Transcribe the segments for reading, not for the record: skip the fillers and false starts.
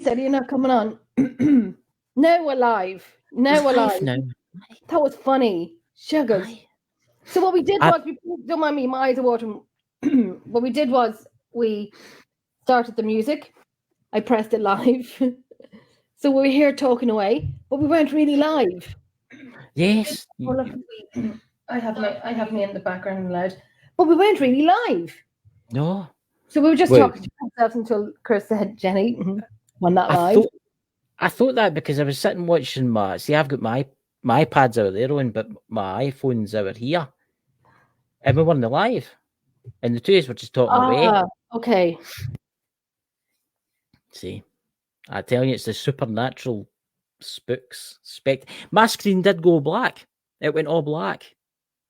said, "You're not coming on." Now we're live. Now we're live. Now. That was funny. Sugars. Aye. So what we did was, don't mind me, my eyes are watering. What we did was we started the music. I pressed it live. So we were here talking away, but we weren't really live. Yes. I have me in the background loud, but we weren't really live. No. So we were just talking to ourselves until Chris said, "Jenny, won that live." I thought that because I was sitting watching I've got my iPads out there on, but my iPhone's out here. And we weren't live. And the two of us were just talking away. Okay. See, I tell you, it's the supernatural spooks. My screen did go black. It went all black.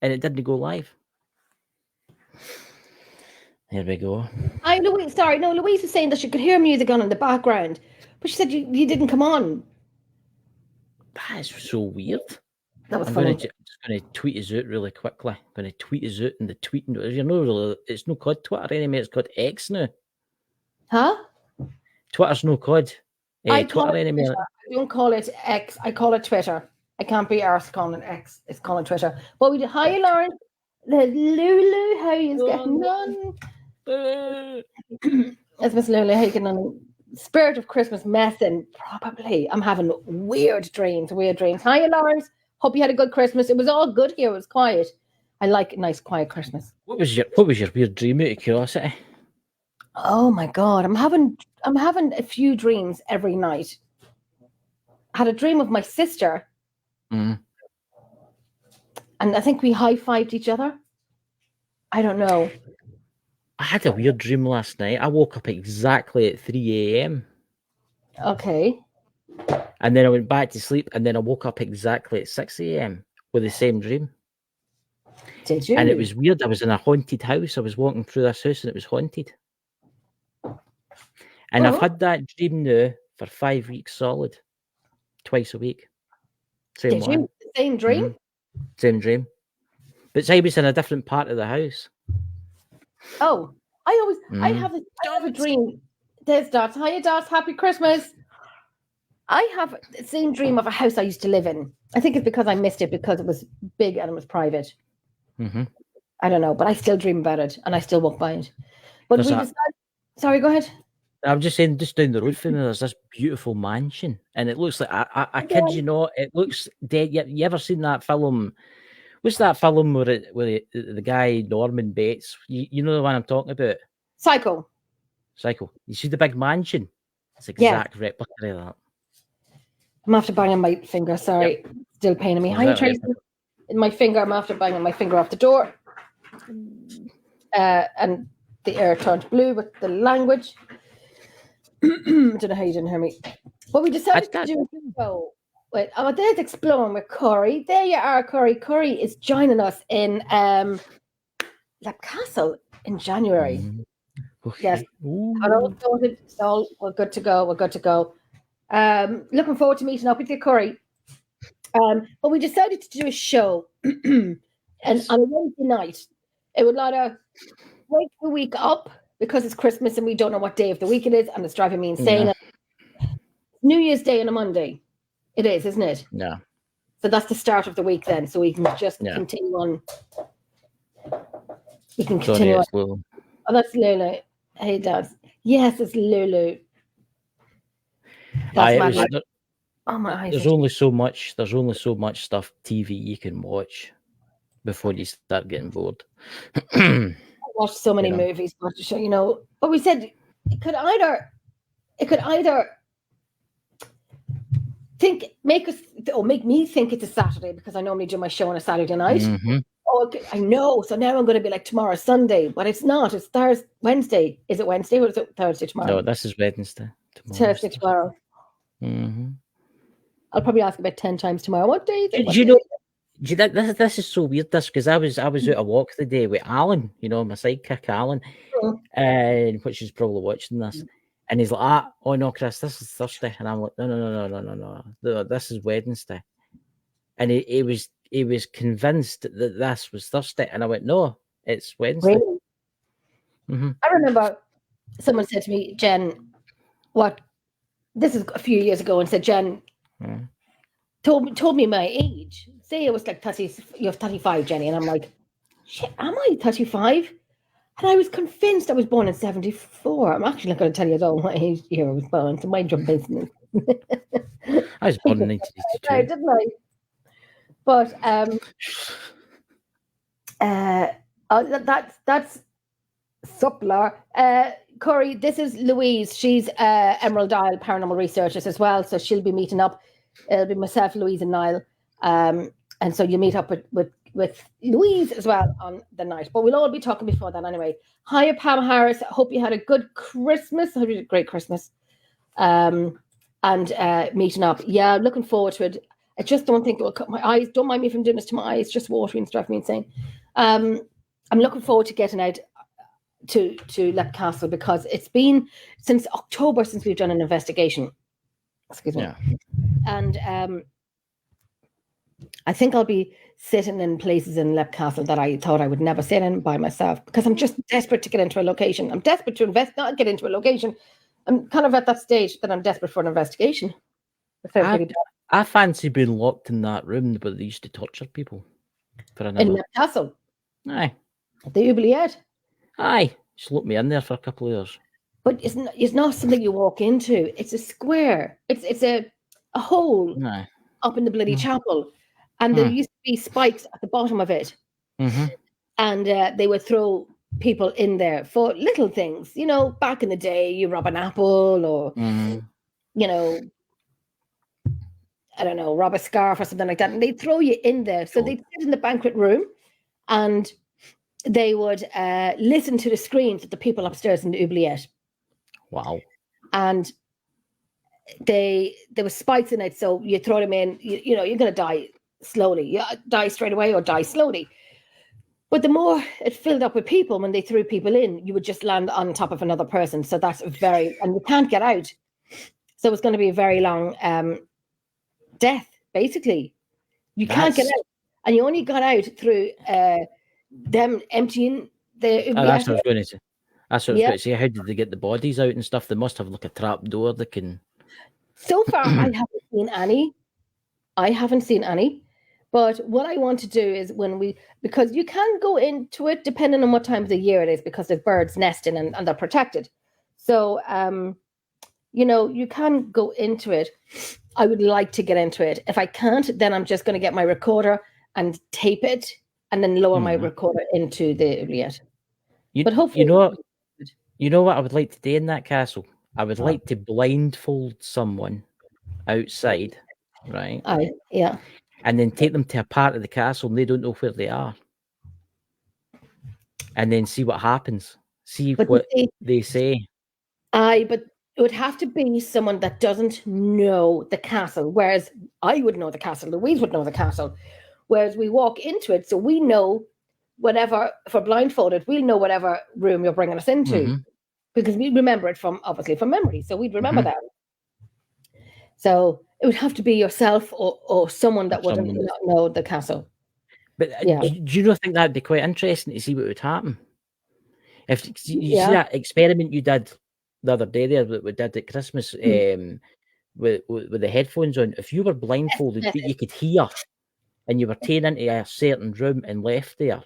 And it didn't go live. There we go. Louise was saying that she could hear music on in the background, but she said you didn't come on. That is so weird. That was funny. I'm just going to tweet us out really quickly. I'm going to tweet us out in the tweeting. It's no called Twitter anymore. It's called X now. Huh? Twitter's no called Twitter anymore. I don't call it X. I call it Twitter. I can't be arsed calling it X. It's calling Twitter. But we did. Hi, Lauren. Lulu, how are you getting on? It's Miss Lulu. How you getting on? Spirit of Christmas messing. Probably. I'm having weird dreams. Hi, Lawrence. Hope you had a good Christmas. It was all good here. It was quiet. I like a nice, quiet Christmas. What was your weird dream, out of curiosity? Oh my God, I'm having a few dreams every night. I had a dream of my sister, and I think we high-fived each other. I don't know. I had a weird dream last night. I woke up exactly at 3 a.m. Okay. And then I went back to sleep, and then I woke up exactly at 6 a.m. with the same dream. Did you? And it was weird. I was in a haunted house. I was walking through this house, and it was haunted. And I've had that dream now for 5 weeks solid, twice a week. Same dream? Mm-hmm. Same dream. But I was in a different part of the house. Oh, I have a dream. There's Dots. Hiya, Dots. Happy Christmas. I have the same dream of a house I used to live in. I think it's because I missed it because it was big and it was private. Mm-hmm. I don't know, but I still dream about it and I still walk by it. But we decided. Sorry, go ahead. I'm just saying, just down the road from me, there's this beautiful mansion, and it looks like I kid you not, it looks dead. You ever seen that film? What's that film where the guy Norman Bates? You know the one I'm talking about? Psycho. You see the big mansion? It's exact replica of that. I'm after banging my finger. Sorry, still paining me. Hi, Tracy. In my finger, I'm after banging my finger off the door, and the air turned blue with the language. I don't know how you didn't hear me. But we decided to do a show. Wait, there's Exploring with Corey. There you are, Corey. Corey is joining us in Lap Castle in January. Okay. Yes. All sorted. We're good to go. Looking forward to meeting up with you, Corey. But we decided to do a show and on a Wednesday night. It would either wake the week up because it's Christmas and we don't know what day of the week it is, and it's driving me insane. Yeah. New Year's Day on a Monday. It is, isn't it? Yeah. So that's the start of the week then. So we can just continue on. We can continue on. Lulu. Oh, that's Lulu. Hey, Dad. Yes, it's Lulu. That's my eyes. There's only so much stuff TV you can watch before you start getting bored. I watched so many movies, but but we said it could either make me think it's a Saturday because I normally do my show on a Saturday night. Mm-hmm. Oh, I know. So now I'm going to be like tomorrow Sunday, but it's not. It's Thursday, Wednesday. Is it Wednesday or is it Thursday tomorrow? No, this is Wednesday. Thursday tomorrow. Mm-hmm. I'll probably ask about 10 times tomorrow. What day is it? This is so weird. This because I was out a walk the day with Alan. My sidekick Alan, and which is probably watching this. And he's like, "Oh no, Chris, this is Thursday," and I'm like, "No, this is Wednesday." And he was convinced that this was Thursday, and I went, "No, it's Wednesday." Really? Mm-hmm. I remember someone said to me, "Jen, what this is a few years ago, and said, Jen, told me my age. Say it was like 30, you're 35, Jenny. And I'm like, shit, am I 35? And I was convinced I was born in 74. I'm actually not going to tell you at all what age year I was born. So mind your business. I was born in 1982. I didn't I? But that's Suppler. Corey, this is Louise. She's Emerald Isle paranormal researchers as well. So she'll be meeting up. It'll be myself, Louise, and Niall. And so you meet up with Louise as well on the night. But we'll all be talking before that anyway. Hiya, Pam Harris. I hope you had a good Christmas. I hope you had a great Christmas. And meeting up. Yeah, looking forward to it. I just don't think it will cut my eyes. Don't mind me if I'm doing this to my eyes. Just watering and stuff. Me insane. I'm looking forward to getting out to Leap Castle because it's been since October since we've done an investigation. Excuse me. Yeah. And I think I'll be sitting in places in Leap Castle that I thought I would never sit in by myself because I'm just desperate to get into a location. I'm desperate to not get into a location. I'm kind of at that stage that I'm desperate for an investigation. I fancy being locked in that room where they used to torture people. For an in hour. Leap Castle. Aye. The oubliette. Aye. Just look me in there for a couple of years. But it's not something you walk into. It's a square. It's a hole up in the bloody chapel. And there used to be spikes at the bottom of it. Mm-hmm. And they would throw people in there for little things. You know, back in the day, you rob an apple or, you know, I don't know, rob a scarf or something like that. And they'd throw you in there. So they'd sit in the banquet room and they would listen to the screams of the people upstairs in the oubliette. Wow. And there were spikes in it. So you throw them in, you know, you're going to die slowly. You die straight away or die slowly. But the more it filled up with people, when they threw people in, you would just land on top of another person. So that's and you can't get out. So it's going to be a very long death, basically. You can't get out. And you only got out through them emptying the oubliette. That's what I was going to say. That's what I was going to say. How did they get the bodies out and stuff? They must have like a trap door that can... So far, I haven't seen any. But what I want to do is because you can go into it depending on what time of the year it is, because there's birds nesting and they're protected. So, you know, you can go into it. I would like to get into it. If I can't, then I'm just going to get my recorder and tape it and then lower my recorder into the oubliette. But hopefully... You know what I would like to do in that castle? I would like to blindfold someone outside, right? Yeah. And then take them to a part of the castle and they don't know where they are. And then see what happens. See what they say. But it would have to be someone that doesn't know the castle. Whereas I would know the castle. Louise would know the castle. Whereas we walk into it, so we know whatever, if we're blindfolded, we'll know whatever room you're bringing us into. Because we remember it from memory. So we'd remember that. So it would have to be yourself or someone that wouldn't not know the castle. But do you not think that'd be quite interesting to see what would happen? If you see that experiment you did the other day there that we did at Christmas with the headphones on, if you were blindfolded but you could hear and you were taken into a certain room and left there,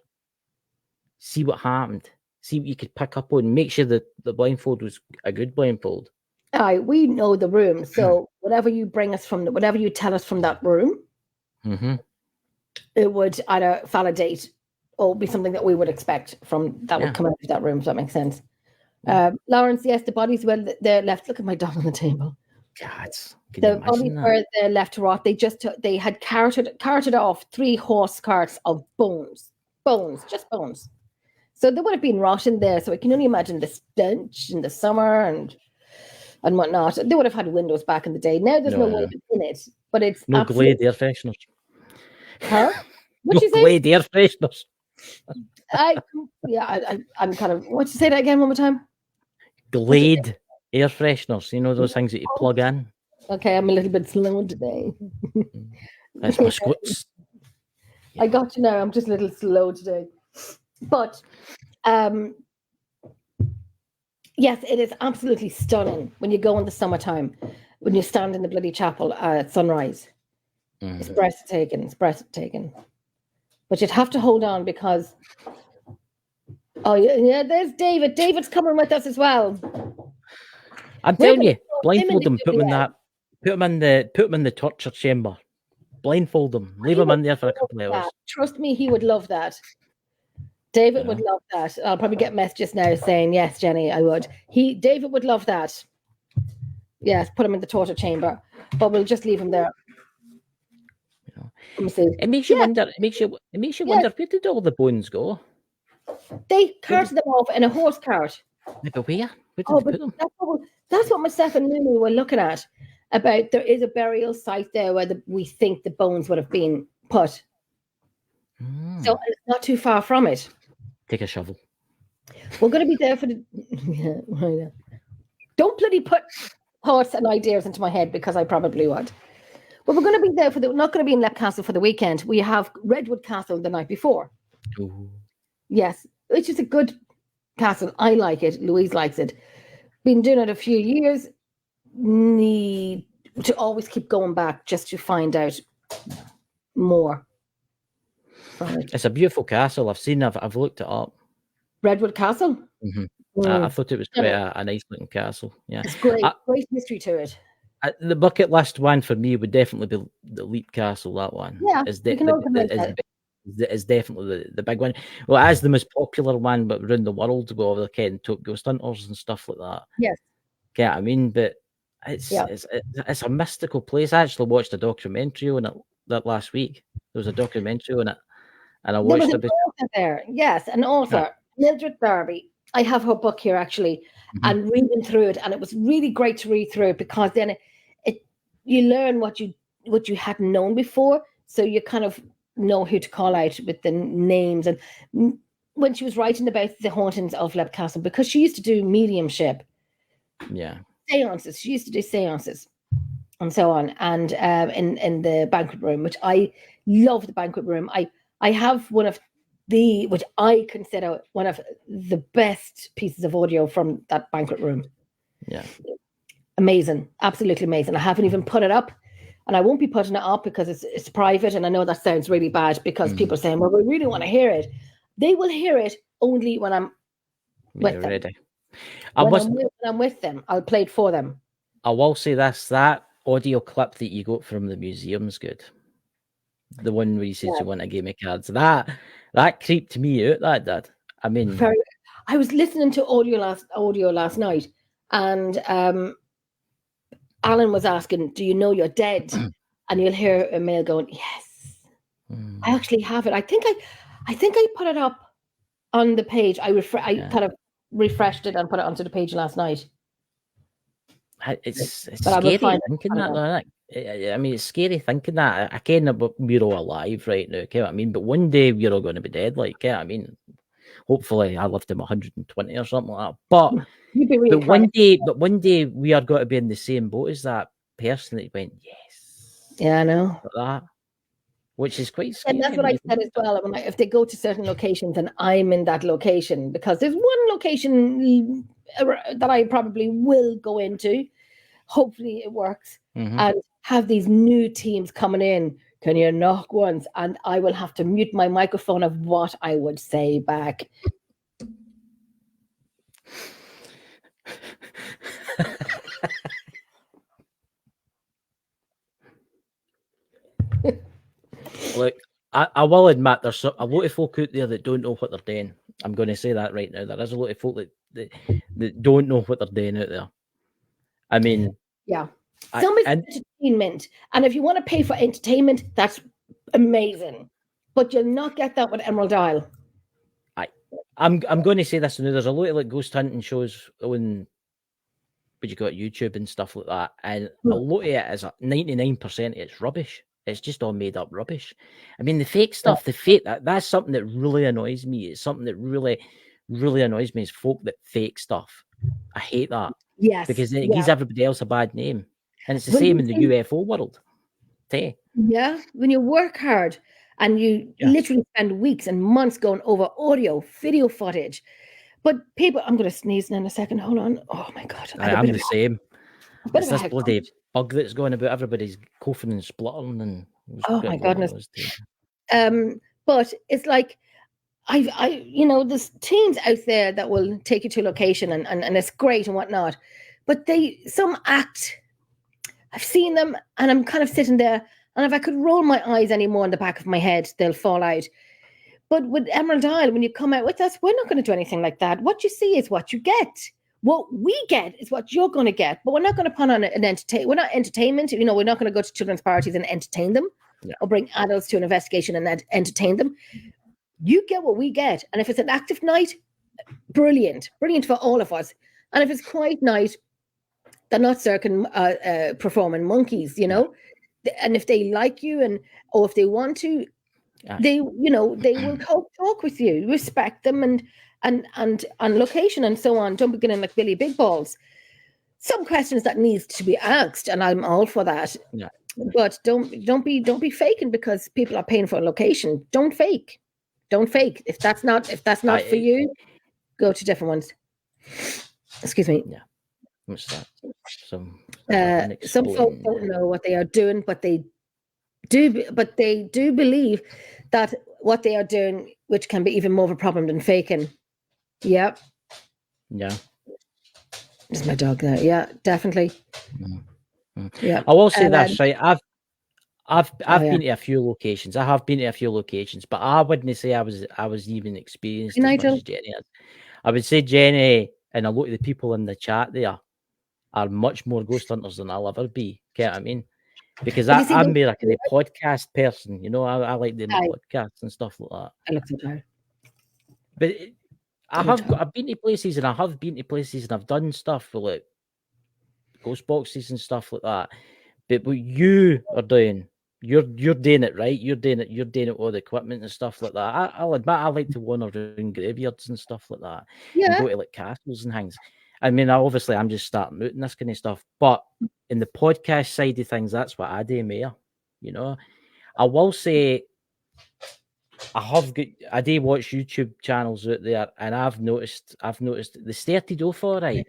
see what happened. See what you could pick up on. Make sure that the blindfold was a good blindfold. We know the room, so whatever you bring us from, whatever you tell us from that room, it would either validate or be something that we would expect from that would come out of that room. If that makes sense. Lawrence, yes, the bodies were they're left. Look at my dog on the table. God, the bodies were they're left to rot. They had carted off 3 horse carts of bones, just bones. So they would have been rotting there. So I can only imagine the stench in the summer and whatnot. They would have had windows back in the day. Now there's no windows in it, but it's no Glade air fresheners. Huh? What'd you say? Glade air fresheners. I'm kind of. What'd you say that again one more time? Glade air fresheners. You know those things that you plug in. Okay, I'm a little bit slow today. That's my squats. I got you now. I'm just a little slow today. But yes, it is absolutely stunning when you go in the summertime. when you stand in the bloody chapel at sunrise. It's breathtaking. It's breathtaking. But you'd have to hold on because, oh yeah, there's David. David's coming with us as well. I'm telling you, blindfold him, put him in the torture chamber, blindfold him, leave him in there for a couple of hours. Trust me, he would love that. David would love that. I'll probably get messages now saying, yes, Jenny, I would. David would love that. Yes, put him in the torture chamber, but we'll just leave him there. It makes you wonder. It makes you wonder, where did all the bones go? They carted them off in a horse cart. But where? Where did they put them? That's what myself and Lulu were looking at. About there is a burial site there where we think the bones would have been put. So it's not too far from it. Take a shovel. We're going to be there for the. Don't bloody put thoughts and ideas into my head because I probably would. But we're going to be there we're not going to be in Leap Castle for the weekend. We have Redwood Castle the night before. Ooh. Yes, which is a good castle. I like it. Louise likes it. Been doing it a few years. Need to always keep going back just to find out more. It's a beautiful castle. I've looked it up. Redwood Castle? I thought it was quite a nice looking castle. Yeah, it's great. Great history to it. The bucket list one for me would definitely be the Leap Castle. That one, is definitely the big one. Well, as the most popular one, but around the world, with all the top ghost hunters and stuff like that. Yes, yeah, I mean, but it's a mystical place. I actually watched a documentary on it that last week. There was a documentary on it, and I watched it. There, yes, an author, Mildred Darby. I have her book here actually, and reading through it, and it was really great to read through it because then you learn what you hadn't known before, so you kind of know who to call out with the names. And when she was writing about the hauntings of Leap Castle, because she used to do mediumship, seances. She used to do seances and so on, and in the banquet room, which I love. The banquet room, I have one of which I consider one of the best pieces of audio from that banquet room. Yeah. Amazing. Absolutely amazing. I haven't even put it up, and I won't be putting it up because it's private, and I know that sounds really bad because people are saying, well, we really want to hear it. They will hear it only when I'm with them. Ready. When I'm with them, I'll play it for them. I will say this, that audio clip that you got from the museum's good. The one where you said you want to give me cards. That creeped me out, that did. I mean, I was listening to audio last night, and Alan was asking, do you know you're dead? And you'll hear a male going, yes. I actually have it. I think I put it up on the page. I kind of refreshed it and put it onto the page last night. It's scary thinking that. I mean, it's scary thinking that. I can't know we're all alive right now, you know what I mean? But one day we're all going to be dead, like, you know what I mean? Hopefully I lived to 120 or something like that. But one day we are going to be in the same boat as that person that went, yes. Yeah, I know. Like that. Which is quite scary. And that's what I said as well. If they go to certain locations and I'm in that location, because there's one location that I probably will go into. Hopefully it works. And have these new teams coming in. Can you knock once? And I will have to mute my microphone of what I would say back. Look, I will admit there's a lot of folk out there that don't know what they're doing. I'm going to say that right now. There is a lot of folk that don't know what they're doing out there. I mean, some is entertainment, and if you want to pay for entertainment, that's amazing. But you'll not get that with Emerald Isle. I'm going to say this now. There's a lot of like ghost hunting shows on, but you got YouTube and stuff like that, and a lot of it is 99% it's rubbish. It's just all made up rubbish. I mean, the fake stuff, that's something that really annoys me. It's something that really, really annoys me is folk that fake stuff. I hate that. Yes. Because it gives everybody else a bad name. And it's the same in the UFO world. Yeah. When you work hard and you literally spend weeks and months going over audio, video footage. But people, I'm going to sneeze in a second. Hold on. Oh my God. I'm the same. It's this bloody bug that's going about. Everybody's coughing and spluttering, and Oh my goodness. But it's like there's teams out there that will take you to a location and it's great and whatnot, but some act. I've seen them, and I'm kind of sitting there, and if I could roll my eyes anymore in the back of my head, they'll fall out. But with Emerald Isle, when you come out with us, we're not going to do anything like that. What you see is what you get. What we get is what you're going to get. But we're not going to put on an entertainment. We're not entertainment. We're not going to go to children's parties and entertain them, or bring adults to an investigation and entertain them. You get what we get. And if it's an active night, brilliant for all of us. And if it's quiet night, they're not performing monkeys, and if they like you or if they want to, they will talk with you, respect them and on location and so on. Don't begin like Billy Big Balls. Some questions that needs to be asked, and I'm all for that. Yeah. But don't be faking because people are paying for a location. Don't fake. If that's not for you, go to different ones. Excuse me. Yeah. What's that? Some folks don't know what they are doing, but they do believe that what they are doing, which can be even more of a problem than faking. Yep. Yeah. There's my dog there. Yeah, definitely. Mm-hmm. Yeah. I will say this, right? I've been to a few locations. I have been to a few locations, but I wouldn't say I was even experienced as much as Jenny is. I would say Jenny and a lot of the people in the chat there are much more ghost hunters than I'll ever be. Get what I mean? Because I'm more like a podcast person, I like doing podcasts and stuff like that. I looked at her. But I've been to places and I've done stuff with like ghost boxes and stuff like that. But what you are doing, you're doing it right. You're doing it with all the equipment and stuff like that. I'll admit I like to wander around graveyards and stuff like that. Yeah. And go to like castles and things. I mean, obviously, I'm just starting out in this kind of stuff, but in the podcast side of things, that's what I do more. I will say I do watch YouTube channels out there, and I've noticed they started off all right.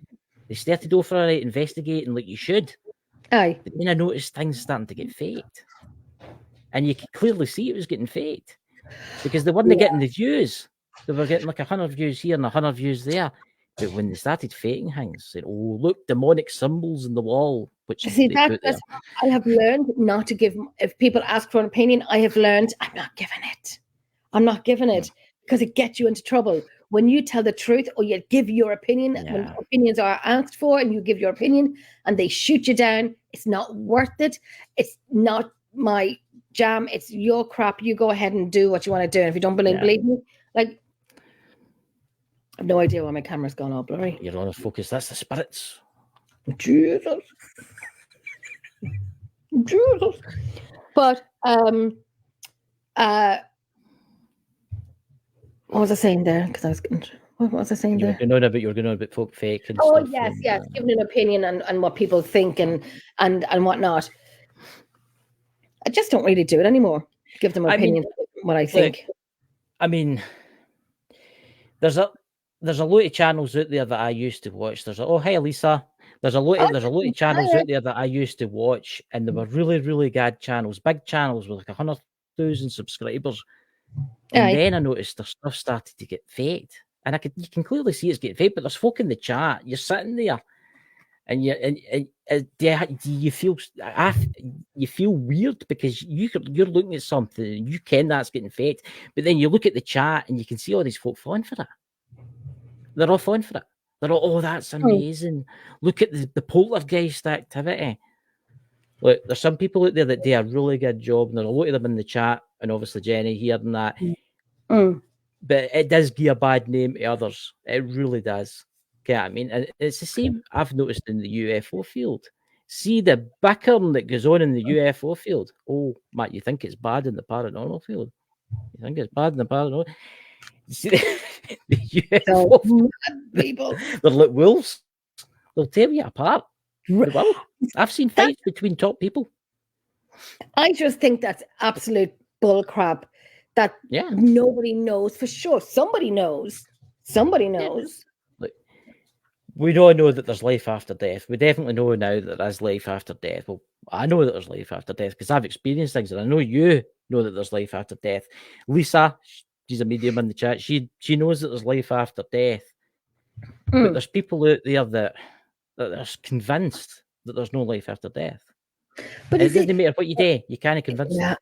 They started off all right, investigating like you should. Aye. But then I noticed things starting to get faked, and you could clearly see it was getting faked because they weren't getting the views. They were getting like 100 views here and 100 views there. But when they started faking things, said, "Oh, look, demonic symbols in the wall." Which I have learned not to give. If people ask for an opinion, I have learned I'm not giving it because it gets you into trouble. When you tell the truth or you give your opinion, when opinions are asked for and you give your opinion and they shoot you down, it's not worth it. It's not my jam. It's your crap. You go ahead and do what you want to do. And if you don't believe me, like. I have no idea why my camera's gone all blurry. You're on a focus. That's the spirits. Jesus. But what was I saying there? Because what was I saying there? You're going on about folk fake and stuff. Oh yes, giving an opinion on what people think and whatnot. I just don't really do it anymore. Give them an opinion on what I think. I mean, there's a lot of channels out there that I used to watch. Hey Lisa. There's a lot of channels out there that I used to watch, and they were really, really good channels, big channels with like 100,000 subscribers. And then I noticed their stuff started to get faked, and you can clearly see it's getting faked. But there's folk in the chat. You're sitting there, and you feel weird because you're looking at something and you can that's getting faked, but then you look at the chat and you can see all these folk falling for it. They're all falling for it. They're all, oh, that's amazing. Look at the poltergeist activity. Look, there's some people out there that do a really good job, and there are a lot of them in the chat, and obviously Jenny here and that. But it does give a bad name to others. It really does. Okay, I mean, and it's the same I've noticed in the UFO field. See the bickering that goes on in the UFO field. Oh, Matt, you think it's bad in the paranormal field? You think it's bad in the paranormal? See, the UFO people, they're like wolves. They'll tear you apart. They will. I've seen fights between top people. I just think that's absolute bullcrap. That nobody knows for sure. Somebody knows. Look, we don't know that there's life after death. We definitely know now that there's life after death. Well, I know that there's life after death because I've experienced things, and I know you know that there's life after death. Lisa, she's a medium in the chat. She knows that there's life after death. But there's people out there that are convinced that there's no life after death. But it doesn't matter what you do, you can't convince them.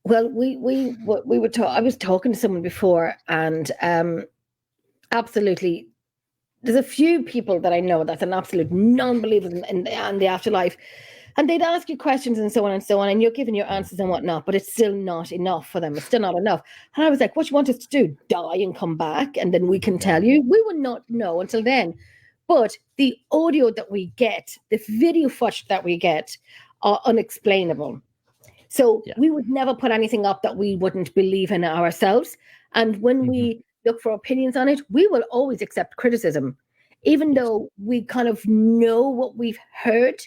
Well, we were I was talking to someone before, and absolutely, there's a few people that I know that's an absolute non-believer in the afterlife, and they'd ask you questions and so on, and you're giving your answers and whatnot, but it's still not enough for them. It's still not enough. And I was like, what do you want us to do? Die and come back, and then we can tell you? We would not know until then. But the audio that we get, the video footage that we get, are unexplainable. So we would never put anything up that we wouldn't believe in ourselves. And when we look for opinions on it, we will always accept criticism, even though we kind of know what we've heard.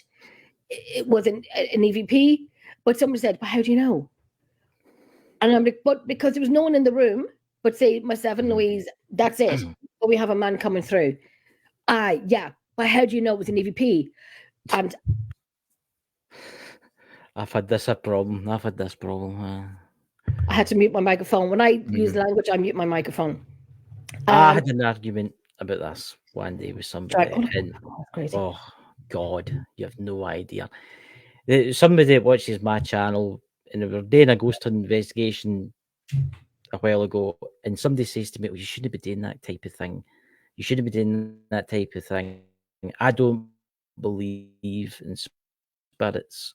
It was an EVP, but somebody said, well, how do you know? And I'm like, but because there was no one in the room, but say myself and Louise, that's it. But we have a man coming through. Yeah, but how do you know it was an EVP? And I've had this problem. I had to mute my microphone. When I use language, I mute my microphone. I had an argument about this one day with somebody. Oh, God, you have no idea. Somebody that watches my channel, and they were doing a ghost investigation a while ago, and somebody says to me, well, you shouldn't be doing that type of thing. You shouldn't be doing that type of thing. I don't believe in spirits.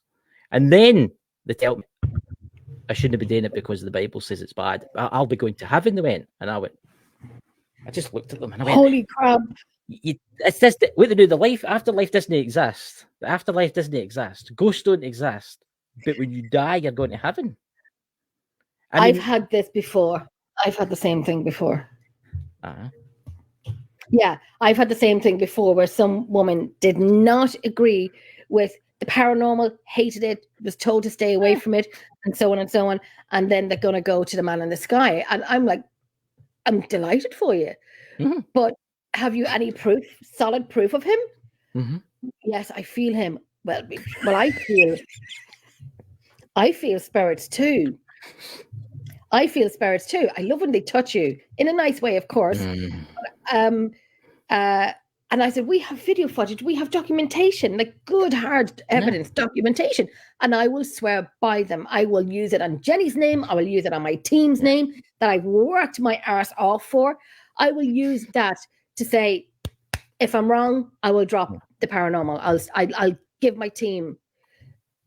And then they tell me I shouldn't be doing it because the Bible says it's bad. I'll be going to heaven, they went. And I just looked at them and I went, holy crap. It's this, what they do, the afterlife doesn't exist. The afterlife doesn't exist. Ghosts don't exist. But when you die, you're going to heaven. I've had this before. I've had the same thing before. Yeah, I've had the same thing before where some woman did not agree with the paranormal, hated it, was told to stay away from it, and so on and so on. And then they're going to go to the man in the sky. And I'm like, I'm delighted for you. But have you any proof, solid proof of him? Yes, I feel him. Well, I feel spirits too. I feel spirits too. I love when they touch you in a nice way, of course. And I said, we have video footage, we have documentation, like good hard evidence, documentation, and I will swear by them. I will use it on Jenny's name. I will use it on my team's name that I've worked my arse off for. I will use that to say, if I'm wrong, I will drop the paranormal. I'll give my team,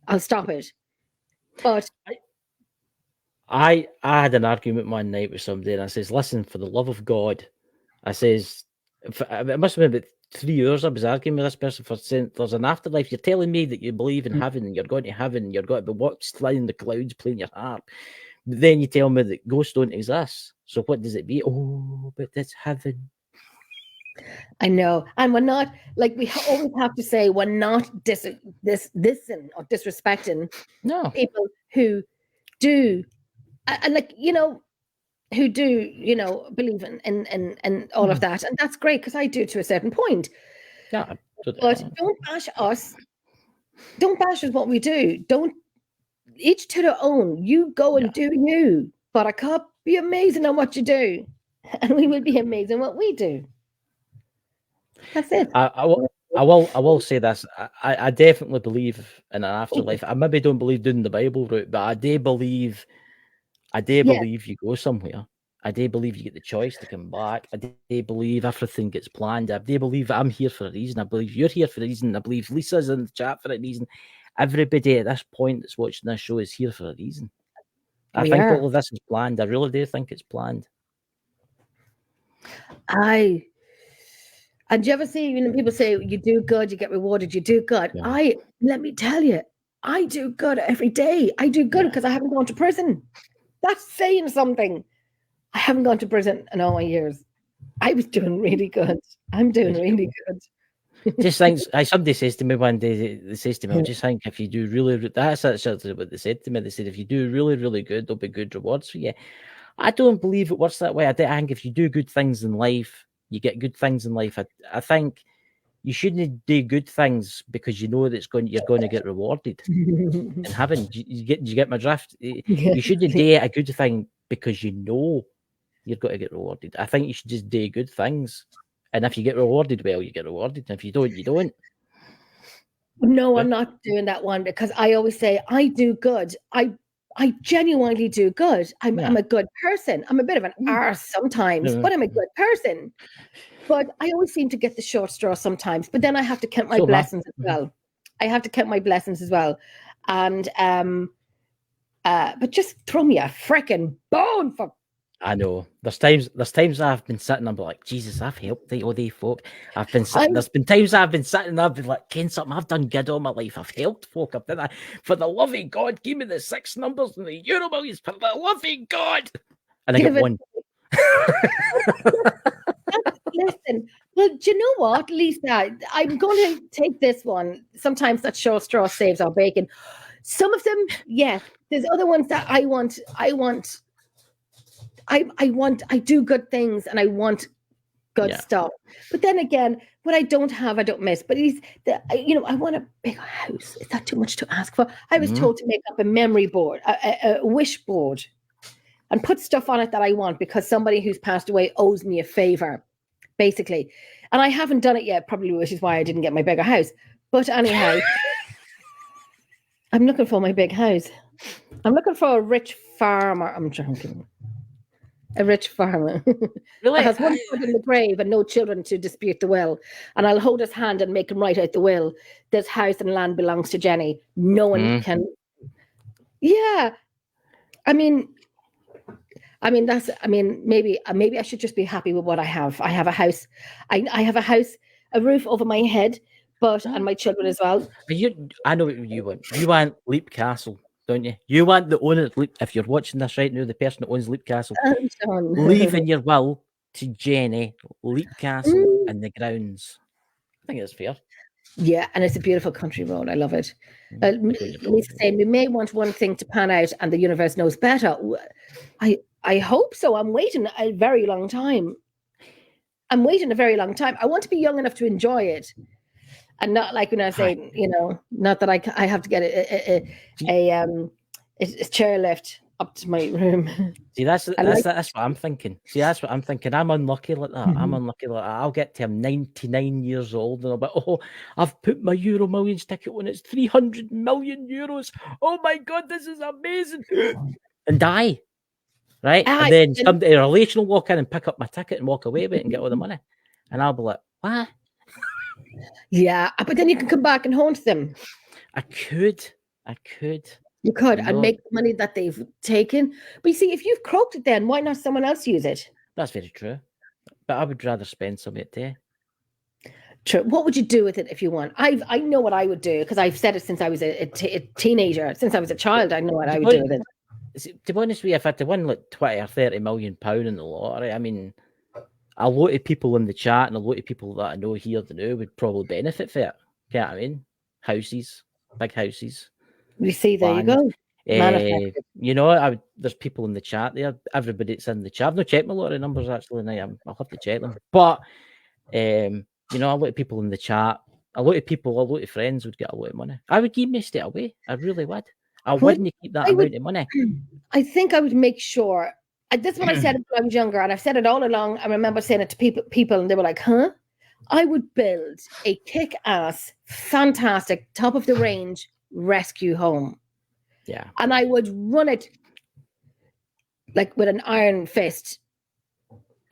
I'll stop it. But I had an argument one night with somebody, and I says, listen, for the love of God, I says, it must have been about 3 hours I was arguing with this person for saying there's an afterlife. You're telling me that you believe in heaven, and you're going to heaven, and you're going to be flying in the clouds playing your harp. But then you tell me that ghosts don't exist. So what does it be? Oh, but it's heaven. I know. And we're not, like, we always have to say we're not dissing or disrespecting people who do, and like, who do, believe in all of that. And that's great, because I do to a certain point. Yeah. But don't bash us. Don't bash us what we do. Don't, each to their own. You go and do you. Buttercup, be amazing on what you do. And we will be amazing what we do. That's it. I will say this. I definitely believe in an afterlife. I maybe don't believe doing the Bible route, but I do believe you go somewhere. I do believe you get the choice to come back. I do believe everything gets planned. I do believe I'm here for a reason. I believe you're here for a reason. I believe Lisa's in the chat for a reason. Everybody at this point that's watching this show is here for a reason. I think all of this is planned. I really do think it's planned. And do you ever see, people say, you do good, you get rewarded, you do good. Yeah. Let me tell you, I do good every day. I do good because I haven't gone to prison. That's saying something. I haven't gone to prison in all my years. I was doing really good. I'm doing really good. Just think, somebody says to me one day, they says to me, I just think if you do really, that's actually what they said to me. They said, if you do really, really good, there'll be good rewards for you. I don't believe it works that way. I think if you do good things in life, you get good things in life. I think you shouldn't do good things because you know that you're going to get rewarded in heaven. You get my drift? You shouldn't do a good thing because you know you're going to get rewarded. I think you should just do good things, and if you get rewarded, well, you get rewarded. And if you don't, you don't. No, I'm not doing that one because I always say I do good. I genuinely do good. I'm a good person. I'm a bit of an arse sometimes, but I'm a good person. But I always seem to get the short straw sometimes. But then I have to count my blessings as well. I have to count my blessings as well. And but just throw me a freaking bone for. I know. There's times I've been sitting and I'm like, Jesus, I've helped all these folk. I've been sitting. There's been times I've been sitting and I've been like, Ken, something I've done good all my life. I've helped folk. I've done that. For the love of God, give me the 6 numbers and the Euro Millions. For the love of God, and I get one. Listen, well, do you know what, Lisa? I'm going to take this one. Sometimes that short straw saves our bacon. Some of them, yes. There's other ones that I do good things and I want good stuff. But then again, what I don't have, I don't miss. But I want a bigger house. Is that too much to ask for? I was told to make up a memory board, a wish board, and put stuff on it that I want because somebody who's passed away owes me a favor, basically. And I haven't done it yet, probably, which is why I didn't get my bigger house. But anyhow, I'm looking for my big house. I'm looking for a rich farmer. I'm joking. A rich farmer. Really? Has one foot in the grave and no children to dispute the will. And I'll hold his hand and make him write out the will. This house and land belongs to Jenny. No one can. Yeah. Maybe I should just be happy with what I have. I have a house. I have a house, a roof over my head, and my children as well. I know what you want. You want Leap Castle, don't you? You want the owner of Leap. If you're watching this right now, the person that owns Leap Castle, leaving your will to Jenny, Leap Castle and the grounds. I think it's fair. Yeah, and it's a beautiful country road. I love it. Lisa saying we may want one thing to pan out, and the universe knows better. I hope so. I'm waiting a very long time. I want to be young enough to enjoy it, and not like when I say, not that I have to get a chairlift up to my room. See, that's what I'm thinking. I'm unlucky like that. I'm unlucky like that. I'll get to 99 years old and I'll be, I've put my Euro Millions ticket on. It's 300 million euros. Oh my God, this is amazing. And die. Right? And then a relation will walk in and pick up my ticket and walk away with it and get all the money. And I'll be like, what? Yeah, but then you can come back and haunt them. I could. You could, and make the money that they've taken. But you see, if you've croaked it then, why not someone else use it? That's very true. But I would rather spend some of it there. True. What would you do with it if you want? I know what I would do because I've said it since I was a teenager. Since I was a child, I know what I would do with it. To be honest with you, if I had to win like 20 or 30 million pound in the lottery, I mean, a lot of people in the chat and a lot of people that I know here that know would probably benefit for it. You know what I mean? Houses, big houses. You see, there you go. There's people in the chat there. Everybody that's in the chat. I've not checked my lottery numbers actually. Now I'll have to check them. But a lot of people in the chat, a lot of friends would get a lot of money. I would give my estate away. I really would. I wouldn't keep that amount of money. I think I would make sure. This is what I said when I was younger, and I've said it all along. I remember saying it to people, and they were like, "Huh?" I would build a kick-ass, fantastic, top-of-the-range rescue home. Yeah. And I would run it like with an iron fist.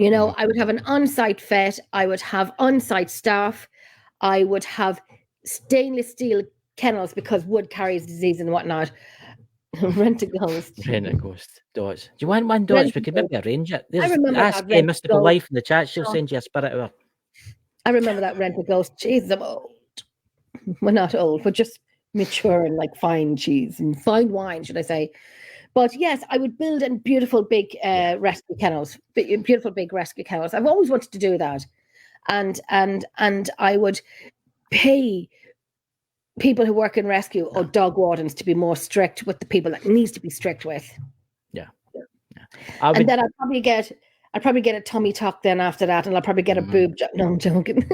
I would have an on-site vet. I would have on-site staff. I would have stainless steel kennels because wood carries disease and whatnot. Rent a ghost. Dodge. Do you want one, Dodge? We could maybe arrange it. I remember ask that. Mystical Life in the chat. She'll send you a spirit of her. I remember that Rent a Ghost. Jesus, I'm old. We're not old. We're just mature and like fine cheese and fine wine, should I say. But yes, I would build a beautiful big rescue kennels. Beautiful big rescue kennels. I've always wanted to do that. And I would pay people who work in rescue or dog wardens to be more strict with the people that needs to be strict with. Yeah. And then I'd probably get I'd probably get a tummy tuck then after that, and I'll probably get a boob job. No, I'm joking.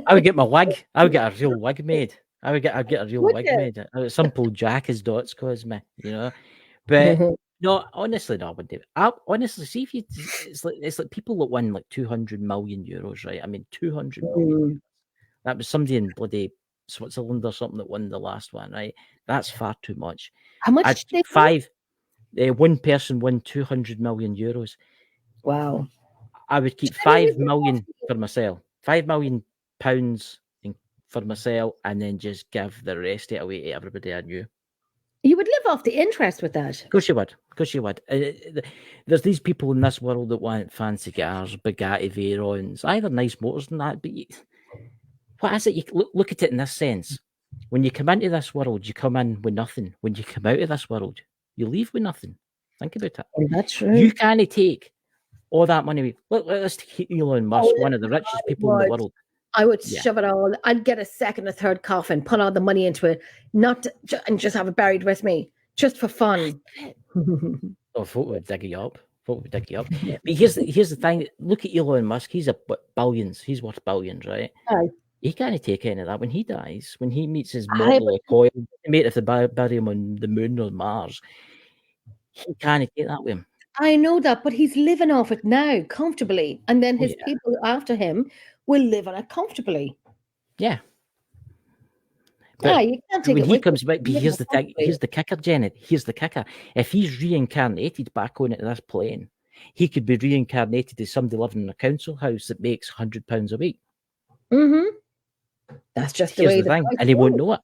I would get my wig. I would get a real wig made. I'd get a real Would wig you? made. Simple Jack as Dots calls me, But no, honestly, no, I wouldn't do it. Honestly, see if you, it's like people that win like 200 million euros, right? I mean, 200 million. That was somebody in bloody Switzerland or something that won the last one, right? That's far too much. How much? One person won 200 million euros. Wow. I would keep 5 million for myself, £5 million for myself, and then just give the rest of it away to everybody I knew. You would live off the interest with that. Of course you would. Of course you would. There's these people in this world that want fancy cars, Bugatti Veyrons, either nice motors and that, but what is it? You look at it in this sense. When you come into this world, you come in with nothing. When you come out of this world, you leave with nothing. Think about it. Oh, that's true. You can't take all that money. Let's take Elon Musk, one of the richest people in the world. I would shove it all. I'd get a second, a third coffin, put all the money into it, and just have it buried with me, just for fun. Oh, folk would dig you up. But here's the thing. Look at Elon Musk. He's billions. He's worth billions, right? Aye. He can't take any of that when he dies. When he meets his mortal coil, mate, if they bury him on the moon or Mars, he can't take that with him. I know that, but he's living off it now comfortably, and then his people after him will live on it comfortably. Yeah. But you can't take when it he with comes back, here's the thing. Here's the kicker, Janet. Here's the kicker. If he's reincarnated back onto this plane, he could be reincarnated as somebody living in a council house that makes £100 a week. Mm-hmm. That's just the way the thing, and he won't know it.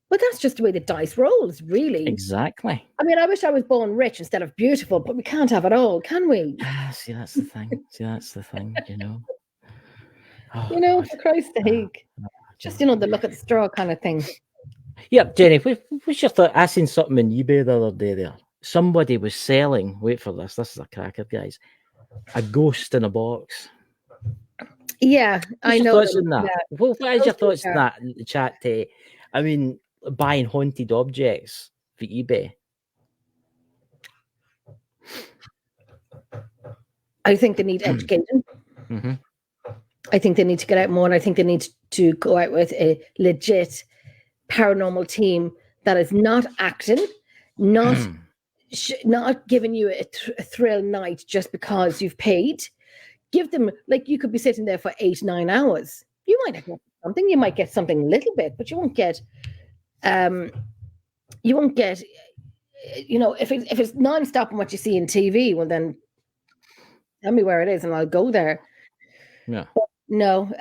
But that's just the way the dice rolls, really. Exactly. I mean, I wish I was born rich instead of beautiful, but we can't have it all, can we? See, that's the thing. Oh, for Christ's sake. Just, the look at the straw kind of thing. Yeah, Jenny, what's your thought? I seen something on eBay the other day there. Somebody was selling, wait for this is a cracker, guys, a ghost in a box. Yeah, I know. Thoughts on that? What is your thoughts on that in the chat? I mean, buying haunted objects for eBay. I think they need education. Mm-hmm. I think they need to get out more, and I think they need to go out with a legit paranormal team that is not acting, not giving you a thrill night just because you've paid. Give them, you could be sitting there for 8-9 hours. You might not get something. You might get something a little bit, but you won't get. If it's non-stop on what you see in TV, well then tell me where it is and I'll go there. Yeah. But no,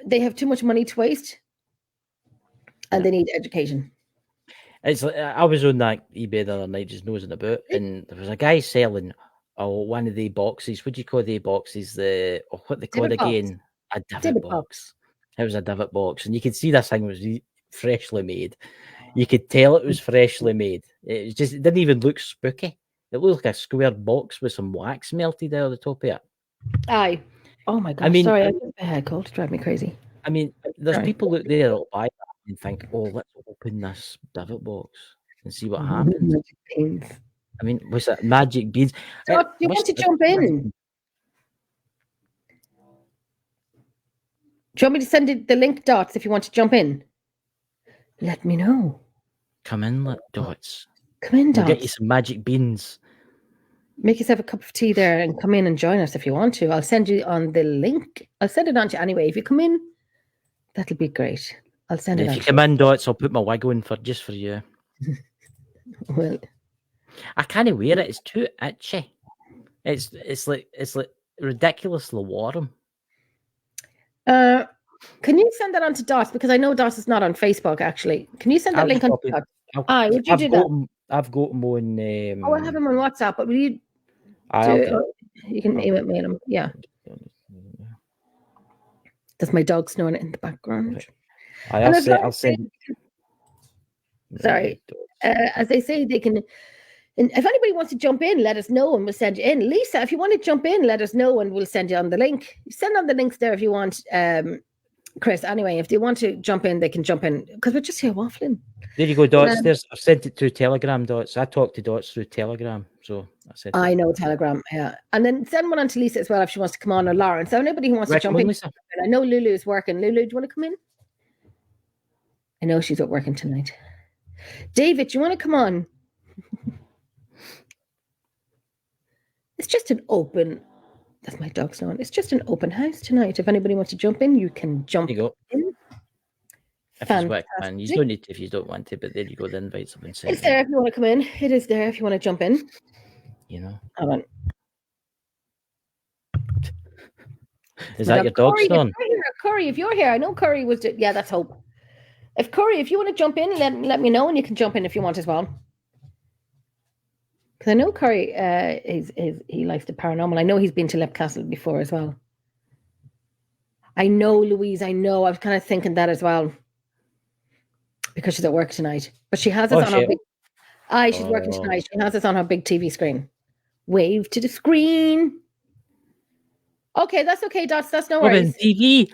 they have too much money to waste, and they need education. It's I was on that eBay the other night, just nosing about, and there was a guy selling one of the boxes. What do you call the boxes? What they call again? A divot box. It was a divot box, and you could see this thing was freshly made. You could tell it was freshly made. It didn't even look spooky. It looked like a square box with some wax melted out of the top of it. Aye. Oh my God. Sorry, I just had a cold to drive me crazy. I mean, there's people out there that'll buy that and think, oh, let's open this divot box and see what happens. I mean, what's that? Magic beans. So, do you want to jump in? Do you want me to send the link, Dots, if you want to jump in? Let me know. Come in, Dots. Come in, Dots. We'll get you some magic beans. Make yourself a cup of tea there and come in and join us if you want to. I'll send you on the link. I'll send it on to you anyway. If you come in, that'll be great. I'll send it on. If you come in, Dots, I'll put my wig on just for you. Well, I can't wear it. It's too itchy. It's like ridiculously warm. Can you send that on to Dots? Because I know Dots is not on Facebook, actually. Can you send that link on to Dots? Would you do that? I've got him on. I have him on WhatsApp, but will you? You can email him. Yeah. That's my dog snoring in the background. I'll send. Sorry. As they say, they can. And if anybody wants to jump in, let us know and we'll send you in. Lisa, if you want to jump in, let us know and we'll send you on the link. Send on the links there if you want, Chris. Anyway, if they want to jump in, they can jump in because we're just here waffling. There you go, Dots. I've sent it through Telegram, Dots. I talk to Dots through Telegram. So I know Telegram, yeah. And then send one on to Lisa as well if she wants to come on, or Lauren. So anybody who wants to jump in. Lisa. I know Lulu is working. Lulu, do you want to come in? I know she's at working tonight. David, do you want to come on? It's just an open... That's my dog snowing. It's just an open house tonight. If anybody wants to jump in, you can jump in. If you don't need to if you don't want to, but there you go. The invites have been sent. It's there if you want to come in. It is there if you want to jump in. You know. Hold on. Is that your dog snowing? Curry, if you're here, I know Curry was. Yeah, that's Hope. If Curry, if you want to jump in, let me know, and you can jump in if you want as well. Because I know Curry he likes the paranormal. I know he's been to Lep Castle before as well. I know, Louise. I know. I was kind of thinking that as well. Because she's at work tonight. But she has us on her big... she's working tonight. She has us on her big TV screen. Wave to the screen. Okay, that's okay, Dots. That's no worries. TV.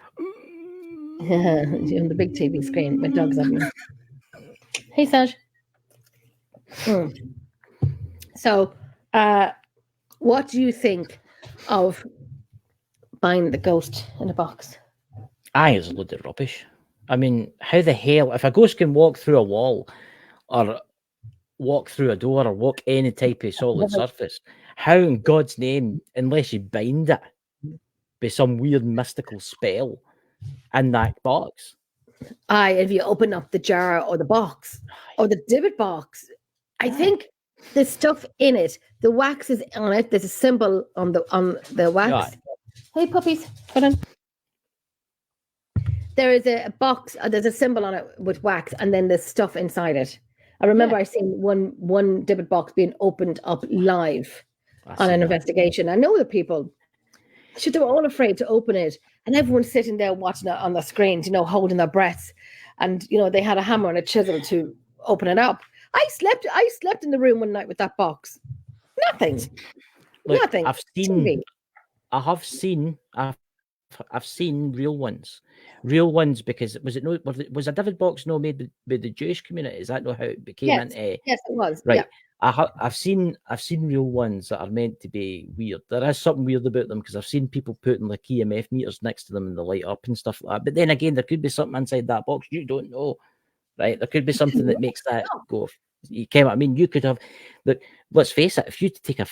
On the big TV screen. My dog's on me. Hey, Saj. So, what do you think of buying the ghost in a box? It's a load of rubbish. I mean, how the hell, if a ghost can walk through a wall or walk through a door or walk any type of solid surface, how in God's name, unless you bind it by some weird mystical spell in that box? If you open up the jar or the box or the divot box, I think the stuff in it, the wax is on it. There's a symbol on the wax. Right. Hey, puppies, hold on. There is a box. There's a symbol on it with wax, and then there's stuff inside it. I remember I seen one divot box being opened up live on an investigation. I know the people. They were all afraid to open it, and everyone's sitting there watching it on the screens, holding their breaths, and they had a hammer and a chisel to open it up. I slept in the room one night with that box. Nothing. Look, nothing. I've seen real ones. Real ones, because was a divot box made by the Jewish community? Is that not how it became into? Yes, it was. Right. Yeah. I've seen real ones that are meant to be weird. There is something weird about them because I've seen people putting like EMF meters next to them and they light up and stuff like that. But then again, there could be something inside that box you don't know, right? There could be something that makes that go off. You came. I mean, you could have. Look, let's face it. If you take a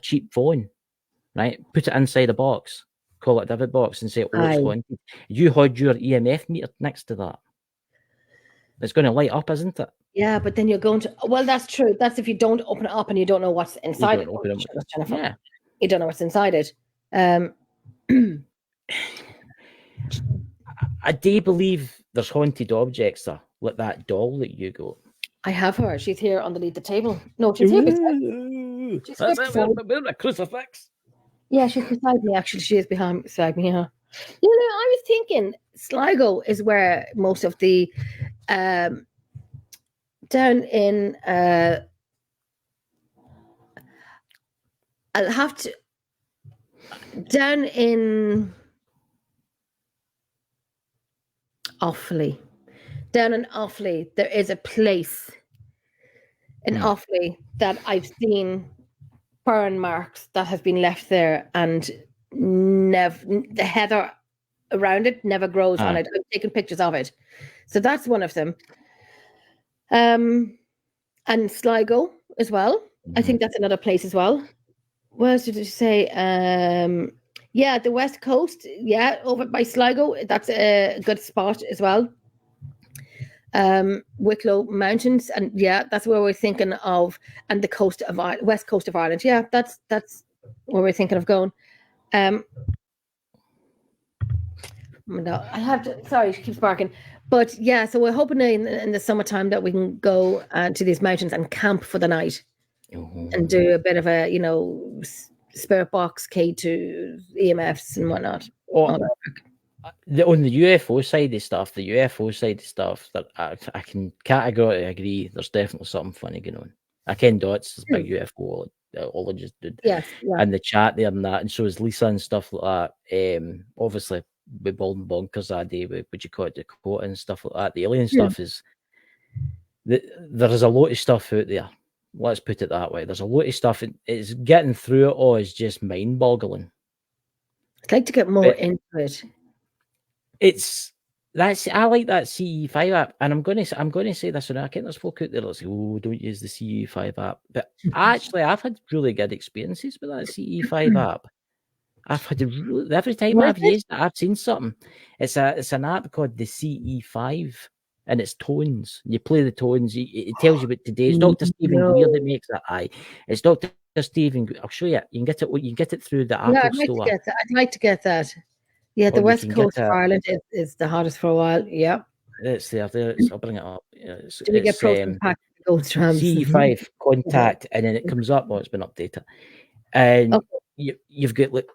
cheap phone, right, put it inside a box, call it a divot box, and say, it's haunted. You had your EMF meter next to that. It's going to light up, isn't it? Yeah, but then you're going to... Well, that's true. That's if you don't open it up and you don't know what's inside it. Yeah. You don't know what's inside it. I do believe there's haunted objects there, like that doll that you got. I have her. She's here underneath the table. No, she's here beside me. She's a crucifix. Yeah, she's beside me. Actually, she is beside me. Yeah. I was thinking Sligo is where most of the down in I'll have to down in Offaly. Down in Offaly, there is a place in Offaly that I've seen burn marks that have been left there, and the heather around it never grows on it. I've taken pictures of it. So that's one of them. And Sligo as well. I think that's another place as well. What else did you say? The West Coast. Yeah, over by Sligo. That's a good spot as well. Wicklow Mountains, and that's where we're thinking of, and the coast of West Coast of Ireland. Yeah, that's where we're thinking of going. No, I have to. Sorry, she keeps barking. But so we're hoping in the summertime that we can go to these mountains and camp for the night, and do a bit of a spirit box, K2 EMFs and whatnot. On the UFO side of stuff, that I can categorically agree. There's definitely something funny going on. I ken Dots is a big UFOologist dude. Yes, and the chat there and that, and so is Lisa and stuff like that. Obviously with Bald and Bonkers that day, with what you call it, Dakota and stuff like that. The alien stuff is there is a lot of stuff out there Let's put it that way. There's a lot of stuff. It's getting through it all is just mind-boggling. I'd like to get more into it. I like that CE5 app, and I'm going to say this, and I can't there's folk out there that say, "Oh, don't use the CE5 app," but actually, I've had really good experiences with that CE5 app. I've had every time I've used it, I've seen something. It's an app called the CE5, and it's tones. You play the tones. It tells you what today. It's Dr. Stephen Greer that makes that. It's Dr. Stephen. I'll show you. You can get it. You can get it through the Apple Store. I'd like to get that. Yeah, the West Coast of Ireland is the hottest for a while. Yeah, it's there. I'll bring it up. Do we get proton pack Goldstrams? CE5 contact, and then it comes up. Well, it's been updated, and you've got like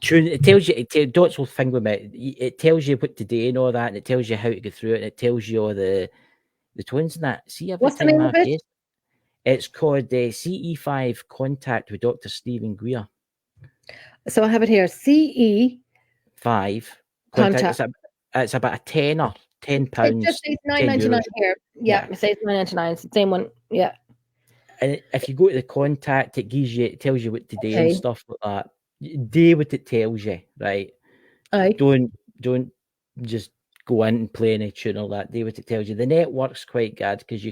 tune. It tells you. Dots will thing with it. It tells you what to do and all that, and it tells you how to go through it. And it tells you all the twins and that. See, every what's the name of it? It's called CE5 Contact with Dr. Stephen Greer. So I have it here. CE5 Contact. It's about a £10. It just says £9.99 here. Yeah, it says £9.99. It's the same one. Yeah. And if you go to the contact, it tells you what to do and stuff like that. Do what it tells you, right? Aye. Don't just go in and play any tune or that. Do what it tells you. The network's quite good because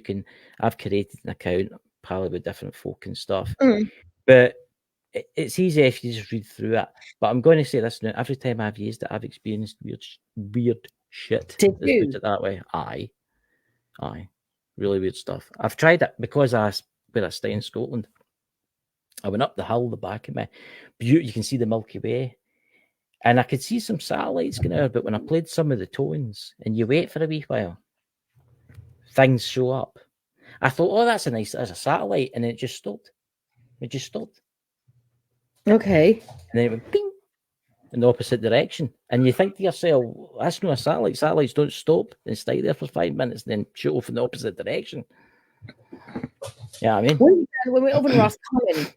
I've created an account, probably with different folk and stuff. But it's easy if you just read through it. But I'm going to say this now: every time I've used it, I've experienced weird shit. Did you? Put it that way. Aye, really weird stuff. I've tried it because I stay in Scotland. I went up the hill, the back of me. You can see the Milky Way, and I could see some satellites going out. But when I played some of the tones, and you wait for a wee while, things show up. I thought, oh, that's a satellite, and it just stopped. It just stopped. Okay. And then it went ping in the opposite direction. And you think to yourself, that's not a satellite. Satellites don't stop and stay there for 5 minutes and then shoot off in the opposite direction. Yeah, I mean. When we were over in Roscommon.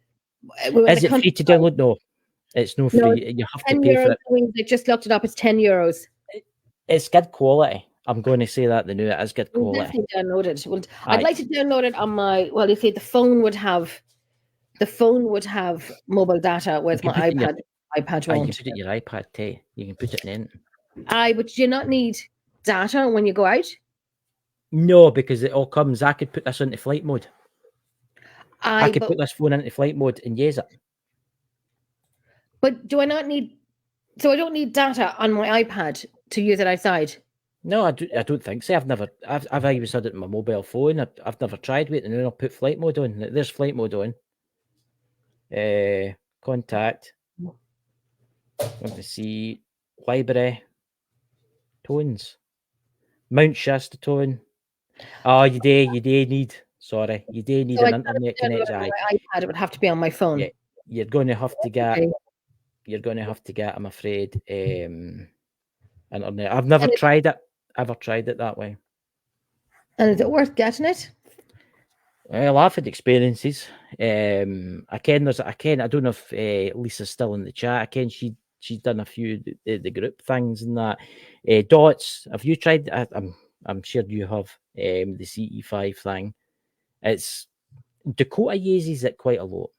Is it free to download? No. It's no free. No, you have to pay for it. I just looked it up. It's €10. It's good quality. I'm going to say that the new it is good quality. Definitely download it. Well, I'd like to download it on my. Well, you see, the phone would have mobile data, whereas my iPad won't. You can put it in your iPad too. You can put it in. But do you not need data when you go out? No, because it all comes. I could put this into flight mode. I could put this phone into flight mode and use it. But do I not need? So I don't need data on my iPad to use it outside. No, I don't think so. I've always had it on my mobile phone. I've never tried it, and then I'll put flight mode on. There's flight mode on. Contact. Want to see library tones. Mount Shasta tone. Oh, you do need. Sorry, you do need an internet connection. My iPad, it would have to be on my phone. Yeah, you're going to have to get. Okay. You're going to have to get. I'm afraid. Internet. I've never tried it. Ever tried it that way. And is it worth getting it? Well, I've had experiences. I don't know if Lisa's still in the chat. I ken she's done a few the group things and that. Dots, have you tried? I'm sure you have. The CE5 thing. It's Dakota uses it quite a lot.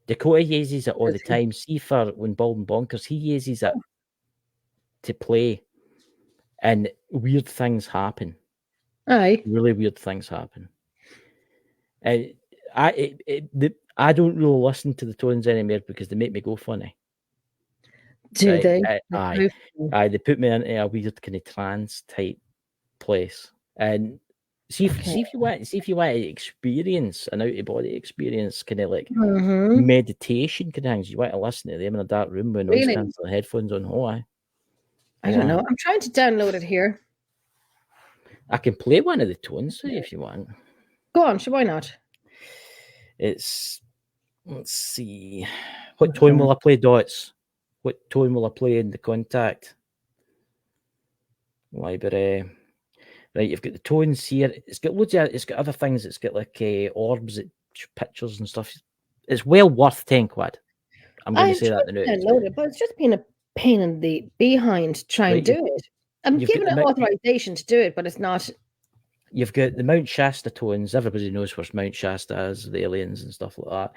Dakota uses it all the time. See for when Bald and Bonkers, he uses it to play, and weird things happen. Aye, really weird things happen. I don't really listen to the tones anymore because they make me go funny. Do they? Aye, they put me into a weird kind of trance type place. And see if you want to experience an out of body experience, kind of like meditation kind of things. You want to listen to them in a dark room with noise cancelling headphones on. I don't know. I'm trying to download it here. I can play one of the tones if you want. Go on, why not? Let's see. What tone will I play, Dots? What tone will I play in the contact? Library. Right, you've got the tones here. It's got loads of. It's got other things. It's got like orbs, pictures and stuff. It's well worth £10. I'm going to say that now. But it's just been a pain in the behind trying to do it. I'm giving it authorization to do it, but it's not you've got the Mount Shasta tones. Everybody knows where Mount Shasta is, the aliens and stuff like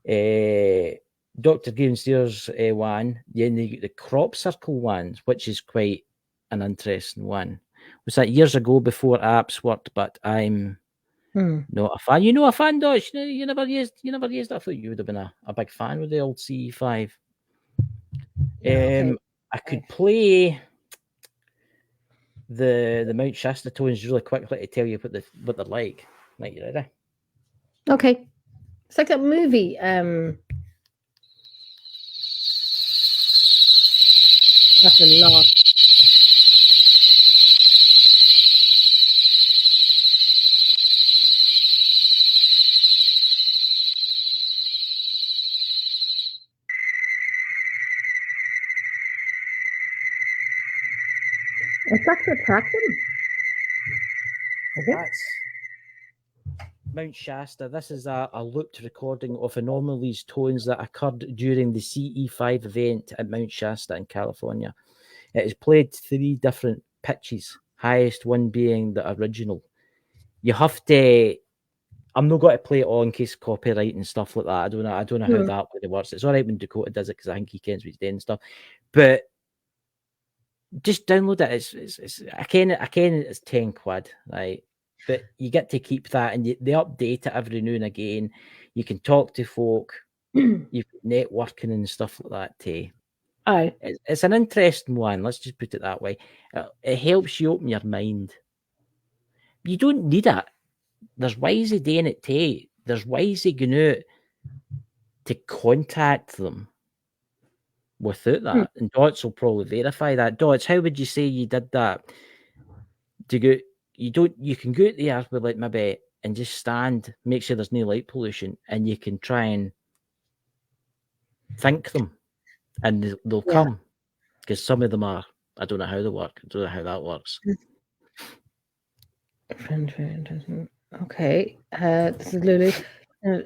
that. Dr. Greensteer's one. Then you get the crop circle ones, which is quite an interesting one. Was that years ago before apps worked, but I'm not a fan. You know a fan, Dodge? You never used it. I thought you would have been a big fan with the old CE5. Okay. I could play the Mount Shasta tones really quickly to tell you what they're like. Like, you ready? Okay. It's like that movie. That's a lot. It's that to attract them. That's Mount Shasta. This is a looped recording of anomalies tones that occurred during the CE5 event at Mount Shasta in California. It is played 3 different pitches, highest one being the original. You have to. I'm not going to play it all in case of copyright and stuff like that. I don't know how that really works. It's all right when Dakota does it because I think he kens what he's doing and stuff. But just download it. It's I can it's 10 quid, right? But you get to keep that, and they update it every now and again. You can talk to folk, you've networking and stuff like that too. Aye. It's an interesting one. Let's just put it that way. It helps you open your mind. You don't need it. There's ways of doing it too. There's ways of going out to contact them without that. And Dots will probably verify that. Dots, how would you say you did that? You can go out there with like maybe and just stand, make sure there's no light pollution, and you can try and think them, and they'll come. Because some of them are, I don't know how they work. I don't know how that works. Okay. This is Lulu.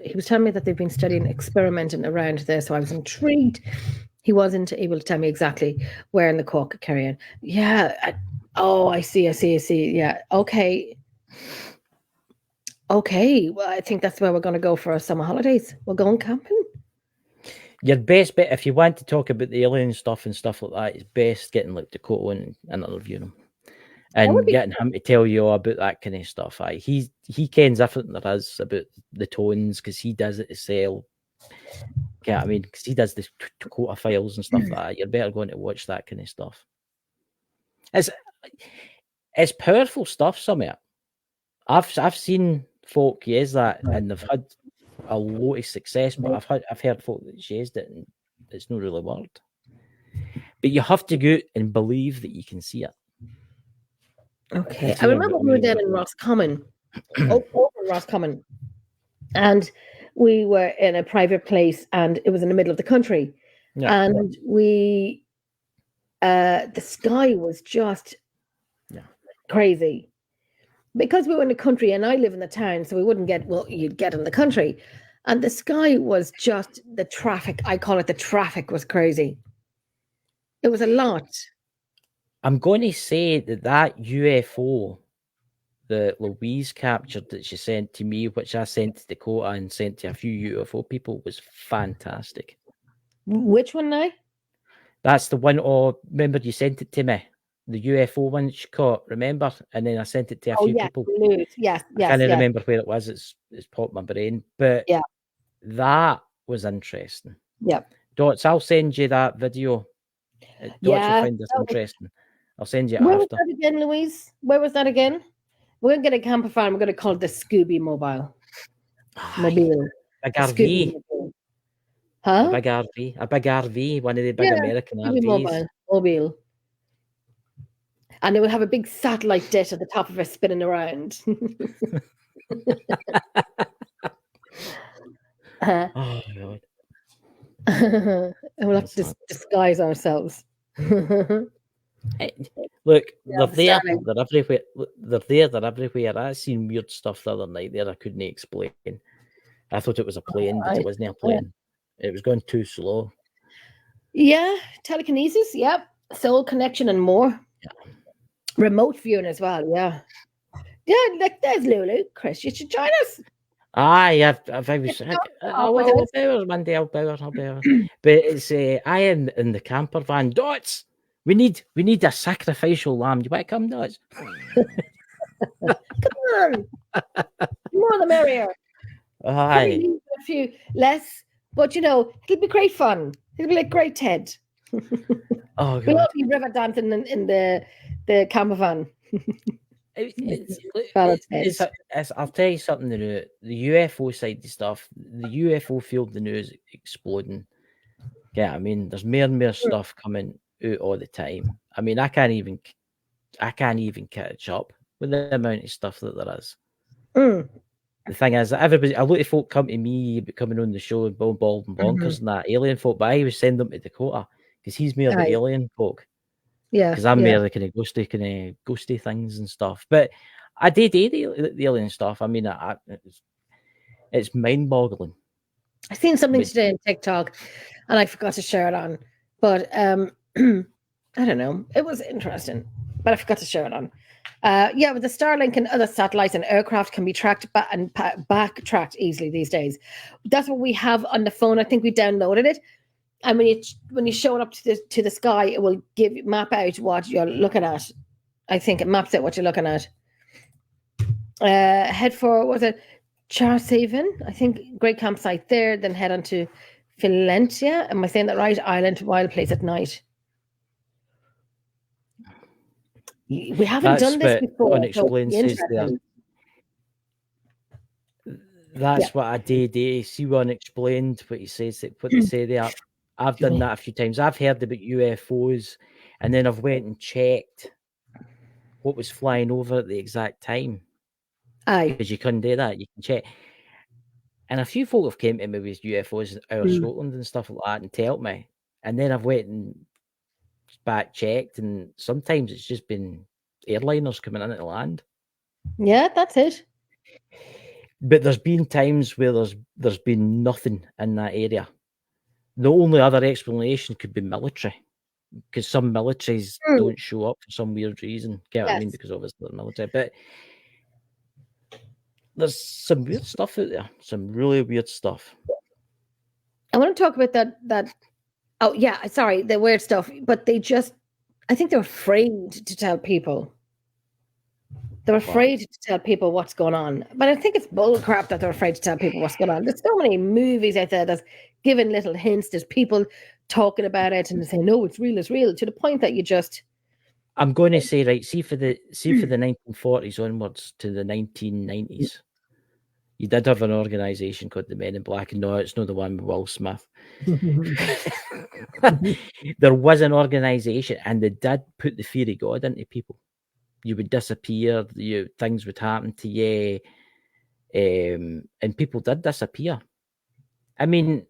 He was telling me that they've been studying, experimenting around there, so I was intrigued. He wasn't able to tell me exactly where in the Cork carry-on. Yeah. I see. Yeah. Okay. Well, I think that's where we're going to go for our summer holidays. We're going camping. Your best bet, if you want to talk about the alien stuff and stuff like that, is best getting like Dakota and interviewing him. And getting him to tell you all about that kind of stuff. He kens everything there is about the tones because he does it to sell. Yeah, I mean, because he does the Dakota files and stuff like that. You're better going to watch that kind of stuff. It's powerful stuff. Some of it. I've seen folk use that and they've had a lot of success, but I've heard folk that's used it and it's not really worked. But you have to go out and believe that you can see it. Okay, I remember we were down in Roscommon, Roscommon, and we were in a private place, and it was in the middle of the country, and we, the sky was just crazy, because we were in the country, and I live in the town, so we wouldn't get you'd get in the country, and the sky was just the traffic. I call it the traffic was crazy. It was a lot. I'm going to say that UFO that Louise captured that she sent to me, which I sent to Dakota and sent to a few UFO people, was fantastic. Which one now? That's the one. Remember you sent it to me, the UFO one she caught. Remember, and then I sent it to a few people. Yes. I can't remember where it was. It's popped my brain, but that was interesting. Yeah. Dots, I'll send you that video. Dots, you'll find this interesting. I'll send you it Where after. was that again, Louise? Where was that again? We're going to get a camper van. We're going to call it the Scooby Mobile. Mobile. Big RV. Huh? A big RV, one of the big American RVs. Mobile. And it will have a big satellite dish at the top of it spinning around. Oh, God. And we'll have to disguise ourselves. Look, they're there. They're everywhere. They're everywhere. I seen weird stuff the other night there I couldn't explain. I thought it was a plane, but it wasn't a plane. It was going too slow. Yeah, telekinesis. Yep, soul connection and more. Yeah. Remote viewing as well. Yeah. Yeah, like there's Lulu. Chris, you should join us. Aye, I'll Bowers one day. I'll Bowers. But it's I am in the camper van. Dots. We need a sacrificial lamb. You want to come, Dots? Come on, more the merrier. Aye. A few less, but it'll be great fun. It'll be like great Ted. Oh We'll all God. be river dancing in the camper van. I'll tell you something. The UFO side of stuff, the UFO field, the news exploding. Yeah, I mean, there's more and more stuff coming out all the time. I mean, I can't even catch up with the amount of stuff that there is. The thing is, that everybody, a lot of folk come to me about coming on the show and bald and bonkers and that alien folk, but I always send them to Dakota because he's more the alien folk. Yeah, because I'm more the kind of ghosty things and stuff. But I did the alien stuff. I mean, it's mind-boggling. I seen something today on TikTok, and I forgot to share it on. But I don't know. It was interesting, but I forgot to share it on. Yeah, with the Starlink and other satellites and aircraft can be tracked back and backtracked easily these days. That's what we have on the phone. I think we downloaded it. And when you show it up to the sky, it will map out what you're looking at. I think it maps out what you're looking at. Head for Charsaven? I think great campsite there. Then head on to Valentia. Am I saying that right? Island, wild place at night. We haven't done this before. Unexplained says there. That's what I did. See what Unexplained, what he says, what they say there. I've done that a few times. I've heard about UFOs, and then I've went and checked what was flying over at the exact time. Aye, because you couldn't do that. You can check. And a few folk have came to me with UFOs out of Scotland and stuff like that and told me. And then I've went and back checked, and sometimes it's just been airliners coming into the land. Yeah, that's it. But there's been times where there's been nothing in that area. The only other explanation could be military, because some militaries don't show up for some weird reason. Get what I mean? Because obviously they're military. But there's some weird stuff out there. Some really weird stuff. I want to talk about that. Oh yeah, sorry, the weird stuff. But I think they're afraid to tell people. They're afraid to tell people what's going on. But I think it's bullcrap that they're afraid to tell people what's going on. There's so many movies out there that's giving little hints. There's people talking about it and saying, no, it's real, to the point that you just... I'm going to say, right, see for the 1940s onwards to the 1990s, you did have an organisation called the Men in Black, and no, it's not the one with Will Smith. There was an organisation, and they did put the fear of God into people. You would disappear, things would happen to you, and people did disappear. I mean,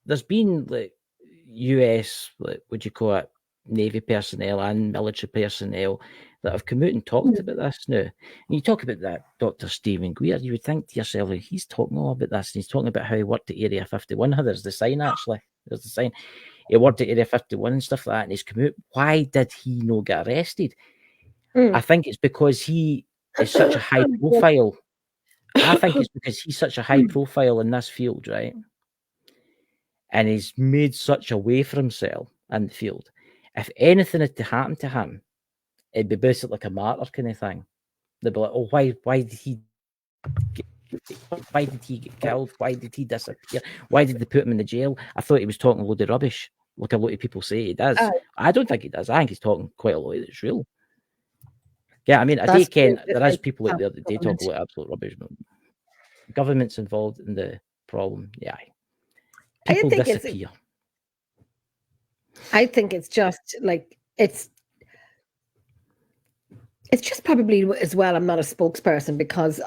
there's been like US, what do you call it, Navy personnel and military personnel that have come out and talked about this now. And you talk about that Dr. Stephen Greer, you would think to yourself, he's talking all about this, and he's talking about how he worked at Area 51. There's the sign, actually. There's the sign. He worked at Area 51 and stuff like that, and he's come out. Why did he not get arrested? I think it's because he is such a high profile. I think it's because he's such a high profile in this field, right? And he's made such a way for himself in the field. If anything had to happen to him, it'd be basically like a martyr kind of thing. They'd be like, oh, why did he get killed? Why did he disappear? Why did they put him in the jail? I thought he was talking a load of rubbish, like a lot of people say he does. I don't think he does. I think he's talking quite a lot that's real. Yeah, I mean, I do ken there is people out there that do talk a lot of absolute rubbish, but government's involved in the problem. Yeah, people disappear. I think it's just like it's just probably as well. I'm not a spokesperson because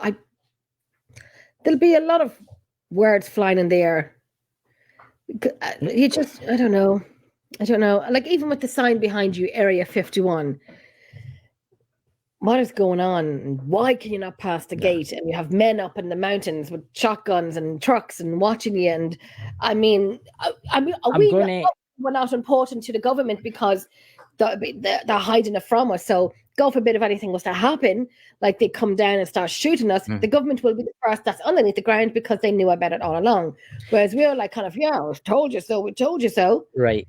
there'll be a lot of words flying in the air. I don't know. Like even with the sign behind you, Area 51. What is going on? Why can you not pass the gate? And you have men up in the mountains with shotguns and trucks and watching you. And I mean, we're not important to the government because they're hiding it from us. So God forbid if anything was to happen, like they come down and start shooting us, the government will be the first that's underneath the ground because they knew about it all along. Whereas we're like kind of, yeah, we told you so, we told you so. Right.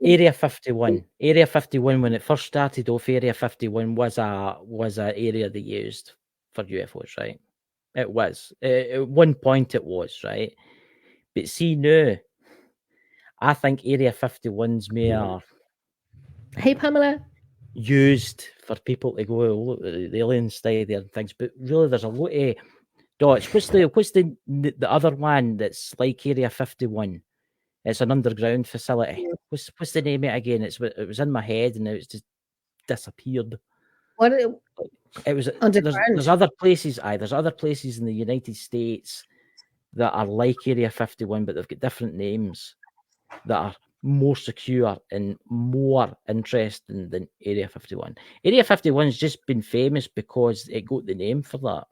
Area 51. Area 51, when it first started off, Area 51 was a area they used for UFOs, right? It was. At one point it was, right? But see now, I think Area 51's more Hey, Pamela. used for people to go, look, the aliens stay there and things. But really, there's a lot of dots. What's the other one that's like Area 51? It's an underground facility. What's the name of it again? It was in my head and now it's just disappeared. What? It was Underground. there's other places. There's other places in the United States that are like Area 51, but they've got different names that are more secure and more interesting than Area 51. Area 51's just been famous because it got the name for that.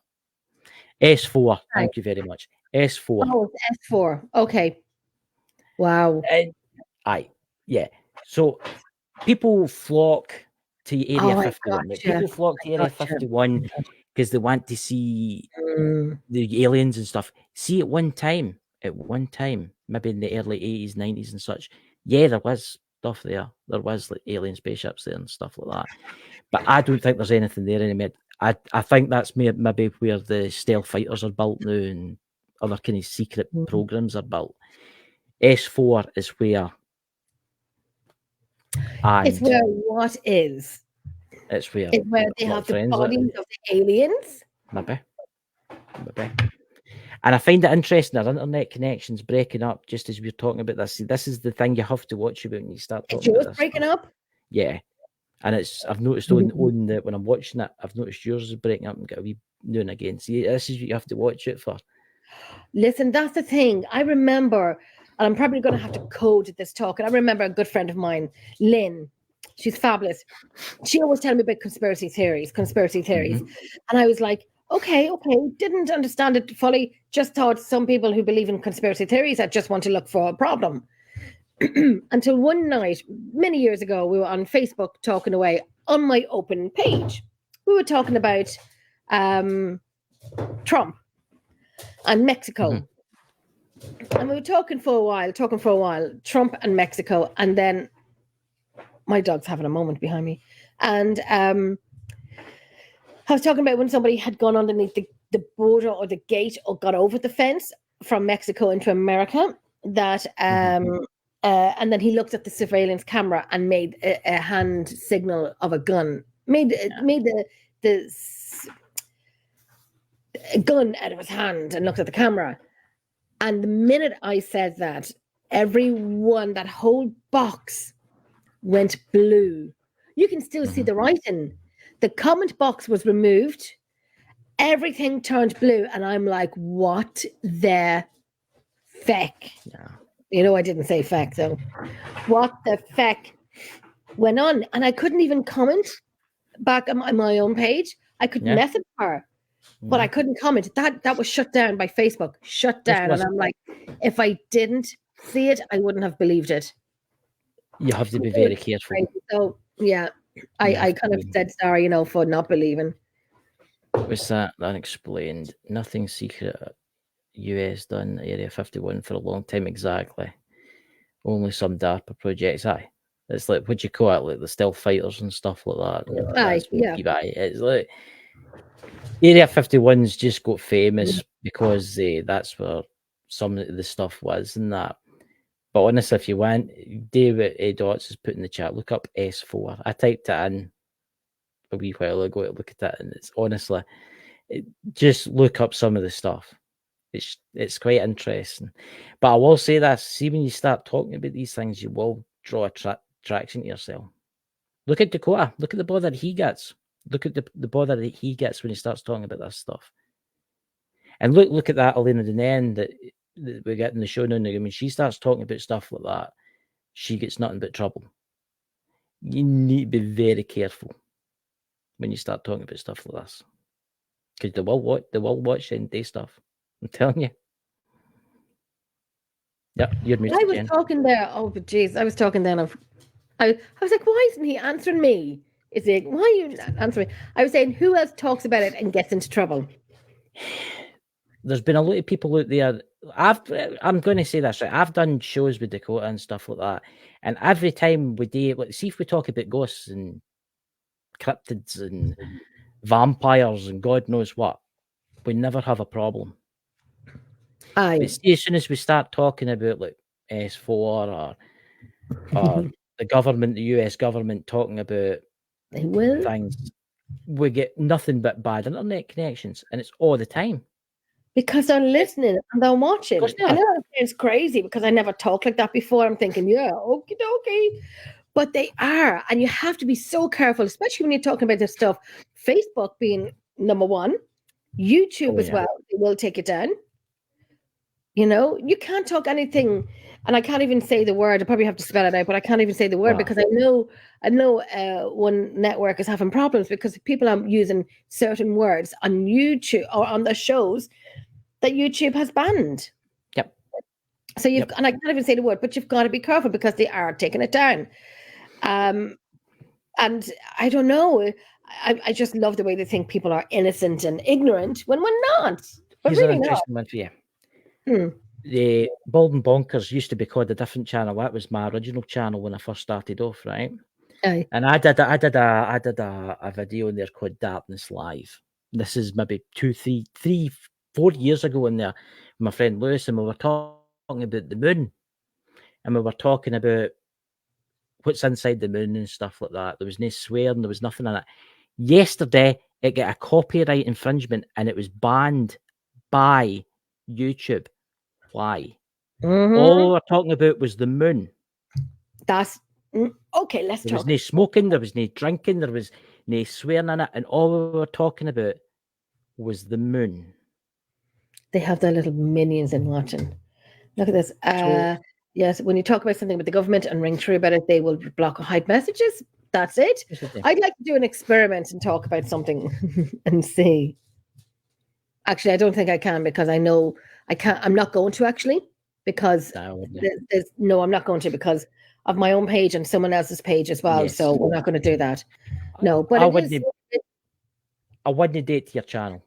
S4. Thank you very much. S4. Oh, it's S4. Okay. Wow. Aye. Yeah. So people flock to Area 51. Gotcha. People flock to Area 51 because they want to see the aliens and stuff. See, at one time, maybe in the early 80s, 90s and such, yeah, there was stuff there. There was like alien spaceships there and stuff like that. But I don't think there's anything there anymore. I think that's maybe where the stealth fighters are built now and other kind of secret programs are built. S4 is where. It's where what is? It's where they have the bodies of the aliens. Maybe. And I find it interesting, our internet connections breaking up just as we're talking about this. See, this is the thing you have to watch about when you start talking about this. Breaking up? Yeah. And I've noticed on the when I'm watching it, I've noticed yours is breaking up and got a wee now and again. See, this is what you have to watch it for. Listen, that's the thing. I remember, and I'm probably going to have to code this talk. And I remember a good friend of mine, Lynn. She's fabulous. She always tells me about conspiracy theories. And I was like, okay. Didn't understand it fully. Just thought some people who believe in conspiracy theories that just want to look for a problem. Until one night, many years ago, we were on Facebook talking away on my open page. We were talking about Trump and Mexico. And we were talking for a while, Trump and Mexico. And then my dog's having a moment behind me. And I was talking about when somebody had gone underneath the border or the gate or got over the fence from Mexico into America, that and then he looked at the surveillance camera and made a hand signal of a gun, made the gun out of his hand and looked at the camera. And the minute I said that, that whole box went blue. You can still see the writing. The comment box was removed. Everything turned blue. And I'm like, what the feck? Yeah. You know, I didn't say feck, though. What the feck went on? And I couldn't even comment back on my own page. I could message her, but I couldn't comment. That was shut down by Facebook. Shut down. And I'm like, if I didn't see it, I wouldn't have believed it. You have to be very careful. So, yeah, I kind of said sorry, for not believing. Was that unexplained? Nothing secret. US done Area 51 for a long time, exactly. Only some DARPA projects. It's like, what do you call it? Like the stealth fighters and stuff like that. It's like Area 51's just got famous because that's where some of the stuff was and that. But honestly, if you want, David A. Dots is put in the chat, look up S4. I typed it in a wee while ago to look at it, and it's honestly, just look up some of the stuff. It's quite interesting. But I will say this, see, when you start talking about these things, you will draw attraction to yourself. Look at Dakota. Look at the bother he gets. Look at the bother that he gets when he starts talking about this stuff. And look at that Elena Dennen that we get in the show now. I mean, she starts talking about stuff like that, she gets nothing but trouble. You need to be very careful when you start talking about stuff like this, because they will watch and day stuff. I'm telling you. Yeah, you're muted. I was talking there. Oh, but jeez, I was talking then of. I was like, why isn't he answering me? is saying, why are you not answering? I was saying, who else talks about it and gets into trouble? There's been a lot of people out there. I'm going to say this, right? I've done shows with Dakota and stuff like that, and every time we do, like, see if we talk about ghosts and cryptids and vampires and God knows what, we never have a problem. Aye. But see, as soon as we start talking about like S4 or the government, the US government talking about They will. things, we get nothing but bad internet connections, and it's all the time. Because they're listening and they're watching. course they I are. know it sounds crazy because I never talked like that before. I'm thinking, yeah, okie dokie. But they are. And you have to be so careful, especially when you're talking about this stuff. Facebook being number one, YouTube as yeah. well. They will take it down. You know, you can't talk anything, and I can't even say the word. I probably have to spell it out, but I can't even say the word Wow. because I know one network is having problems because people are using certain words on YouTube or on the shows that YouTube has banned. Yep. So and I can't even say the word, but you've got to be careful because they are taking it down. And I don't know. I just love the way they think people are innocent and ignorant when we're not. But Here's really an not. interesting one for you. The Bald and Bonkers used to be called a different channel. That was my original channel when I first started off, right? Aye. And I did a video in there called Darkness Live. This is maybe 4 years ago in there with my friend Lewis, and we were talking about the moon, and we were talking about what's inside the moon and stuff like that. There was no swearing, there was nothing in it. Yesterday, it got a copyright infringement, and it was banned by YouTube. Why? All we're talking about was the moon. That's okay. Let's There talk. was no smoking, there was no drinking, there was no swearing in it, and all we were talking about was the moon. They have their little minions in watching. Look at this. Yes, when you talk about something with the government and ring through about it, they will block or hide messages. That's it. I'd like to do an experiment and talk about something and see. Actually, I don't think I can because I know I can't. I'm not going to actually because I'm not going to because of my own page and someone else's page as well. Yes. So we're not going to do that. No, but I wouldn't date your channel.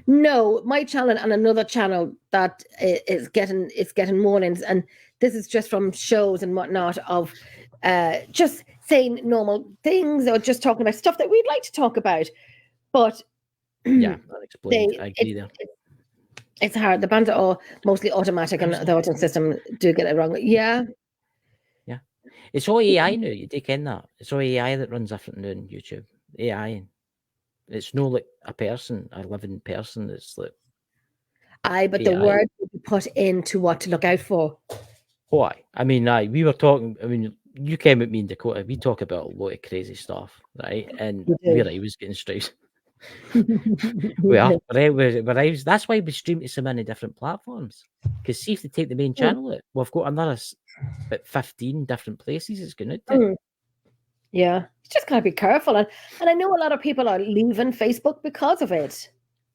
No, my channel and another channel that is getting warnings, and this is just from shows and whatnot of just saying normal things or just talking about stuff that we'd like to talk about. But yeah, that explains. I agree there. It's hard. The bands are all mostly automatic, and the auto system do get it wrong. Yeah. Yeah. It's all AI now. You take in that. It's all AI that runs everything now on YouTube. AI. It's no like a person, a living person. It's like but AI. the word will be put into what to look out for. Why? I mean, we were talking. I mean, you came with me in Dakota. We talk about a lot of crazy stuff, right? And where I was getting stressed. We are. That's why we stream to so many different platforms. Because see if they take the main channel out, we've got another about 15 different places it's going to. Yeah, you just gotta be careful, and I know a lot of people are leaving Facebook because of it.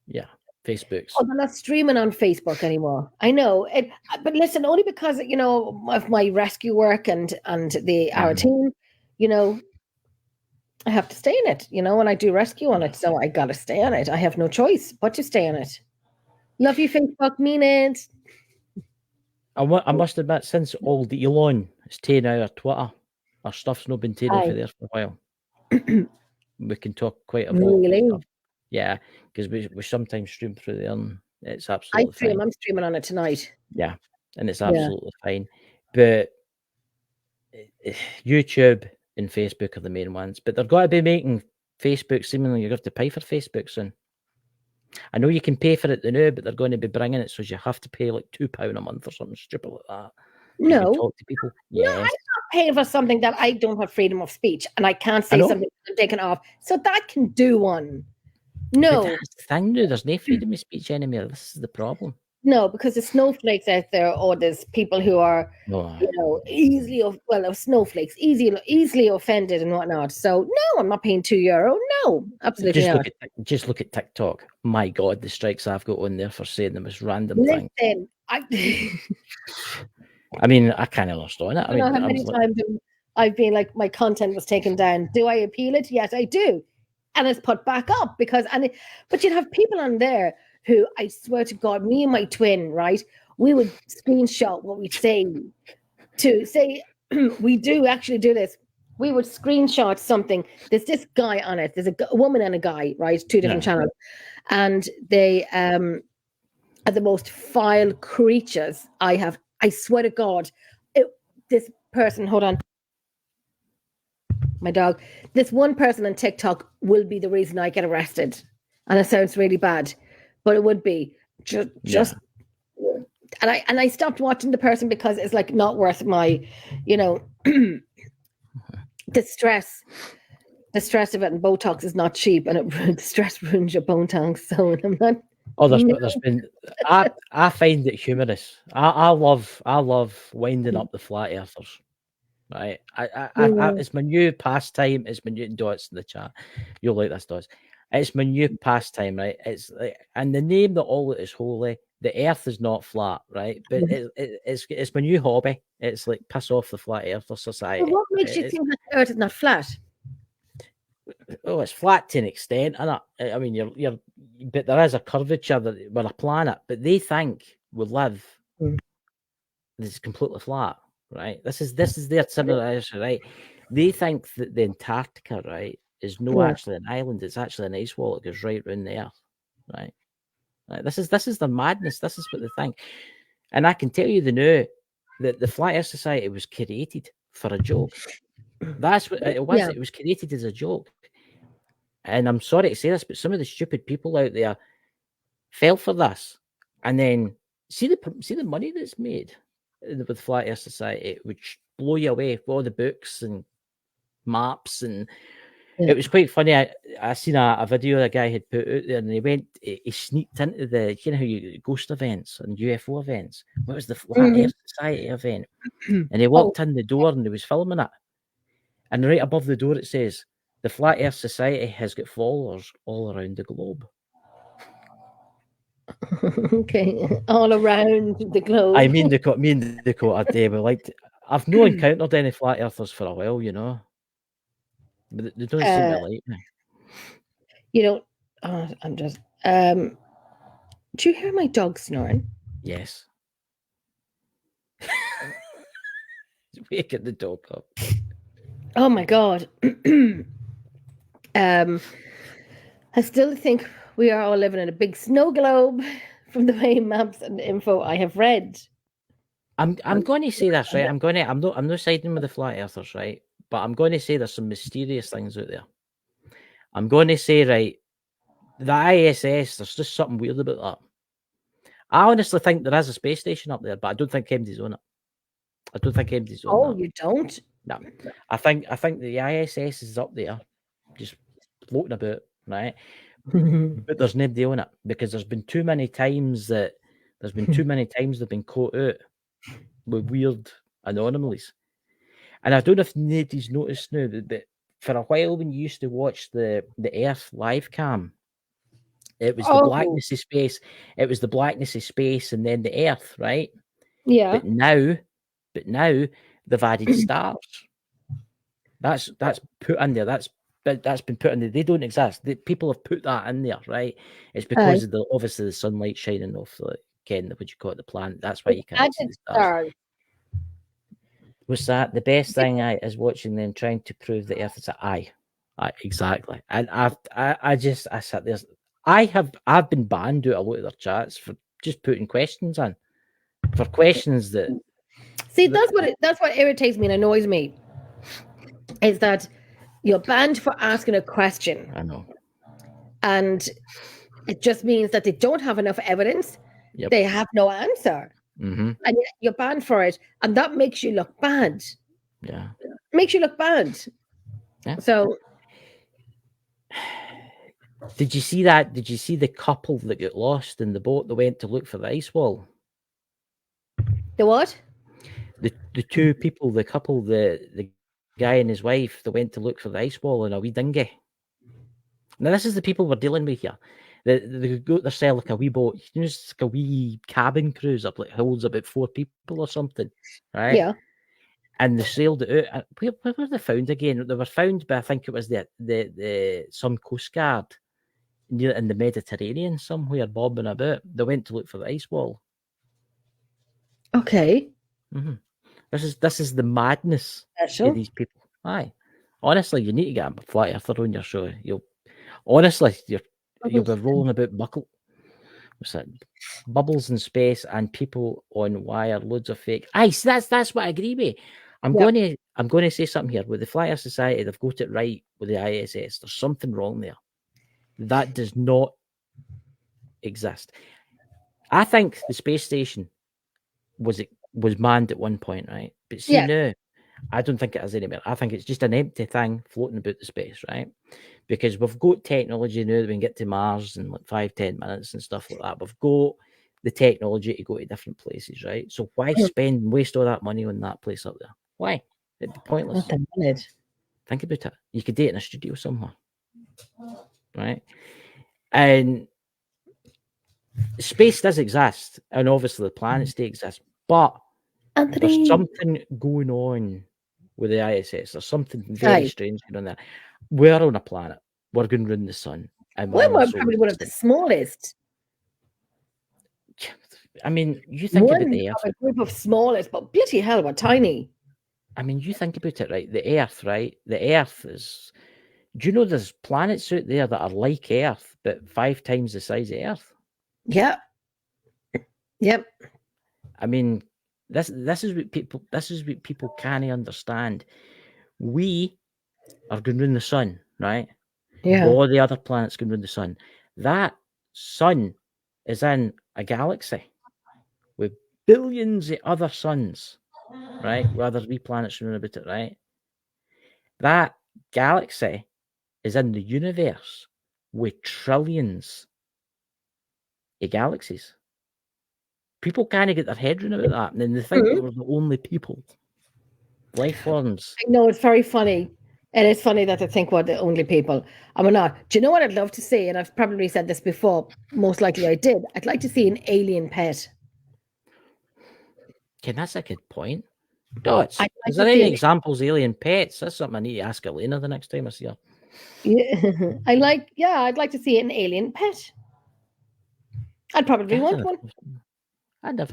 Yeah, Facebook's. Oh, they're not streaming on Facebook anymore. I know it, but listen, only because of my rescue work and our team, I have to stay in it. When I do rescue on it, so I gotta stay on it. I have no choice but to stay on it. Love you, Facebook. Mean it. I must admit, since all the Elon has taken our Twitter, our stuff's not been taken off of there for a while. We can talk quite a lot. Really? Yeah, because we sometimes stream through there, and it's absolutely fine. I'm streaming on it tonight. Yeah, and it's absolutely fine. But YouTube and Facebook are the main ones. But they're got to be making Facebook seemingly you have to pay for Facebook soon. I know you can pay for it now, but they're going to be bringing it so you have to pay like £2 a month or something stupid like that. No, talk to people. Yes. No, I'm not paying for something that I don't have freedom of speech, and I can't say something I'm taken off. So that can do one. No, but that's the thing. No, there's no freedom of speech anymore. This is the problem. No, because there's snowflakes out there, or there's people who are, snowflakes, easily offended and whatnot. So no, I'm not paying €2. No, absolutely not. Just look at TikTok. My God, the strikes I've got on there for saying the most random thing. I mean, I can't understand it. I know how many times I've been like, my content was taken down. Do I appeal it? Yes, I do. And it's put back up but you'd have people on there who, I swear to God, me and my twin, right? We would screenshot what we say to say, we do actually do this. We would screenshot something. There's this guy on it. There's a woman and a guy, right? Two different channels. And they are the most vile creatures I swear to God. This person, hold on. My dog. This one person on TikTok will be the reason I get arrested. And it sounds really bad, but it would be just and I stopped watching the person because it's like not worth my, the stress of it. And Botox is not cheap, and the stress ruins your Botox. So I'm not. Oh, there's been. I find it humorous. I love winding up the flat earthers. Right, it's my new pastime. It's my new Dots in the chat. You'll like this, Dots. It's my new pastime, right? It's like, and the name that all is holy. The Earth is not flat, right? But it's my new hobby. It's like piss off the flat Earther society. Well, what makes you think that the Earth is not flat? Oh, it's flat to an extent, and I mean, you're, but there is a curvature that we're a planet, but they think we live. It's completely flat, right? This is their civilization, right? They think that the Antarctica, right, is actually an island. It's actually an ice wall that goes right around the Earth, right? Like, this is the madness. This is what they think, and I can tell you they know that the Flat Earth Society was created for a joke. That's what it was. It was created as a joke. And I'm sorry to say this, but some of the stupid people out there fell for this, and then see the money that's made with Flat Earth Society, which blow you away with all the books and maps. And it was quite funny. I seen a video a guy had put out there, and he sneaked into the, how you ghost events and UFO events. What was the Flat Earth Society event? And he walked in the door and he was filming it. And right above the door it says, "The Flat Earth Society has got followers all around the globe." Okay, all around the globe. I mean, me and the quote a day. I've no encountered any flat earthers for a while, but they don't seem to like me. I'm just. Do you hear my dog snoring? Yes. Waking the dog up. Oh my God. I still think we are all living in a big snow globe from the way maps and info I have read. I'm going to say this, right? I'm not siding with the flat earthers, right? But I'm going to say there's some mysterious things out there. I'm going to say, right, the ISS, there's just something weird about that. I honestly think there is a space station up there, but I don't think anybody's on it. I don't think anybody's on it. Oh, you don't? No. I think the ISS is up there, just floating about, right? But there's nobody on it because there's been too many times they've been caught out with weird anomalies. And I don't know if nobody's noticed now, but for a while when you used to watch the Earth live cam, it was the blackness of space. It was the blackness of space and then the Earth, right? Yeah. But now they've added stars. That's put in there. That's been put in there. They don't exist. People have put that in there, right? It's because of obviously the sunlight shining off the planet. That's why you can't see the stars. Was that the best thing is watching them trying to prove the Earth is aye, exactly. And I sat there. I've been banned out a lot of their chats for just putting questions in, for questions that. See, that's what irritates me and annoys me. Is that you're banned for asking a question. I know. And it just means that they don't have enough evidence. Yep. They have no answer. Mm-hmm. And you're banned for it. And that makes you look bad. Yeah. It makes you look bad. Yeah. So. Did you see that? Did you see the couple that got lost in the boat that went to look for the ice wall? The what? The two people, the couple, the guy and his wife that went to look for the ice wall in a wee dinghy. Now, this is the people we're dealing with here. They go to their cell like a wee boat, just like a wee cabin cruiser, like holds about 4 people or something, right? Yeah. and they sailed it out. Where were they found again? They were found by, I think it was the some Coast Guard near in the Mediterranean somewhere, bobbing about. They went to look for the ice wall. Okay. Mm-hmm. This is the madness Special. of these people. Aye, honestly, you need to get a flat earther on your show. You'll be rolling about buckle. What's that? Bubbles in space and people on wire, loads of fake. Aye, so that's what I agree with. I'm going to say something here. With the Flat Earth Society, they've got it right with the ISS. There's something wrong there. That does not exist. I think the space station was manned at one point, right? But see now, I don't think it is anymore. I think it's just an empty thing floating about the space, right? Because we've got technology now that we can get to Mars in like 5-10 minutes and stuff like that. We've got the technology to go to different places, right? So why waste all that money on that place up there? Why? It'd be pointless. Think about it. You could do it in a studio somewhere, right? And space does exist, and obviously the planets do exist, but there's something going on with the ISS. There's something very strange going on there. We're on a planet. We're going around the sun. And we're probably one of the smallest. I mean, you think about the Earth. A group of smallest, but bloody hell, we're tiny. I mean, you think about it, right? The Earth, right? The Earth is... Do you know there's planets out there that are like Earth, but 5 times the size of Earth? Yeah. Yep. I mean, this is what people can't understand. We are going around the sun, right? Yeah. All the other planets going around the sun. That sun is in a galaxy with billions of other suns, right? With other wee planets running about it, right? That galaxy is in the universe with trillions of galaxies. People can't get their head around about that, and then they think that we're the only people. Life forms. I know, it's very funny. It is funny that they think we're the only people. I mean, do you know what I'd love to see? And I've probably said this before. Most likely I did. I'd like to see an alien pet. Okay, that's a good point. Is there any examples of alien pets? That's something I need to ask Elena the next time I see her. Yeah, I'd like to see an alien pet. I'd probably want one. I never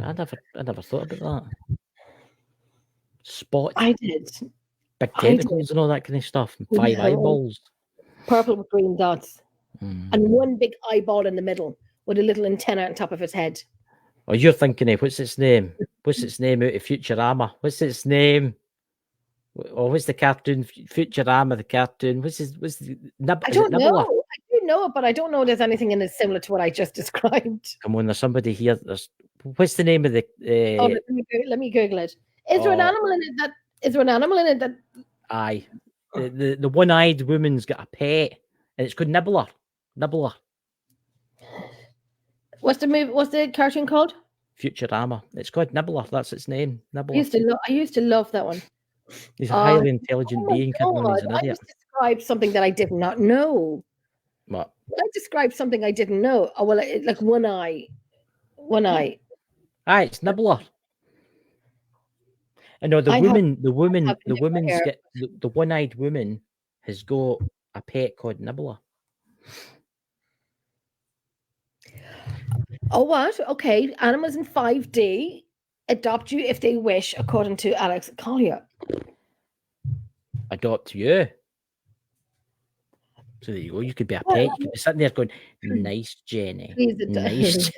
thought about that. Spot. I did. Big tentacles and all that kind of stuff. And 5 eyeballs. Purple with green dots. And one big eyeball in the middle with a little antenna on top of its head. Oh, you're thinking of what's its name? What's its name out of Futurama? What's its name? Or what's the cartoon? Futurama, the cartoon. What's the I don't know. I do know it, but I don't know if there's anything in it similar to what I just described. Come on, there's somebody here. What's the name of the? Let me Google it. Is there an animal in it that? Is there an animal in it that? Aye, the one-eyed woman's got a pet, and it's called Nibbler. Nibbler. What's the movie? What's the cartoon called? Futurama. It's called Nibbler. That's its name. Nibbler. I used to love that one. He's a highly intelligent being. I just described something that I did not know. What? I described something I didn't know. Oh well, like one eye. Aye, it's Nibbler. I know the one-eyed woman has got a pet called Nibbler. Oh, what? Okay, animals in 5D adopt you if they wish, according to Alex Collier. Adopt you. So there you go. You could be a pet. You could be sitting there going, "Nice, Jenny. Nice."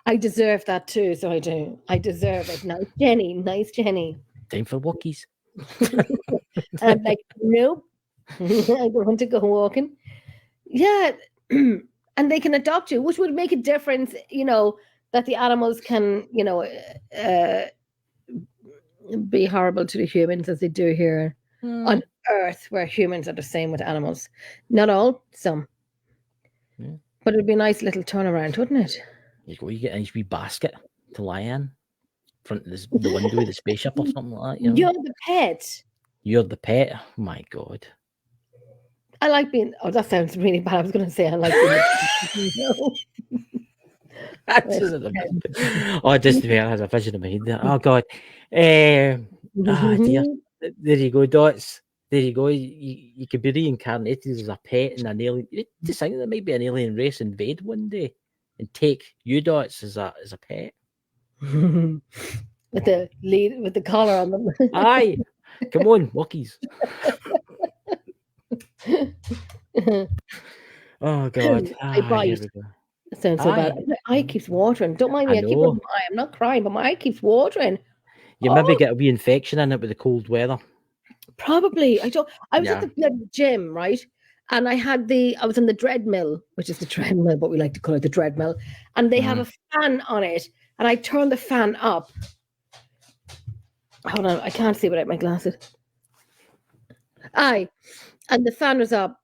I deserve that too, so I do. I deserve it. Nice, Jenny. Nice, Jenny. Time for walkies. I'm like, nope. I don't want to go walking. Yeah. And they can adopt you, which would make a difference, that the animals can, be horrible to the humans as they do here on Earth, where humans are the same with animals. Not all, some. Yeah. But it'd be a nice little turnaround, wouldn't it? You get a nice wee basket to lie in front of the window of the spaceship or something like that. You're the pet. You're the pet. Oh my God. I like being. Oh, that sounds really bad. I was going to say I like being. Just I had a vision in my head there. Oh God. dear. There you go, Dots. There you go. You could be reincarnated as a pet in an alien. You just think there might be an alien race invade one day and take you, Dots, as a pet. with the collar on them. Aye, come on, Wookies. Oh God! I bite. It sounds so bad. My eye keeps watering. Don't mind me. I keep opening my eye. I'm not crying, but my eye keeps watering. You maybe get a wee infection in it with the cold weather. Probably. I was at the gym, right? And I was on the treadmill, which is the treadmill, but we like to call it the treadmill. And they have a fan on it. And I turned the fan up. Hold on, I can't see without my glasses. Aye. And the fan was up.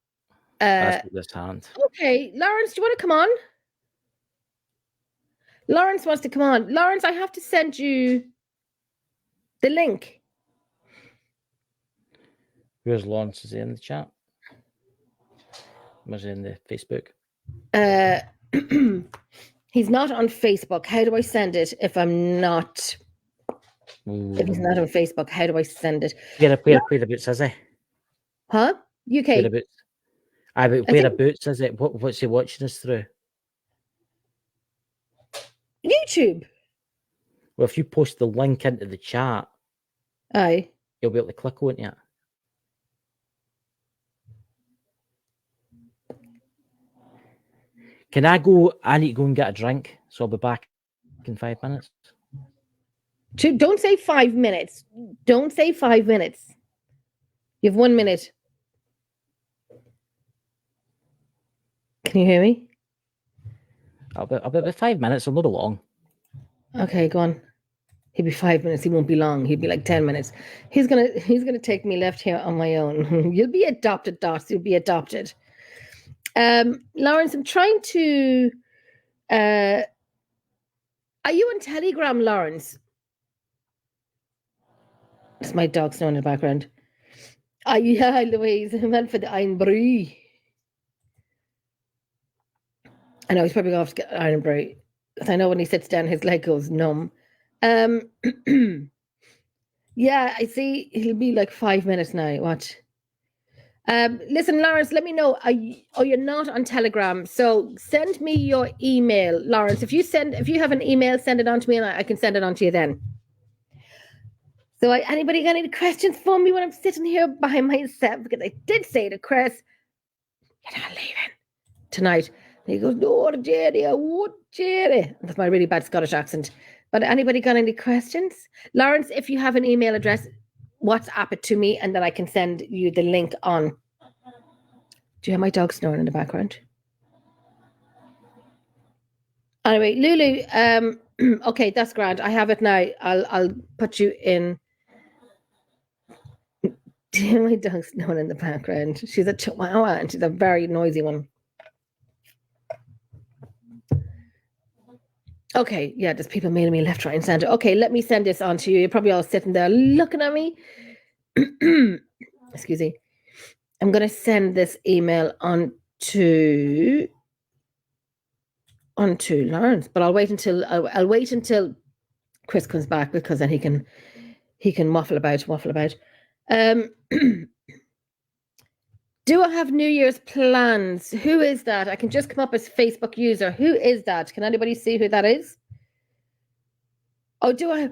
That's with this hand. Okay, Lawrence, do you want to come on? Lawrence wants to come on. Lawrence, I have to send you the link. Where's Lawrence? Is he in the chat? Was he in the Facebook? He's not on Facebook. How do I send it if I'm not? Ooh. If he's not on Facebook, how do I send it? Whereabouts is he? Huh? UK. Whereabouts? Whereabouts is it? What's he watching us through? YouTube. Well, if you post the link into the chat, aye, you'll be able to click on it. Can I go? I need to go and get a drink, so I'll be back in 5 minutes. Don't say 5 minutes. Don't say 5 minutes. You have 1 minute. Can you hear me? I'll be about 5 minutes. I'm not long. Okay, go on. He'll be 5 minutes. He won't be long. He'll be like 10 minutes. He's gonna take me left here on my own. You'll be adopted, Dots. You'll be adopted. Lawrence, I'm trying to. Are you on Telegram, Lawrence? It's my dog snoring in the background. Yeah, Louise. I went for the Iron Brie. I know he's probably going to get Iron Brie. Because I know when he sits down, his leg goes numb. Yeah, I see. He'll be like 5 minutes now. Watch. Listen, Lawrence, let me know. You're not on Telegram. So send me your email, Lawrence. If you have an email, send it on to me and I can send it on to you then. So anybody got any questions for me when I'm sitting here by myself? Because I did say to Chris, you're not leaving tonight. And he goes, no, Jerry, I won't, Jerry. That's my really bad Scottish accent. But anybody got any questions? Lawrence, if you have an email address, WhatsApp it to me and then I can send you the link on. Do you have my dog snoring in the background? Anyway, Lulu, okay, that's grand. I have it now. I'll put you in. Do you have my dog snoring in the background? She's a chihuahua and she's a very noisy one. Okay, yeah, there's people mailing me left, right, and center. Okay, let me send this on to you. You're probably all sitting there looking at me. Excuse me. I'm going to send this email on to Lawrence, but I'll wait until Chris comes back because then he can waffle about. Do I have New Year's plans? Who is that? I can just come up as Facebook user. Who is that? Can anybody see who that is? Oh, do I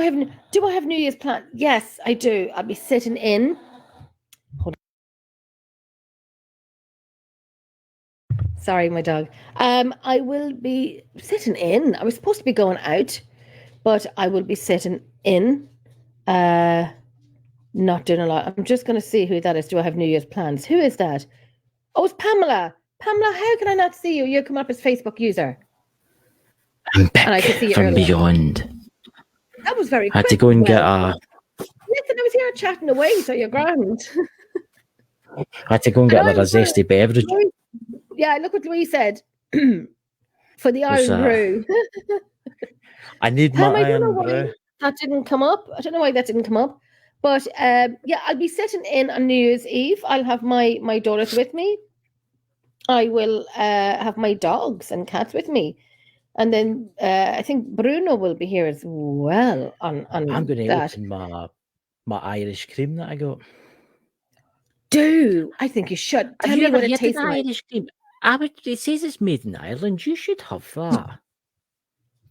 have New Year's plans? Yes, I do. I'll be sitting in. Hold on. Sorry, my dog. I will be sitting in. I was supposed to be going out, but I will be sitting in. Not doing a lot. I'm just going to see who that is. Do I have New Year's plans? Who is that? Oh, it's Pamela. Pamela, how can I not see you? You come up as Facebook user. I'm back from beyond. That was very quick. I had to go and get a... Listen, I was here chatting away, so you're grand. I had to go and get a zesty beverage. Yeah, look what Louise said. For the Iron Brew. I need my Iron Brew. That didn't come up. I don't know why that didn't come up. But yeah, I'll be sitting in on New Year's Eve. I'll have my daughters with me. I will have my dogs and cats with me. And then I think Bruno will be here as well on I'm going to open my Irish cream that I got. I think you should. Have Tell you me ever what it had tastes an like. Irish cream? It says it's made in Ireland. You should have that.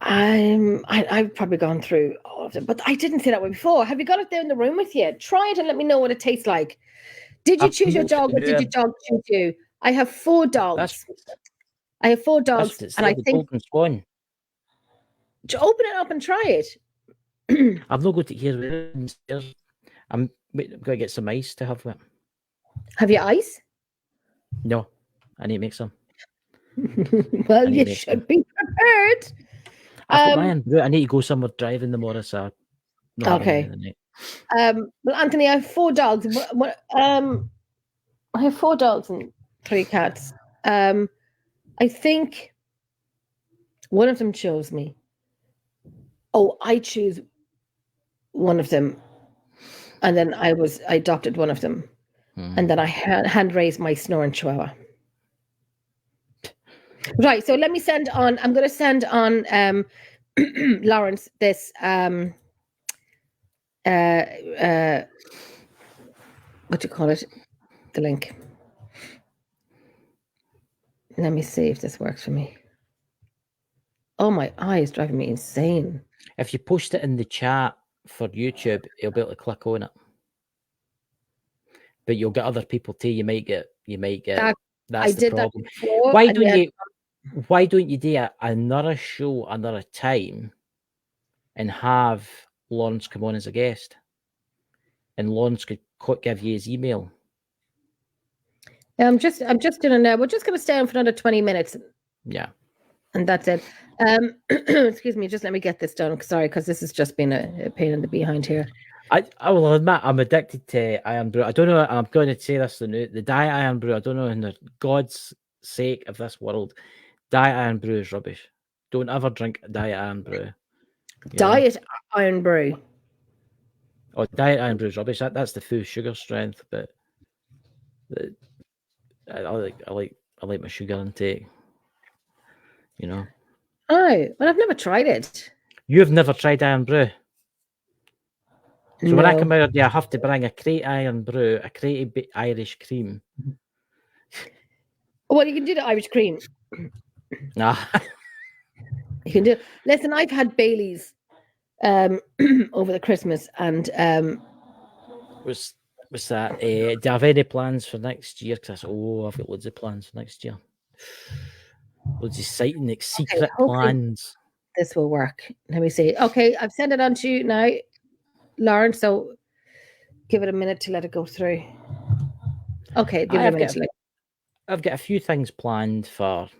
I've probably gone through all of them, but I didn't say that way before. Have you got it there in the room with you? Try it and let me know what it tastes like. Did you I've choose your moved dog or to did your dog choose you? I have 4 That's dogs. I have 4 that's dogs, what it's and I the think Golden Swan. open it up and try it. I've not got it here. I'm going to get some ice to have with it. Have you ice? No, I need to make some. Well, I need you to make should some. be prepared. I've got mine. I need to go somewhere driving tomorrow, so not having Okay. anything tonight. Well, Anthony, I have 4 dogs. I have 4 dogs and 3 cats. I think one of them chose me. Oh, I choose one of them, and then I adopted one of them, and then I hand raised my snoring chihuahua. Right, so let me send on. I'm going to send on Lawrence this what do you call it? The link. Let me see if this works for me. Oh, my eye is driving me insane. If you post it in the chat for YouTube, you'll be able to click on it. But you'll get other people too. You might get. That's the problem. Why don't you do another show another time and have Lawrence come on as a guest? And Lawrence could give you his email. I'm just doing it. We're just going to stay on for another 20 minutes. Yeah. And that's it. Excuse me, just let me get this done. Sorry, because this has just been a pain in the behind here. I will admit I'm addicted to Iron Brew. I don't know. I'm going to say this the Diet Iron Brew. I don't know, in God's sake of this world, Diet Iron Brew is rubbish. Don't ever drink Diet Iron Brew. Diet Iron Brew. Oh, Diet Iron Brew is rubbish. That's the full sugar strength, but I like my sugar intake. You know. Oh, well, I've never tried it. You've never tried Iron Brew. So No. when I come out here, I have to bring a crate Iron Brew, a crate of Irish cream. Well, you can do the Irish cream. Nah. You can do. Listen, I've had Bailey's over the Christmas, and was that? Do you have any plans for next year? Because I've got loads of plans for next year. Loads of exciting, secret plans. This will work. Let me see. Okay, I've sent it on to you now, Lauren. So give it a minute to let it go through. Okay, give it a minute. I've got a few things planned for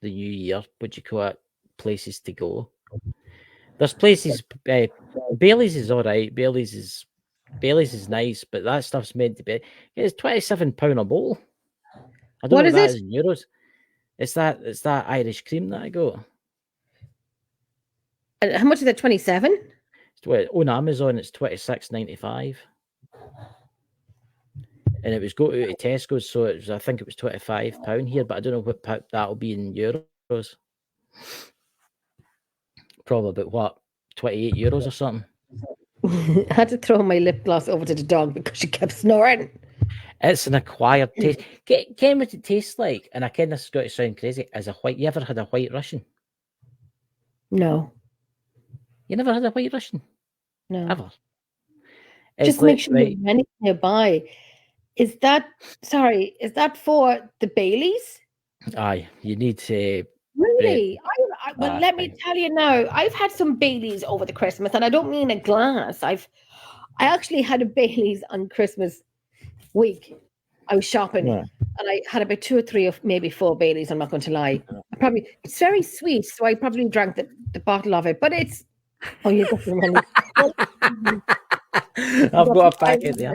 the new year. What do you call it? Places to go. There's places. Bailey's is all right. Bailey's is nice, but that stuff's meant to be. It's £27 a bottle. I don't know what that is in euros. It's that Irish cream that I got. How much is that? 27? On Amazon, it's £26.95. And it was go to Tesco's, so I think it was £25 here, but I don't know what that'll be in euros. Probably about what, €28 or something. I had to throw my lip gloss over to the dog because she kept snoring. It's an acquired taste. Ken what it tastes like, and I ken this is going to sound crazy, as a white. You ever had a White Russian? No. You never had a White Russian? No. Ever? Just make sure you have anything nearby. Is that for the Baileys? Aye, you need to. Really? Well, let me tell you now. I've had some Baileys over the Christmas, and I don't mean a glass. I actually had a Baileys on Christmas week. I was shopping, and I had about 2 or 3 or maybe 4 Baileys. I'm not going to lie. It's very sweet, so I probably drank the bottle of it. But it's you got the money. I've got a packet there.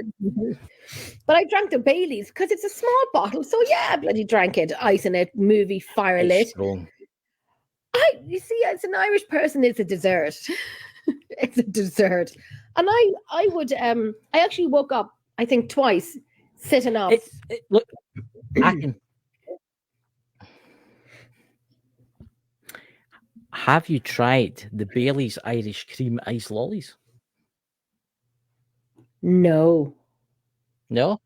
But I drank the Baileys because it's a small bottle. So yeah, I bloody drank it. Ice in it, movie, fire lit. You see, as an Irish person, it's a dessert. It's a dessert. And I would I actually woke up, I think twice, sitting up. Look, I can. Have you tried the Bailey's Irish Cream Ice Lollies? No. No.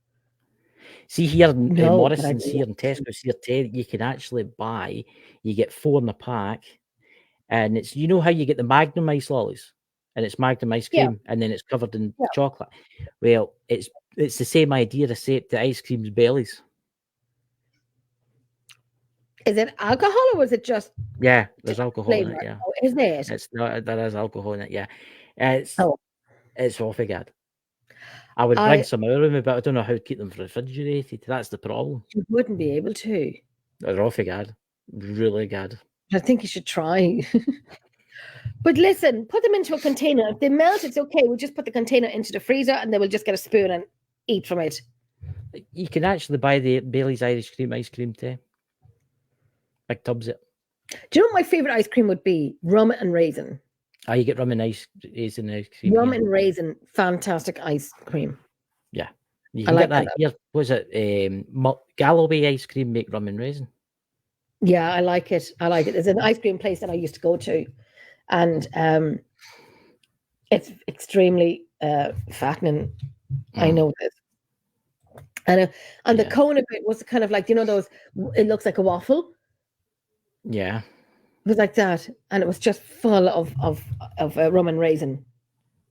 See here in No, but I Morrison's do. here in Tesco's here, you can actually buy. You get 4 in a pack, and it's how you get the Magnum ice lollies, and it's Magnum ice Yeah. cream, and then it's covered in Yeah. chocolate. Well, it's the same idea, except the ice cream's Baileys. Is it alcohol or was it just Yeah, there's alcohol in flavor? it. Yeah, Oh, isn't it? it's not. There is alcohol in it. Yeah, it's Oh. awful good. I would bring some out of me, but I don't know how to keep them refrigerated. That's the problem. You wouldn't be able to. They're awful good, really good. I think you should try. But listen, put them into a container. If they melt, it's okay. We'll just put the container into the freezer and then we'll just get a spoon and eat from it. You can actually buy the Bailey's Irish cream ice cream too. Big tubs it. Do you know what my favorite ice cream would be? Rum and raisin. Oh, you get rum and raisin ice cream. Rum and raisin, fantastic ice cream. Yeah, you can get that here. Was it Galloway ice cream make rum and raisin? Yeah, I like it. There's an ice cream place that I used to go to, and it's extremely fattening. I know this. And the cone of it was kind of like, those, it looks like a waffle. Yeah. It was like that. And it was just full of rum and raisin.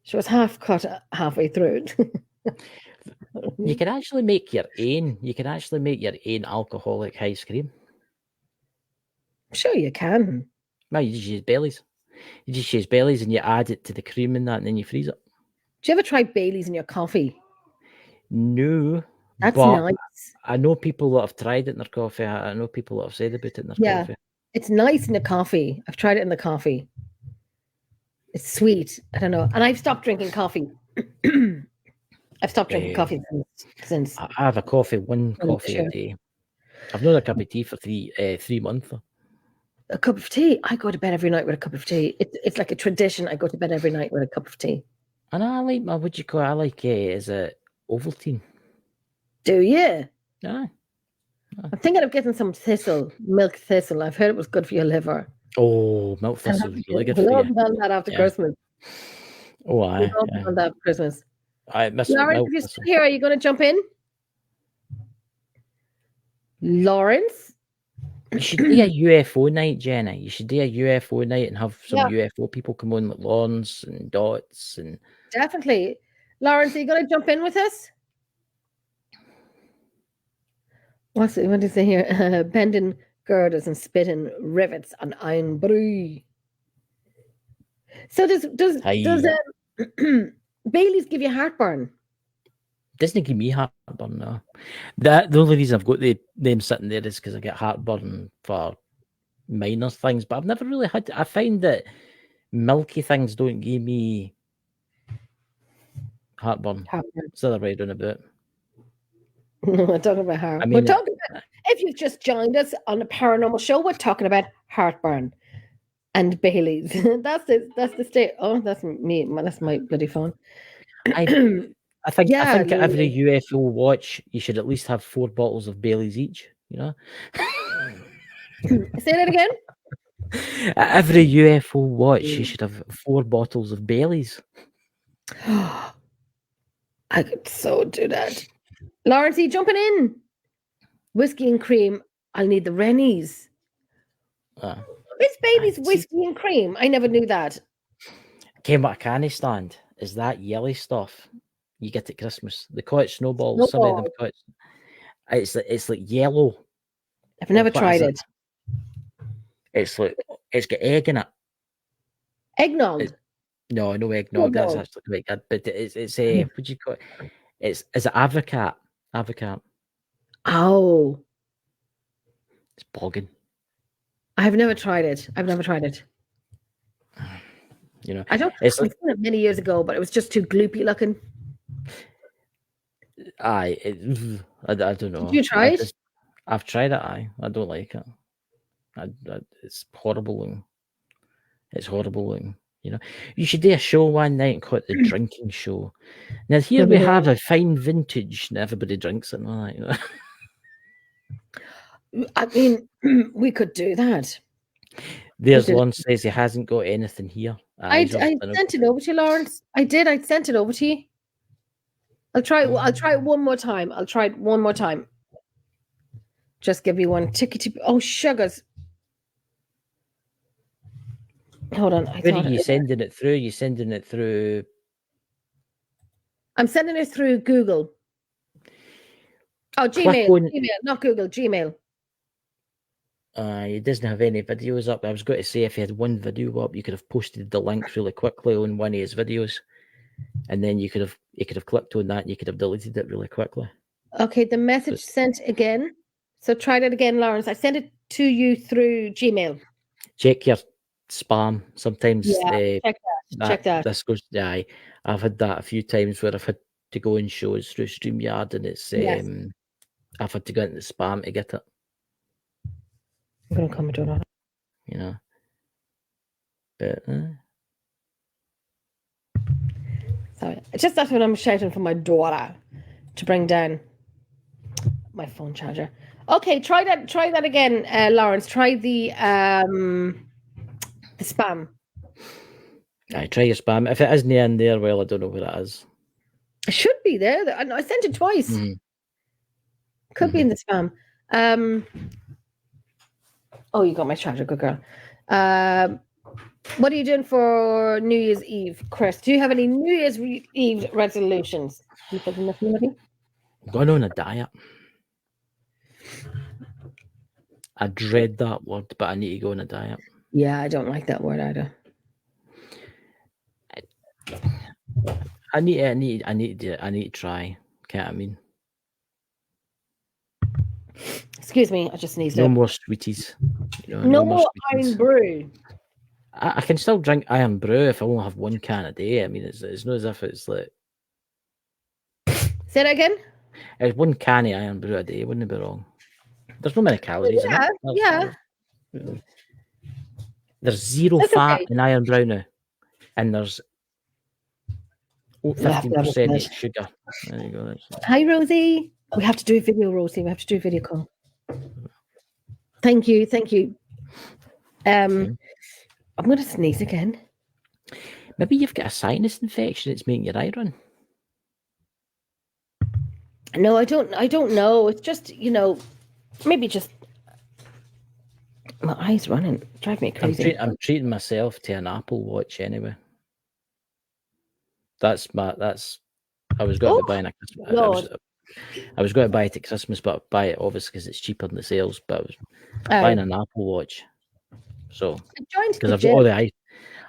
She was half cut halfway through it. You can actually make your own. You can actually make your own alcoholic ice cream. Sure you can. No, you just use Baileys. You just use Baileys and you add it to the cream and that, and then you freeze it. Do you ever try Baileys in your coffee? No. That's nice. I know people that have tried it in their coffee. I know people that have said about it in their coffee. It's nice in the coffee. I've tried it in the coffee. It's sweet. I don't know. And I've stopped drinking coffee. I've stopped drinking coffee since. I have a coffee, one coffee a day. I've known a cup of tea for 3 months. A cup of tea? I go to bed every night with a cup of tea. It's like a tradition. I go to bed every night with a cup of tea. And I like my, what do you call it? I like, is it Ovaltine? Do you? Yeah. I'm thinking of getting some milk thistle. I've heard it was good for your liver. Oh, milk thistle is really good for you. We'll all done that after Christmas. Oh, aye. We've all done that after Christmas. I miss Lawrence, if you're still here, are you going to jump in? Lawrence? You should do a UFO night, Jenna. You should do a UFO night and have some UFO people come on, like Lawrence and Dots. And definitely. Lawrence, are you going to jump in with us? What did it say here? Bending girders and spitting rivets on iron brie. So does Bailey's give you heartburn? Doesn't give me heartburn, no. The only reason I've got them sitting there is because I get heartburn for minor things, but I've never really had. I find that milky things don't give me heartburn. It's the other way around about. No, we're talking about heartburn. We're talking about, if you've just joined us on a paranormal show, we're talking about heartburn and Bailey's. that's the state. Oh, that's me. That's my bloody phone. I think every UFO watch, you should at least have 4 bottles of Bailey's each. Say that again. At every UFO watch, you should have 4 bottles of Bailey's. I could so do that. Lawrence, are you jumping in? Whiskey and cream. I'll need the Rennies. It's Bailey's whiskey and cream. I never knew that. Came with a candy stand. Is that yellow stuff you get at Christmas? They call it snowballs. Some of them call it. It's like yellow. I've never tried it. It's got egg in it. Eggnog. No eggnog. That's actually quite good. But it's a what do you call it? Is it avocado? Avocado. Oh. It's bogging. I've never tried it. I don't. I've seen it many years ago, but it was just too gloopy looking. I don't know. Did you try it? I've tried it. I don't like it. It's horrible looking. It's horrible looking. You should do a show one night and call it the drinking show. Now here we have a fine vintage, and everybody drinks it and all that. I mean, we could do that. There's one says he hasn't got anything here. I sent it over to you, Lawrence. I did. I sent it over to you. I'll try it one more time. I'll try it one more time. Just give you one tickety. Oh, sugars. Hold on. Where are you sending it through? You sending it through? I'm sending it through Google. Oh, Gmail. Gmail, not Google. Gmail. It doesn't have any videos up. I was going to say if you had one video up, you could have posted the link really quickly on one of his videos, and then you could have clicked on that and you could have deleted it really quickly. Okay, the message sent again. So try that again, Lawrence. I sent it to you through Gmail. Check your spam. Sometimes check that. This goes. Yeah, I've had that a few times where I've had to go and shows through StreamYard, and it's I've had to go into the spam to get it. I'm gonna comment on that. You know, but sorry, it's just that's when I'm shouting for my daughter to bring down my phone charger. Okay, try that again, Lawrence. Try the spam. Try your spam. If it isn't in there, well, I don't know where it is. It should be there. I sent it twice. Could be in the spam. Oh, you got my charger, good girl. What are you doing for New Year's Eve, Chris? Do you have any New Year's Eve resolutions? I'm going on a diet. I dread that word, but I need to go on a diet. Yeah, I don't like that word either. I need to try. Can't I mean? Excuse me, I just sneezed. No more sweeties. No more Iron Brew. I can still drink Iron Brew if I only have one can a day. I mean, it's not as if it's like. Say that again. It's one can of Iron Brew a day. Wouldn't it be wrong? There's no many calories in it. Yeah. There's zero fat in Iron Brew now, and there's 15% sugar. There you go. Hi, Rosie. We have to do a video, Rosie. We have to do a video call. Thank you. I'm going to sneeze again. Maybe you've got a sinus infection. It's making your eye run. No, I don't know. It's just, maybe just my eyes running. Drive me crazy. I'm treating myself to an Apple Watch anyway. I was going to buy a Christmas. I was going to buy it at Christmas, but buy it obviously because it's cheaper than the sales. But I was buying an Apple Watch. So because I've got all the eyes,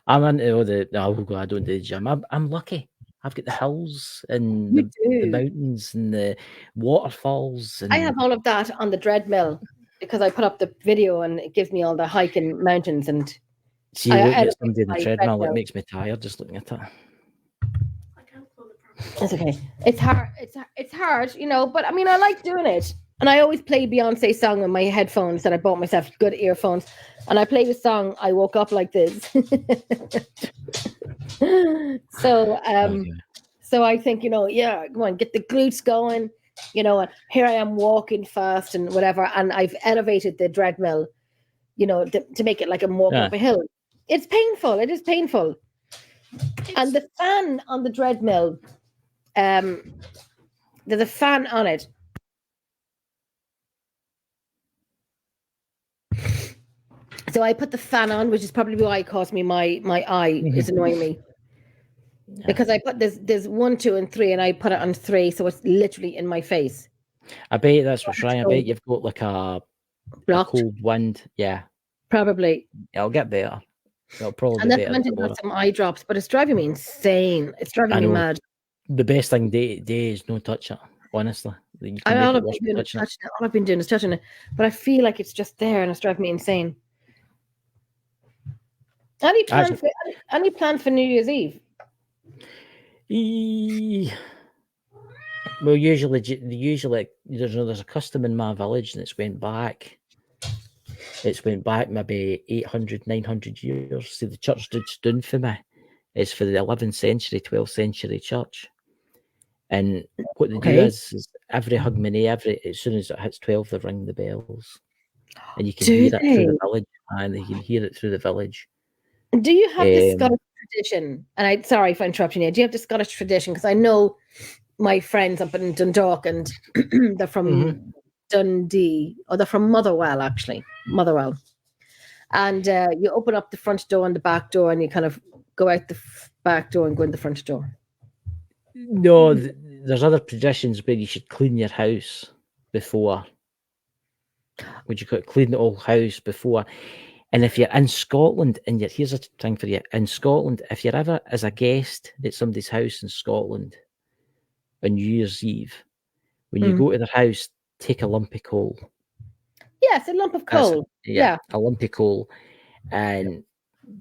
I'm into all the. I don't do the gym. I'm lucky. I've got the hills and the mountains and the waterfalls. And I have all of that on the treadmill because I put up the video and it gives me all the hiking mountains and. See, look at somebody in the treadmill. It makes me tired just looking at it. It's okay. It's hard. It's hard, but I mean, I like doing it. And I always play Beyonce song on my headphones that I bought myself, good earphones. And I play the song, I Woke Up Like This. So I think, come on, get the glutes going, and here I am walking fast and whatever. And I've elevated the treadmill, to make it like I'm walking up a hill. It's painful. It is painful. And the fan on the treadmill, there's a fan on it. So I put the fan on, which is probably why it caused me my eye is annoying me. Yeah. Because I put there's 1, 2, and 3, and I put it on 3, so it's literally in my face. I bet that's what's right. I bet you've got like a cold wind. Yeah. Probably. It'll get better. It'll probably be better. And that's got some eye drops, but it's driving me insane. It's driving me mad. The best thing day to day is no touch it, honestly. All I've been doing is touching it, but I feel like it's just there and it's driving me insane. Any plan for New Year's Eve? Well, usually there's a custom in my village and it's went back maybe 800, 900 years. See, the church that's done for me is for the 11th century, 12th century church. And what they do is every Hogmanay, as soon as it hits 12, they ring the bells. And you can hear it through the village. And you can hear it through the village. Do you have the Scottish tradition? And sorry if I'm interrupting you. Do you have the Scottish tradition? Because I know my friends up in Dundalk, and they're from Dundee, or they're from Motherwell, actually. Motherwell. And you open up the front door and the back door, and you kind of go out the back door and go in the front door. No, there's other traditions where you should clean your house before. Would you clean the whole house before? And if you're in Scotland, and here's a thing for you, in Scotland, if you're ever as a guest at somebody's house in Scotland on New Year's Eve, when you go to their house, take a lump of coal. Yes, a lump of coal. Yeah. A lump of coal, and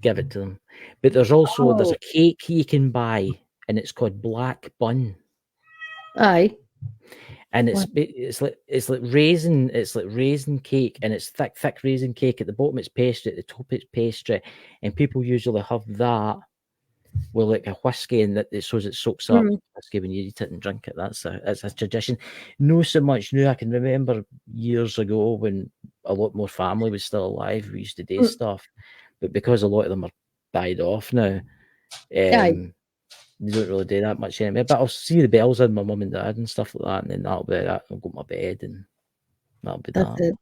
give it to them. But there's also there's a cake you can buy, and it's called black bun. Aye. And it's like raisin cake, and it's thick raisin cake. At the bottom it's pastry, at the top it's pastry, and people usually have that with like a whiskey, and that it shows it soaks up whiskey when you eat it and drink it. That's a tradition. No so much now. I can remember years ago when a lot more family was still alive, we used to do stuff, but because a lot of them are died off now, they don't really do that much anymore. But I'll see the bells in my mum and dad and stuff like that, and then that'll be that. I'll go to my bed, and that'll be that. It.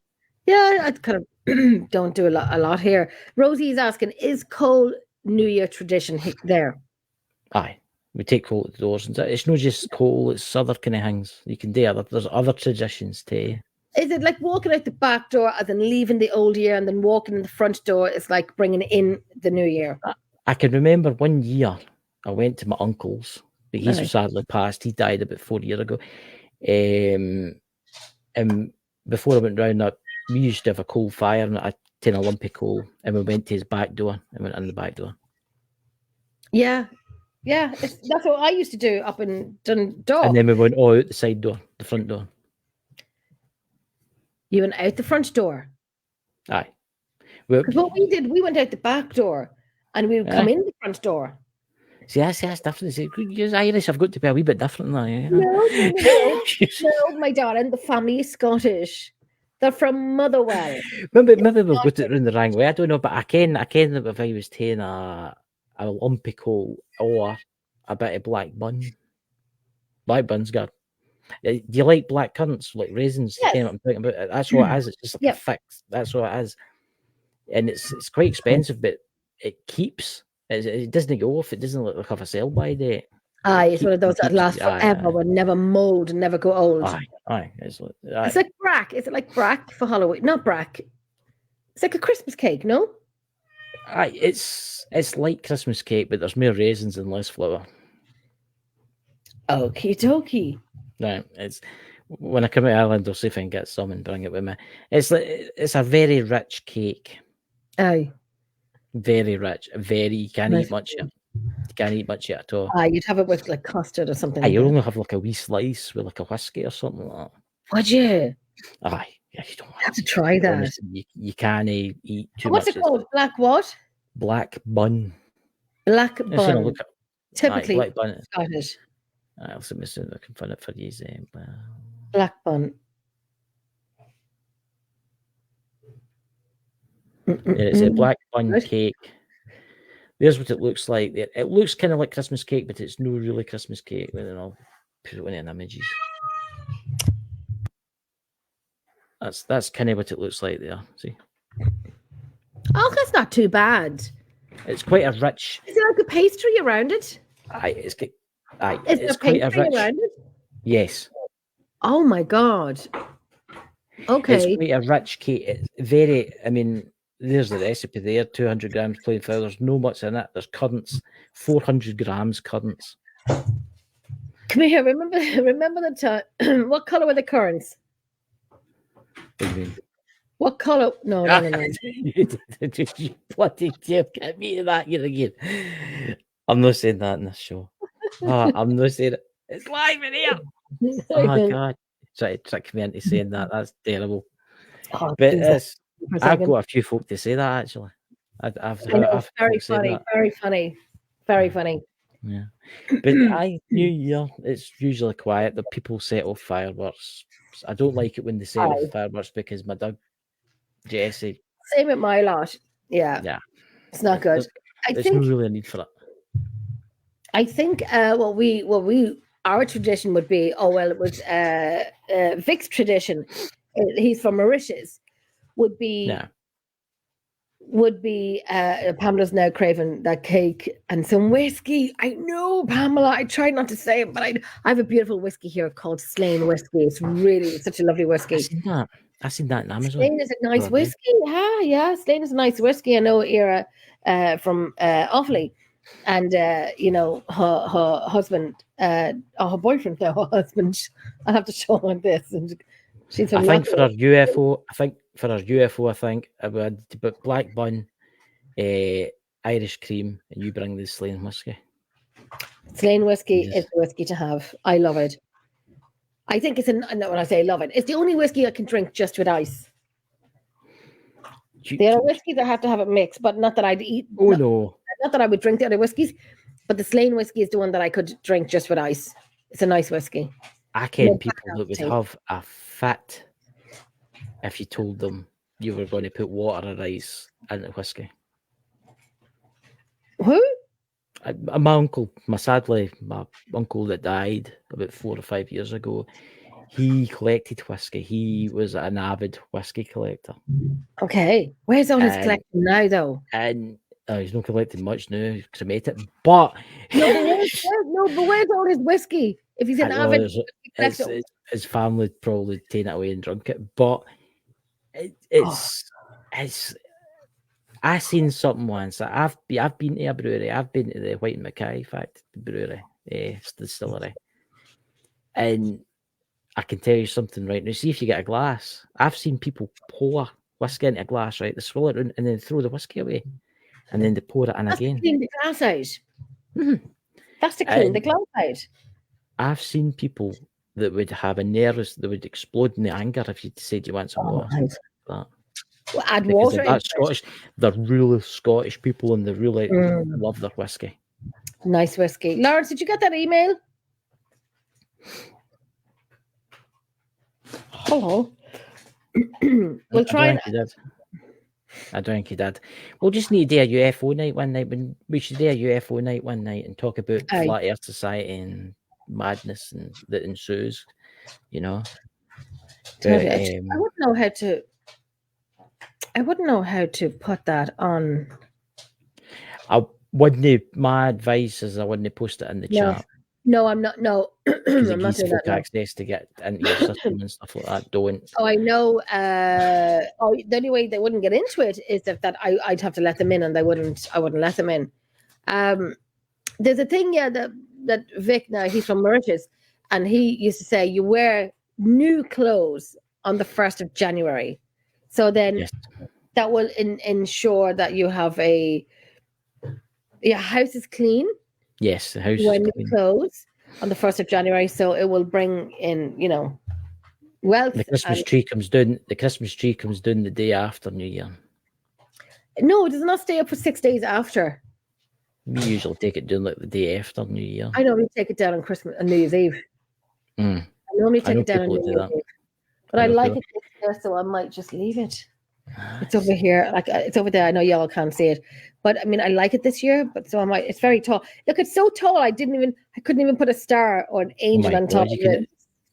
Yeah, I kind of don't do a lot here. Rosie's asking, is coal New Year tradition there? Aye, we take coal at the doors, and it's not just coal; it's other kind of things you can do. There's other traditions too. Is it like walking out the back door and then leaving the old year, and then walking in the front door is like bringing in the new year? I can remember one year I went to my uncle's, but he's sadly passed. He died about 4 years ago. And before I went round, we used to have a coal fire, and I tin a lump of coal, and we went to his back door and went in the back door. Yeah. That's what I used to do up in Dundalk. And then we went all out the side door, the front door. You went out the front door? Aye. Because what we did, we went out the back door, and we would come in the front door. See, that's different. You're Irish, I've got to be a wee bit different now. Yeah? No, my darling, the family is Scottish. They're from Motherwell. Maybe we'll go it around the wrong way. I don't know, but I ken that if I was taking a lump of coal or a bit of black bun. Black bun's good. Do you like black currants, like raisins? Yes. You know what I'm talking about? That's what it is. It's just like a fix. That's what it is. And it's quite expensive, but it keeps. It doesn't go off. It doesn't look like a sell-by date. Aye, it's one of those that last forever, will never mold and never go old. Aye. It's like brack. Is it like brack for Halloween? Not brack. It's like a Christmas cake, no? Aye, it's like Christmas cake, but there's more raisins and less flour. Okie dokie. No, it's when I come out of Ireland, I'll see if I can get some and bring it with me. It's a very rich cake. Aye. Very rich. You can't eat much of it. You can't eat much of it at all. Aye, you'd have it with like custard or something. Aye, you only have like a wee slice with like a whiskey or something like that. Would you? Aye, yeah, you don't have to try that. Honestly, you can't eat too much. What's it called? Black what? Black bun. Black bun. Typically black bun. Scottish. I'll see if I can find it for you. Black bun. It's a black bun cake. There's what it looks like. It looks kind of like Christmas cake, but it's no really Christmas cake. Then I'll put it in images. That's kind of what it looks like there. See? Oh, that's not too bad. It's quite a rich. Is there like a pastry around it? Is there quite a rich around it? Yes. Oh my god. Okay. It's quite a rich cake. It's very. I mean, there's the recipe there. 200 grams plain flour. There's no much in it. There's currants. 400 grams currants. Come here. Remember the time. What color were the currants? What do you mean? What color? No. You bloody Jeff, get me to that yet again. I'm not saying that in this show. I'm not saying it. It's live in here. Oh my god! Try to trick me into saying that. That's terrible. Oh, but I've got a few folk to say that actually. I've very funny. Very funny. Very funny. Yeah, but New Year, it's usually quiet. The people set off fireworks. I don't like it when they set off fireworks because my dog Jessie. Same with my lot. Yeah. It's not good. There's no really a need for it. I think. our tradition would be, oh well, it was Vic's tradition. He's from Mauritius. Would be Pamela's now craving that cake and some whiskey. I know, Pamela. I tried not to say it, but I have a beautiful whiskey here called Slane whiskey. It's such a lovely whiskey. I've seen that in Amazon. Slane is a nice whiskey. Yeah. Slane is a nice whiskey. I know Ira from Offaly, and her husband, her boyfriend now, her husband. I'll have to show her this. And she's. I think for our UFO. I think I would put black bun, Irish cream, and you bring the Slane whiskey. Slane whiskey is the whiskey to have. I love it. I think it's when I say love it, it's the only whiskey I can drink just with ice. There are whiskeys that have to have it mixed, but not that I'd eat. Oh no! Not that I would drink the other whiskies, but the Slane whiskey is the one that I could drink just with ice. It's a nice whiskey. I ken people that would have a fit if you told them you were going to put water or ice in the whiskey. Who? My uncle that died about 4 or 5 years ago, he collected whiskey. He was an avid whiskey collector. Okay. Where's all his collection now, though? And he's not collecting much now. He's cremated. But but where's all his whiskey? If he's an avid collector, his family probably taken it away and drunk it. But it's. I seen something once. I've been to a brewery. I've been to the White and Mackay brewery, distillery, and I can tell you something right now. See if you get a glass. I've seen people pour whiskey into a glass, right? They swirl it around and then throw the whiskey away, and then they pour it in again. To clean the glass out. Mm-hmm. That's to clean the glass out. I've seen people that would have a nervous, that would explode in the anger if you said you want some water. Like that. Well, add water. That's Scottish. They're really Scottish people, and they really love their whiskey. Nice whiskey. Lawrence, did you get that email? Hello. We'll try. I don't think he did. We'll just need to do a UFO night one night. We should do a UFO night one night and talk about Flat Earth Society and madness and that ensues. You know. But, I wouldn't know how to. I wouldn't know how to put that on. My advice is I wouldn't post it in the chat. No, I'm not. No, I'm not doing that. Access to get into your system and stuff like that. Don't. Oh, I know. The only way they wouldn't get into it is if I'd have to let them in, and I wouldn't let them in. There's a thing, that Vic now, he's from Mauritius, and he used to say you wear new clothes on the 1st of January. So then that will ensure that you have your house is clean. Yes, the house is clean. New clothes on the 1st of January, so it will bring in, wealth. The Christmas tree comes down. The Christmas tree comes down the day after New Year. No, it does not stay up for 6 days after. We usually take it down like the day after New Year. I know we take it down on New Year's Eve. I normally take it down on New Year's Eve. But I like it there, so I might just leave it. It's over here, it's over there. I know y'all can't see it, but I mean, I like it this year. But so I might. It's very tall. Look, it's so tall. I couldn't even put a star or an angel on top of it.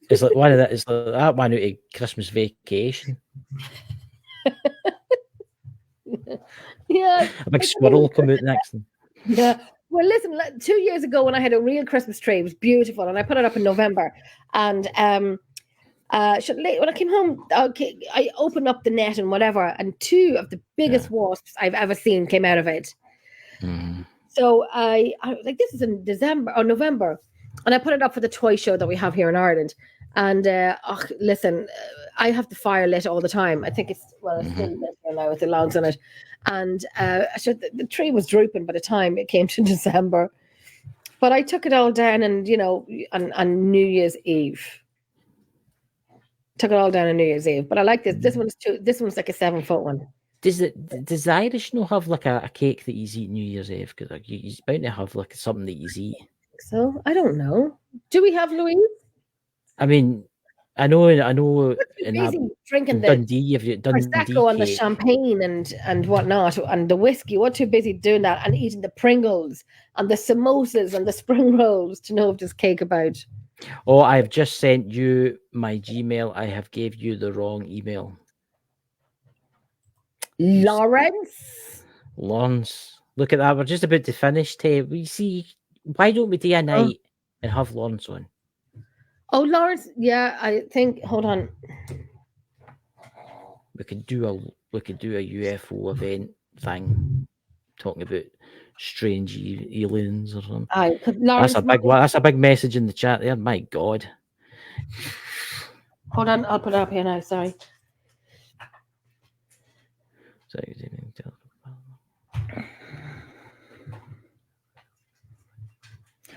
It's like one of that. It's like that one out of Christmas Vacation. Yeah, a big squirrel will come out next. Yeah. Well, listen. 2 years ago, when I had a real Christmas tree, it was beautiful, and I put it up in November, and when I came home, I opened up the net and whatever, and 2 of the biggest wasps I've ever seen came out of it. So I like, this is in December or November, and I put it up for the toy show that we have here in Ireland. And listen, I have the fire lit all the time. I think it's still lit now with the logs on it. And the tree was drooping by the time it came to December. But I took it all down, and on New Year's Eve. Took it all down on New Year's Eve, but I like this. This one's like a 7-foot one. Does the Irish not have like a cake that you eat New Year's Eve? Because you're bound to have like something that you eat. So I don't know. Do we have Louise? I mean, I know. Drinking the Dundee, you've done Prosecco and the champagne and whatnot, and the whiskey. We're too busy doing that and eating the Pringles and the samosas and the spring rolls to know if there's cake about. Oh, I've just sent you my Gmail. I have gave you the wrong email. Lawrence, look at that. We're just about to finish, Tay. We see. Why don't we do a night and have Lawrence on? Oh, Lawrence. Yeah, I think. Hold on. We could do a UFO event thing, talking about strange aliens or something. Lawrence, That's a big message in the chat there. My God. Hold on, I'll put it up here now. Sorry.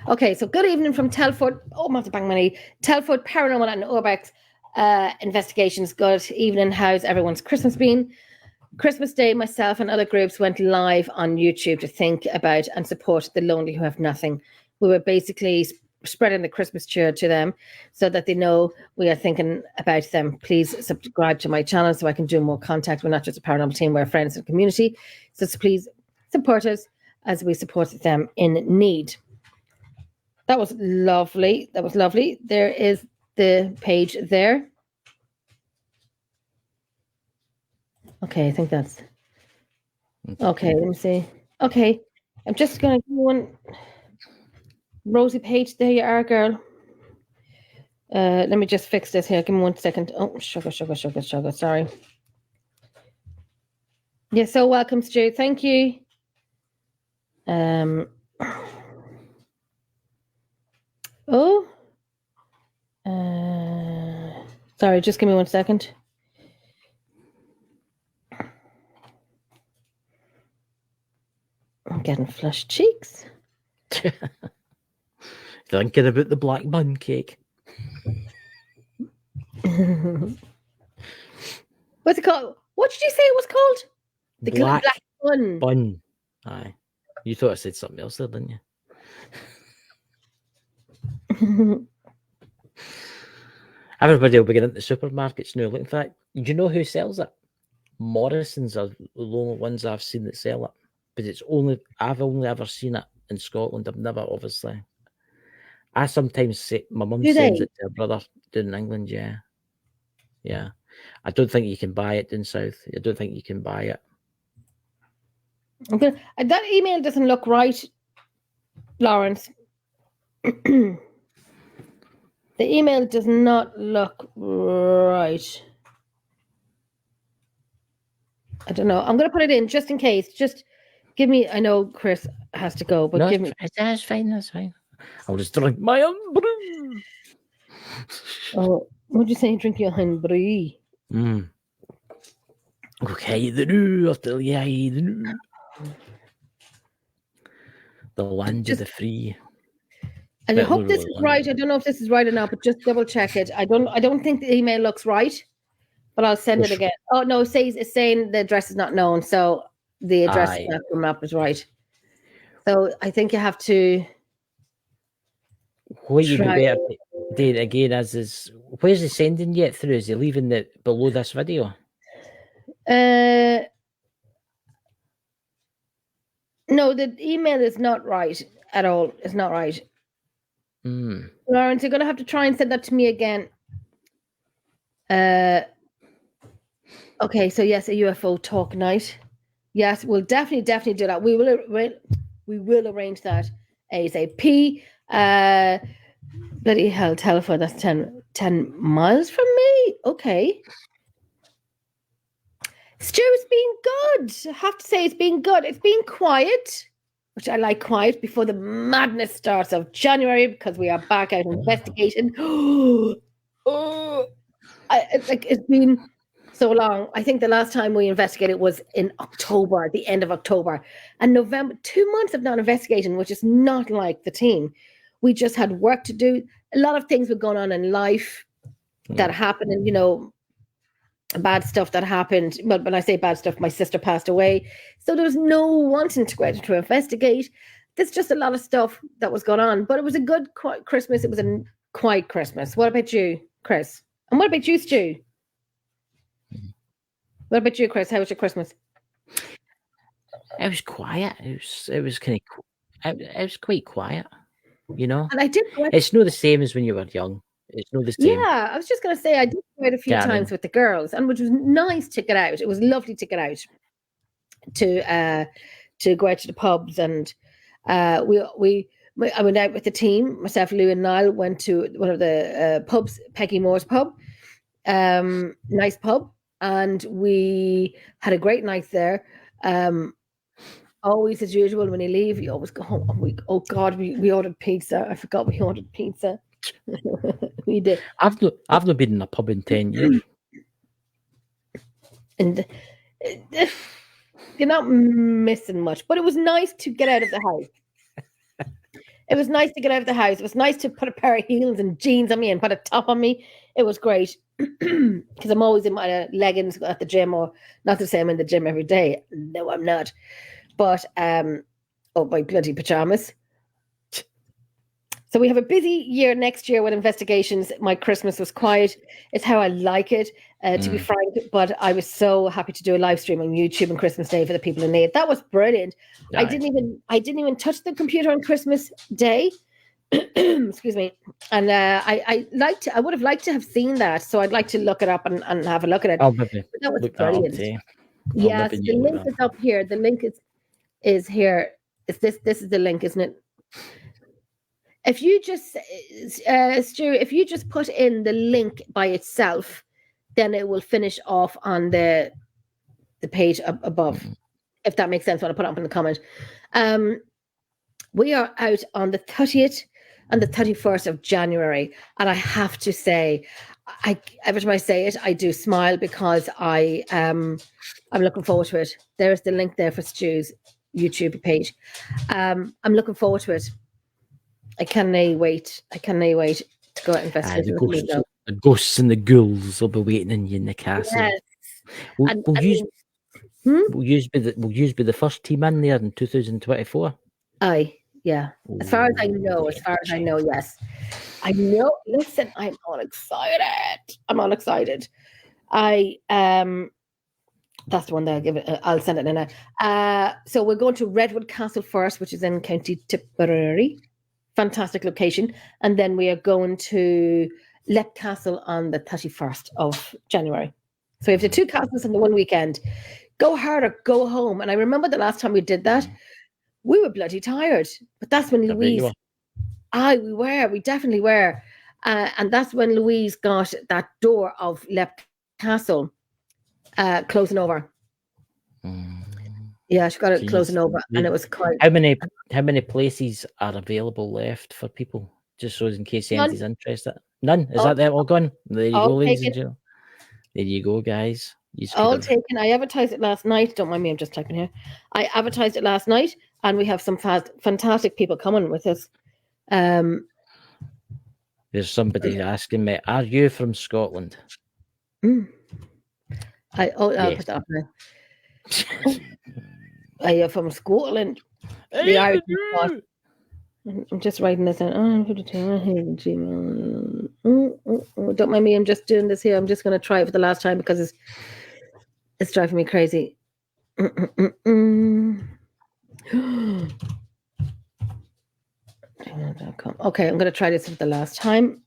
Okay, so good evening from Telford. Oh, I'm going to bang my knee. Telford Paranormal and Urbex Investigations. Good evening. How's everyone's Christmas been? Christmas Day, myself and other groups went live on YouTube to think about and support the lonely who have nothing. We were basically spreading the Christmas cheer to them so that they know we are thinking about them. Please subscribe to my channel so I can do more contact. We're not just a paranormal team, we're friends and community. So please support us as we support them in need. That was lovely. That was lovely. There is the page there. Okay, I think that's... Okay, let me see. Okay, I'm just going to do one... Rosie Page, there you are, girl. Let me just fix this here. Give me 1 second. Oh, sugar. Sorry. You're so welcome, Stu. Thank you. Sorry, just give me 1 second. I'm getting flushed cheeks. Thinking about the black bun cake. What's it called? What did you say it was called? The black bun. Aye. You thought I said something else there, didn't you? Everybody will be getting into supermarkets now. In fact, do you know who sells it? Morrison's are the only ones I've seen that sell it. But I've only ever seen it in Scotland. I've never, obviously. I sometimes say my mum sends it to her brother down in England. Yeah. I don't think you can buy it down south. I don't think you can buy it. Okay, that email doesn't look right, Lawrence. The email does not look right. I don't know. I'm going to put it in just in case. Just give me... I know Chris has to go, but give me... That's fine. That's fine. I'll just drink my own brew. Oh, what'd you say? Drink your own brew. Okay, the new after the new. The land of the free. And I hope this is right. I don't know if this is right or not, but just double check it. I don't think the email looks right, but I'll send it again. Oh no, it's saying the address is not known, so the address is not coming up is right. So I think you have to. What you be better doing again is where's he sending yet through? Is he leaving it below this video? No, the email is not right at all. It's not right. Lawrence, you're gonna have to try and send that to me again. Okay, so yes, a UFO talk night. Yes, we'll definitely do that. We will arrange that ASAP. Bloody hell, Telford, that's 10 miles from me. Okay. Stu's been good. I have to say it's been good. It's been quiet, which I like quiet before the madness starts of January because we are back out investigating. It's been so long. I think the last time we investigated was in October, at the end of October. And November, 2 months of not investigating, which is not like the team. We just had work to do. A lot of things were going on in life that happened, and, bad stuff that happened. But when I say bad stuff, my sister passed away. So there was no wanting to go out to investigate. There's just a lot of stuff that was going on. But it was a good Christmas. It was a quiet Christmas. What about you, Chris? And what about you, Stu? What about you, Chris? How was your Christmas? It was quiet. It was kind of. It was quite quiet. you know. And I did go out. It's not the same as when you were young. It's not the same. Yeah, I was just going to say I did go out a few Yeah, I times mean- with the girls, and which was nice to get out. It was lovely to get out to go out to the pubs, and I went out with the team. Myself, Lou, and Niall went to one of the pubs, Peggy Moore's pub, nice pub, and we had a great night there. Always as usual, when you leave, you always go home. Oh God, we ordered pizza. I forgot we ordered pizza. We did. I've not been in a pub in 10 years. And you're not missing much, but it was nice to get out of the house. It was nice to get out of the house. It was nice to put a pair of heels and jeans on me and put a top on me. It was great because I'm always in my leggings at the gym, or not to say I'm in the gym every day. No, I'm not. But my bloody pajamas. So we have a busy year next year with investigations. My Christmas was quiet. It's how I like it, to be frank. But I was so happy to do a live stream on YouTube on Christmas Day for the people in need. That was brilliant. Aye. I didn't even touch the computer on Christmas Day. Excuse me. And I would have liked to have seen that. So I'd like to look it up and have a look at it. I'll maybe But that was look that up brilliant. too. Yes, maybe the look link that is up here. The link is here. This is the link, isn't it? If you just, Stu, if you just put in the link by itself, then it will finish off on the page above, if that makes sense. When I put it up in the comment. We are out on the 30th and the 31st of January, and I have to say, every time I say it, I do smile because I'm looking forward to it. There's the link there for Stu's YouTube page. I'm looking forward to it. I cannot wait. I cannot wait to go out and investigate. The ghosts and the ghouls will be waiting on you in the castle. Yes. Will you be the first team in there in 2024? Aye, yeah. As far as I know, yes. I know. Listen, I'm all excited. That's the one that I'll give it. I'll send it in. So we're going to Redwood Castle first, which is in County Tipperary. Fantastic location. And then we are going to Leap Castle on the 31st of January. So we have the two castles in the one weekend. Go hard or go home. And I remember the last time we did that, we were bloody tired. But that's when Louise... we definitely were. And that's when Louise got that door of Leap Castle closing over. Yeah, she got it closing over, and it was quite. How many places are available left for people? Just so in case anybody's interested. None. Is that all gone? There you go, ladies and gentlemen. There you go, guys. All taken. I advertised it last night. Don't mind me. I'm just typing here. I advertised it last night, and we have some fantastic people coming with us. There's somebody asking me, "Are you from Scotland?" I'll put that up now. Are you from Scotland? The Irish. I'm just writing this down. Don't mind me. I'm just doing this here. I'm just going to try it for the last time because it's driving me crazy. Okay, I'm going to try this for the last time.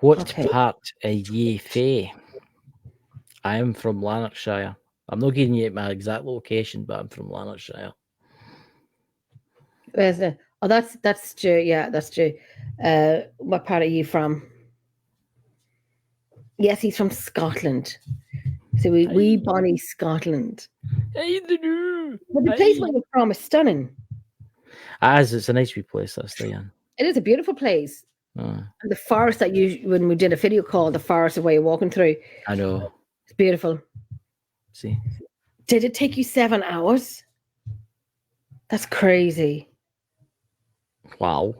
What part are ye fae? I am from Lanarkshire. I'm not giving you my exact location, but I'm from Lanarkshire. Where's the? Oh, that's Stu. Yeah, that's Stu. What part are you from? Yes, he's from Scotland. So we Bonnie, Scotland. But the place where you're from is stunning. It's a nice wee place to stay in. It is a beautiful place. And the forest that when we did a video call, the forest of where you're walking through. I know. It's beautiful. See. Did it take you 7 hours? That's crazy. Wow.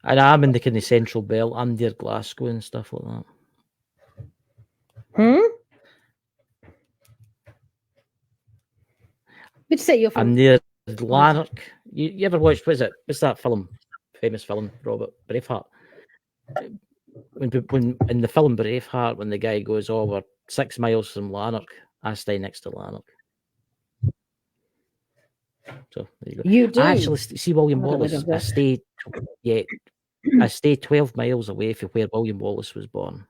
And I'm in the kind of central belt. I'm near Glasgow and stuff like that. Which say you're from? I'm near Lanark. You ever watched, what's that film? Famous film, Robert Braveheart. When in the film Braveheart, when the guy goes, we're 6 miles from Lanark, I stay next to Lanark. So there you go. You do. I actually see William Oh, I Wallace. love I that. stayed, I stayed 12 miles away from where William Wallace was born.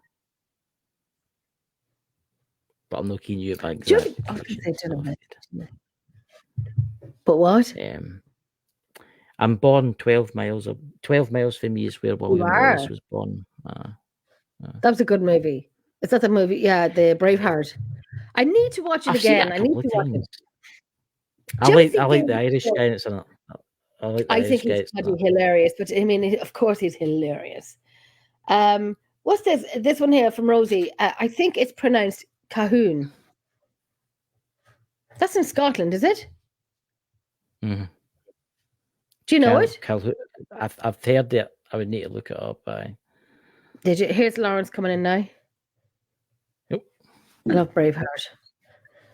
But I'm not keen you back. Do you- I was gonna say to them, but what? I'm born 12 miles from me is where William Wallace are? was born. That was a good movie. Is that the movie? Yeah, the Braveheart. I need to watch it I've seen again. it a I need couple to of watch times. it. I Do you ever like think the Irish guy that's in it. I like the I Irish think guy he's that's in bloody it. hilarious, but I mean, of course, he's hilarious. What's this? This one here from Rosie. I think it's pronounced Cahoon. That's in Scotland, is it? Mhm. Do you know it? I've heard it. I would need to look it up. Did you? Here's Lawrence coming in now. Yep. I love Braveheart.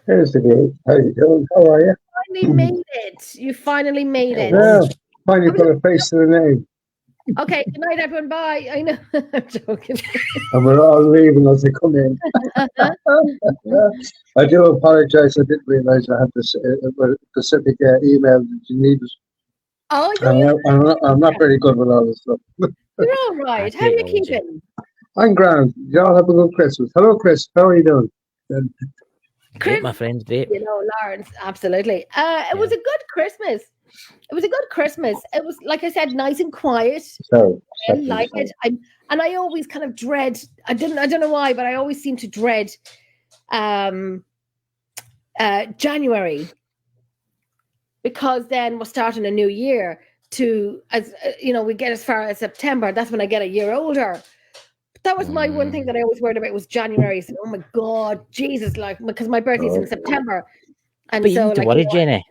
Here's the game. How you doing? How are you? Finally made it. You finally made it. Yeah, finally put a face to the name. Okay, good night, everyone. Bye. I know. I'm joking. And we're all leaving as they come in. I do apologize. I didn't realize I had this specific email that you needed. Oh, no, I'm not very good with all this stuff. you're all right. How are you keeping? I'm grand. Y'all have a good Christmas. Hello, Chris. How are you doing? Great, my friend. Great. You know, Lawrence, absolutely. It was a good Christmas. It was a good Christmas. It was, like I said, nice and quiet. So, I like it. And I always kind of dread. I don't know why, but I always seem to dread January, because then we're starting a new year. We get as far as September. That's when I get a year older. That was my one thing that I always worried about was January. So, oh my God, Jesus, because my birthday's in September. And but you so, need to worry, Jenny.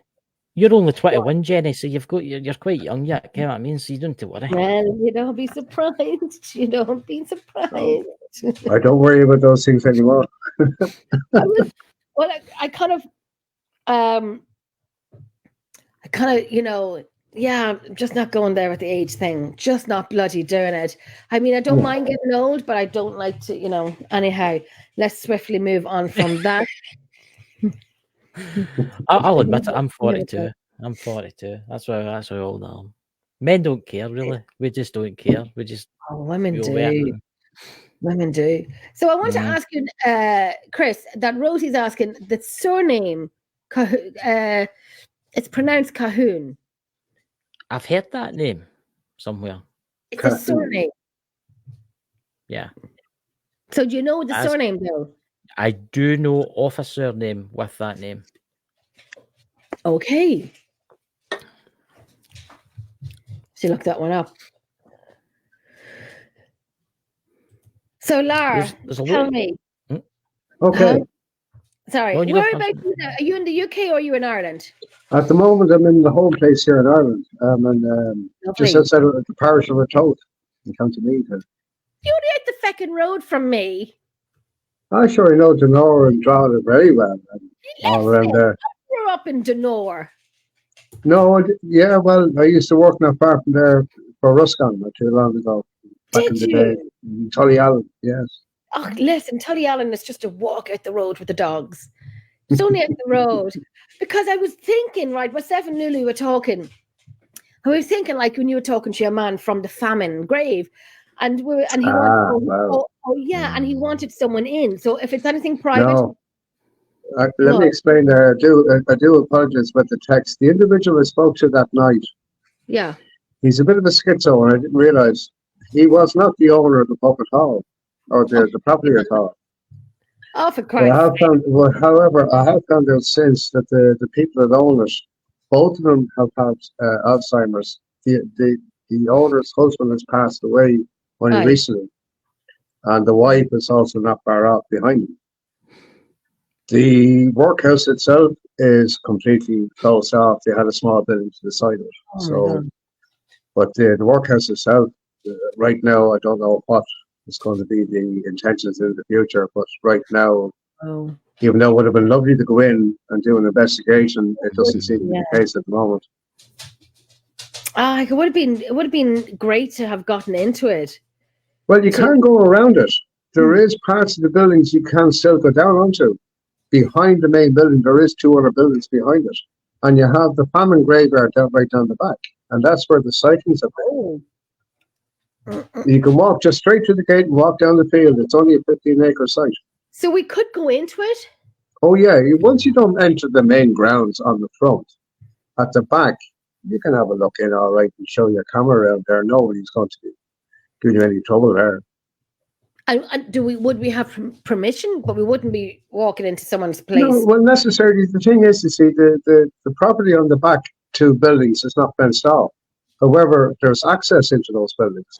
You're only 21, Jenny, so you're quite young yet. You know what I mean? So you don't need to worry. Well, you don't be surprised. You don't be surprised. I don't worry about those things anymore. I kind of, yeah, I'm just not going there with the age thing. Just not bloody doing it. I mean, I don't mind getting old, but I don't like to, anyhow. Let's swiftly move on from that. I'll admit it. I'm 42. I'm 42. That's why old I am. Men don't care, really. We just don't care. We just. Women do. Women do. So I want to ask you, Chris, that Rosie's asking the surname. It's pronounced Cahoon. I've heard that name somewhere. It's a surname. Yeah. So do you know the surname though? I do know of a surname with that name. Okay. So look that one up. So Lara, tell me. Okay. Sorry. Whereabouts are you in the UK or are you in Ireland? At the moment, I'm in the home place here in Ireland. And just outside of the parish of Ratoath in County Meath. You're at the feckin' road from me. I sure know Donore and Drogheda very well. All around there. I grew up in Donore. No, yeah, well, I used to work not far from there for Ruscon not too long ago. Back in the day. In Tullyallen, yes. Oh, listen, Tullyallen is just a walk out the road with the dogs. It's only out the road. Because I was thinking, right, myself and Lulu were talking. I was thinking, like, when you were talking to your man from the famine grave, and he wanted, and he wanted someone in. So if it's anything private, no. Let me explain there. I do apologize about the text. The individual I spoke to that night, yeah, he's a bit of a schizo, and I didn't realize he was not the owner of the Puppet Hall or the property at all. Oh, for Christ's sake. However, I have found out since that the people that own it, both of them have had Alzheimer's. The owner's husband has passed away only recently, and the wife is also not far off behind him. The workhouse itself is completely closed off. They had a small building to the side of it. But the workhouse itself, right now, I don't know what is going to be the intentions in the future. But right now, even though it would have been lovely to go in and do an investigation, it doesn't seem to be the case at the moment. It would have been great to have gotten into it. Well, you can go around it. There is parts of the buildings you can still go down onto. Behind the main building, there is 2 other buildings behind it. and you have the famine graveyard right down the back, and that's where the sightings are. Oh. You can walk just straight through the gate and walk down the field. It's only a 15-acre site. So we could go into it? Oh yeah, once you don't enter the main grounds on the front, at the back, you can have a look in all right and show your camera around there. Nobody's going to give you any trouble there. And would we have permission? But we wouldn't be walking into someone's place. No, well, necessarily. The thing is, you see, the property on the back two buildings is not fenced off. However, there's access into those buildings.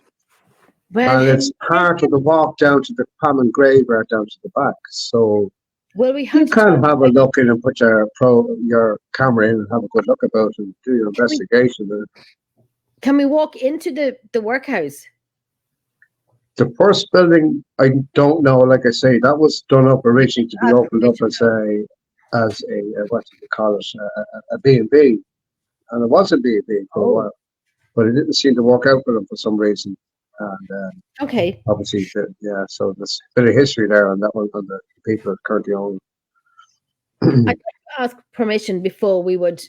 Well, And it's part of the walk down to the common graveyard down to the back. So well, we you have can have a look in and put your camera in and have a good look about it and do your investigation. Can we walk into the workhouse? The first building, I don't know. Like I say, that was done up originally to be opened up as a what do you call it, a B&B, and it was a B&B for a while, but it didn't seem to work out for them for some reason. And Okay. obviously, so there's a bit of history there on that one, on the people that currently own. I'd like to ask permission before we would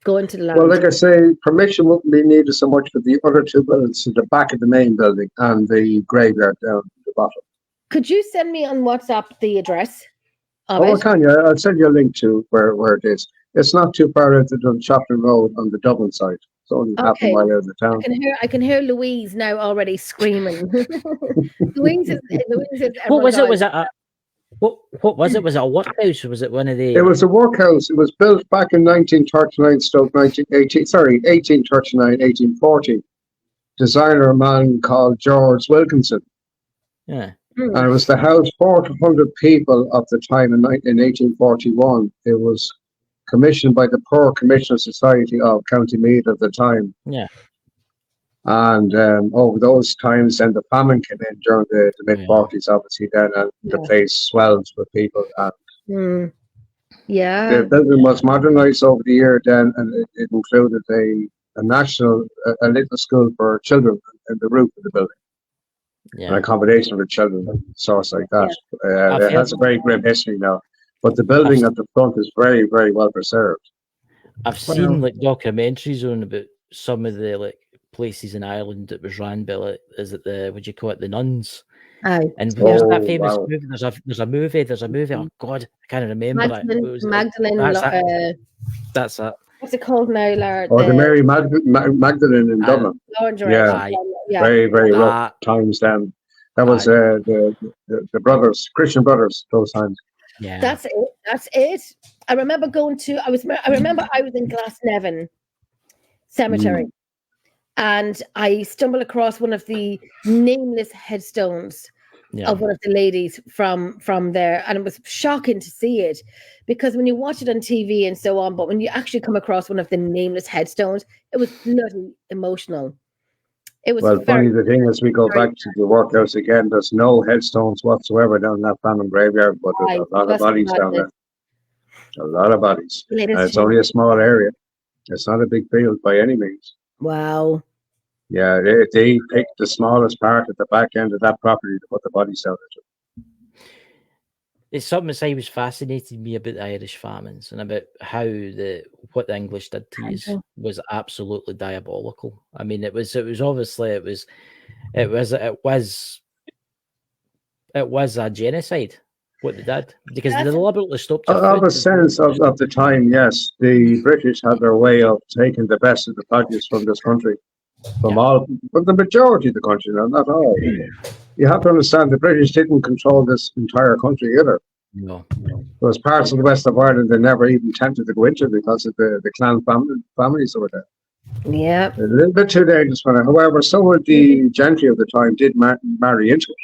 go into the land. Well, like I say, permission wouldn't be needed so much for the other two buildings to the back of the main building and the graveyard down at the bottom. Could you send me on WhatsApp the address of Oh, it? I can, yeah. I'll send you a link to where it is. It's not too far out of Shopton Road on the Dublin side. It's only half a Okay. mile out of the town. I can hear Louise now already screaming. Louise is What was it? Was Emerald it what was it? Was it a workhouse or was it one of the? It was a workhouse. It was built back in 1839, 1840. Designer, a man called George Wilkinson. Yeah. Island. And it was the house 400 people of the time in 1841. It was commissioned by the Poor Commissioner Society of County Meath at the time. Yeah. And over those times, then the famine came in during the mid-40s, obviously, then, and the place swelled with people. And Yeah. the building was modernised over the year then, and it included a national, a little school for children in the roof of the building. Yeah. An accommodation for children, source like that. It has a very grim history now, but the building at the front is very, very well preserved. I've seen like documentaries on about some of the like places in Ireland that was run by like, is it the what do you call it, the nuns? Aye. And there's that famous wow. movie. There's a movie. Oh God, I can't remember Magdalene. That's it. What's it called now, Laura? Or the Mary Magdalene in Dublin. Yeah. Very, very rough times then. That was the brothers, Christian brothers, those times. Yeah. That's it. I remember going to. I was in Glasnevin Cemetery, and I stumbled across one of the nameless headstones of one of the ladies from there, and it was shocking to see it, because when you watch it on TV and so on, but when you actually come across one of the nameless headstones, it was bloody emotional. It was funny. The thing is, we go back to the workhouse again. There's no headstones whatsoever down that famine graveyard, but there's a lot of bodies down there. A lot of bodies. And it's only a small area. It's not a big field by any means. Wow. Yeah, they picked the smallest part at the back end of that property to put the bodies down into. It's something that's always fascinated me about the Irish famines and about how what the English did to you was absolutely diabolical. I mean, it was obviously it was a genocide what they did, because they deliberately stopped. Of a sense of the time, yes, the British had their way of taking the best of the produce from this country, but the majority of the country, not all. You have to understand the British didn't control this entire country either. No. There was parts of the west of Ireland they never even tempted to go into because of the clan families over there. Yeah. A little bit too dangerous for them. However, some of the gentry of the time did marry into it.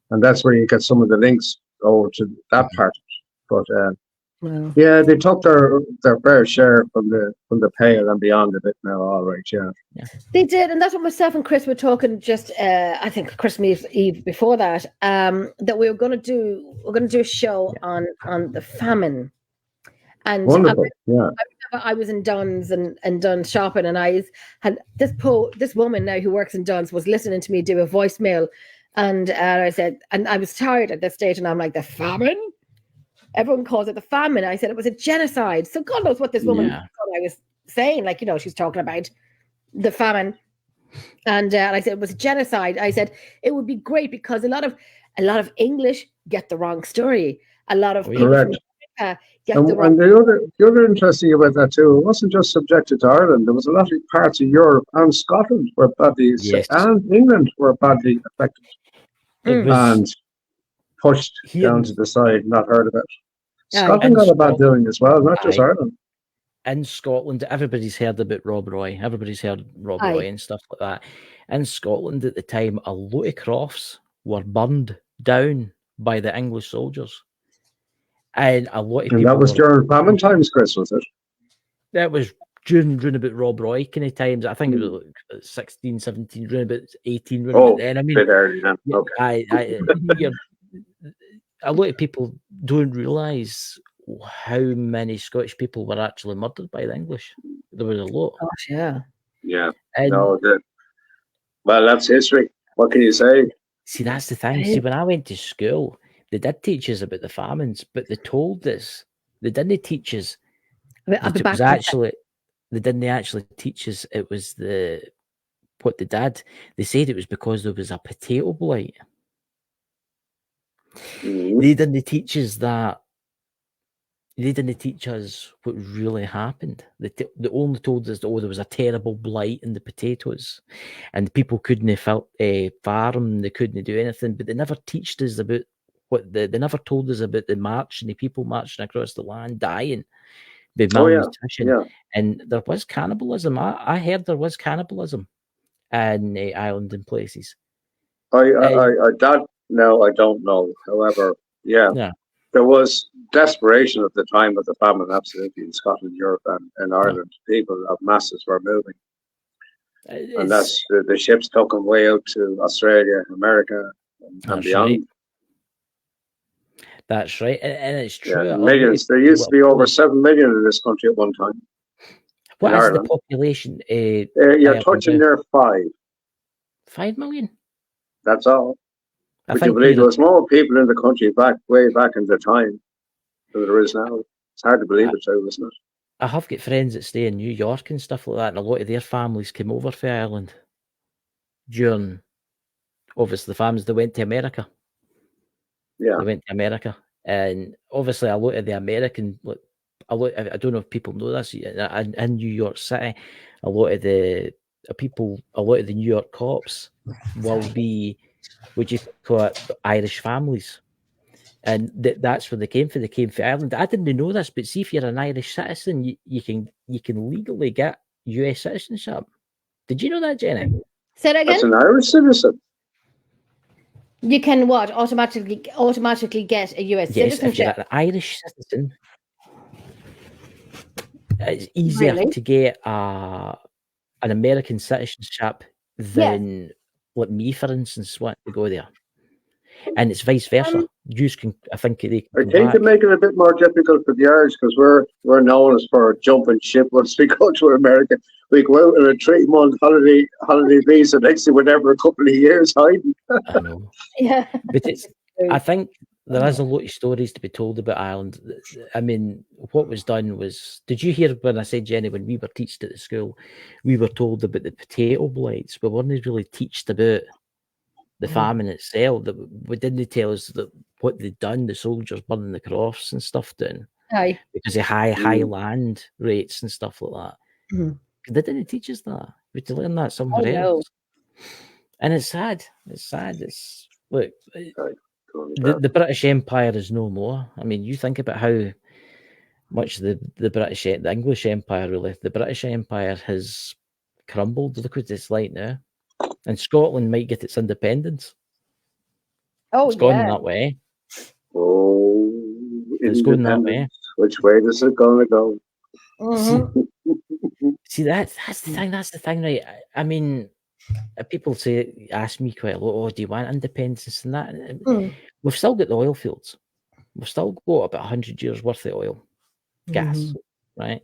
And that's where you get some of the links over to that part of it. But yeah, they took their fair share from the pale and beyond a bit now, all right, yeah. They did, and that's what myself and Chris were talking just I think Christmas Eve before that, that we're gonna do a show on the famine. And wonderful, I remember I was in Dunn's and Dunn's shopping, and I had this woman now who works in Dunn's was listening to me do a voicemail, and I said, and I was tired at this stage, and I'm like, the famine? everyone calls it the famine. I said it was a genocide. So God knows what this woman Yeah. thought I was saying. Like, you know, she's talking about the famine. And I said it was a genocide. I said it would be great because a lot of English get the wrong story. A lot of people Correct. from America get the wrong. And the other interesting about that too, it wasn't just subjected to Ireland. There was a lot of parts of Europe and Scotland were badly, Yes. and England were badly affected It was and pushed here down to the side, not heard about. Aye. Scotland got a bad Scotland. doing as well, not just Aye. Ireland. in Scotland. Everybody's heard about Rob Roy. Everybody's heard Rob Aye. Roy and stuff like that. In Scotland at the time, a lot of crofts were burned down by the English soldiers. And a lot of people. And that was were, during famine times, Chris, was it? that was during about Rob Roy kind of times. I think it was like 16, 17, round about 18, round about then. I mean, bit early then. Okay. A lot of people don't realise how many Scottish people were actually murdered by the English. There was a lot. Gosh, yeah. Yeah. And No, well, that's history. What can you say? see, that's the thing. See, when I went to school, they did teach us about the famines, but they told us, they didn't teach us that it was actually, they didn't actually teach us it was what they did. They said it was because there was a potato blight. Mhm. They didn't teach us that. They didn't teach us what really happened. They only told us that, there was a terrible blight in the potatoes, and people couldn't farm. They couldn't do anything. But they never taught us about they never told us about the march and the people marching across the land dying by malnutrition. Yeah. And there was cannibalism. I heard there was cannibalism in Ireland and places. That no, I don't know. However, yeah. There was desperation at the time of the famine, absolutely, in Scotland, Europe, and Ireland. People of masses were moving. And that's the ships took them way out to Australia, America, and beyond. Right. That's right. And it's true. Yeah, millions. There used to be over 7 million in this country at one time. What is the population? You're touching near 5. 5 million? That's all. Would you believe there was more people in the country way back in the time than there is now? It's hard to believe it too, isn't it? I have got friends that stay in New York and stuff like that, and a lot of their families came over from Ireland during, obviously, the famines. They went to America. Yeah. They went to America. And obviously, a lot of the American, I don't know if people know this, in New York City, a lot of the New York cops will be, would you call it, Irish families, and that's where they came from. They came from Ireland. I didn't know this, but see, if you're an Irish citizen, you can legally get US citizenship. Did you know that, Jenny? Say that again. That's an Irish citizen. You can what? Automatically get a US citizenship. If you're an Irish citizen, it's easier to get an American citizenship than like me, for instance, want to go there, and it's vice versa. I think they I know. Yeah, but I think there is a lot of stories to be told about Ireland. I mean, what was done was, did you hear when I said, Jenny, when we were taught at the school, we were told about the potato blights. We weren't really taught about the famine itself. That we didn't tell us that what they'd done, the soldiers burning the crofts and stuff down. Aye. Because of high land rates and stuff like that. Mm-hmm. They didn't teach us that. We had to learn that somewhere else. And it's sad. It's look, the British Empire is no more. I mean, you think about how much the English Empire, really, the British Empire has crumbled. Look what it's like now. And Scotland might get its independence. Oh, it's going that way. Oh, it's going that way. Which way is it going to go? Mm-hmm. See, that's the thing. That's the thing, right? I mean, people ask me quite a lot, do you want independence and that? We've still got the oil fields. We've still got about 100 years worth of oil, gas, right?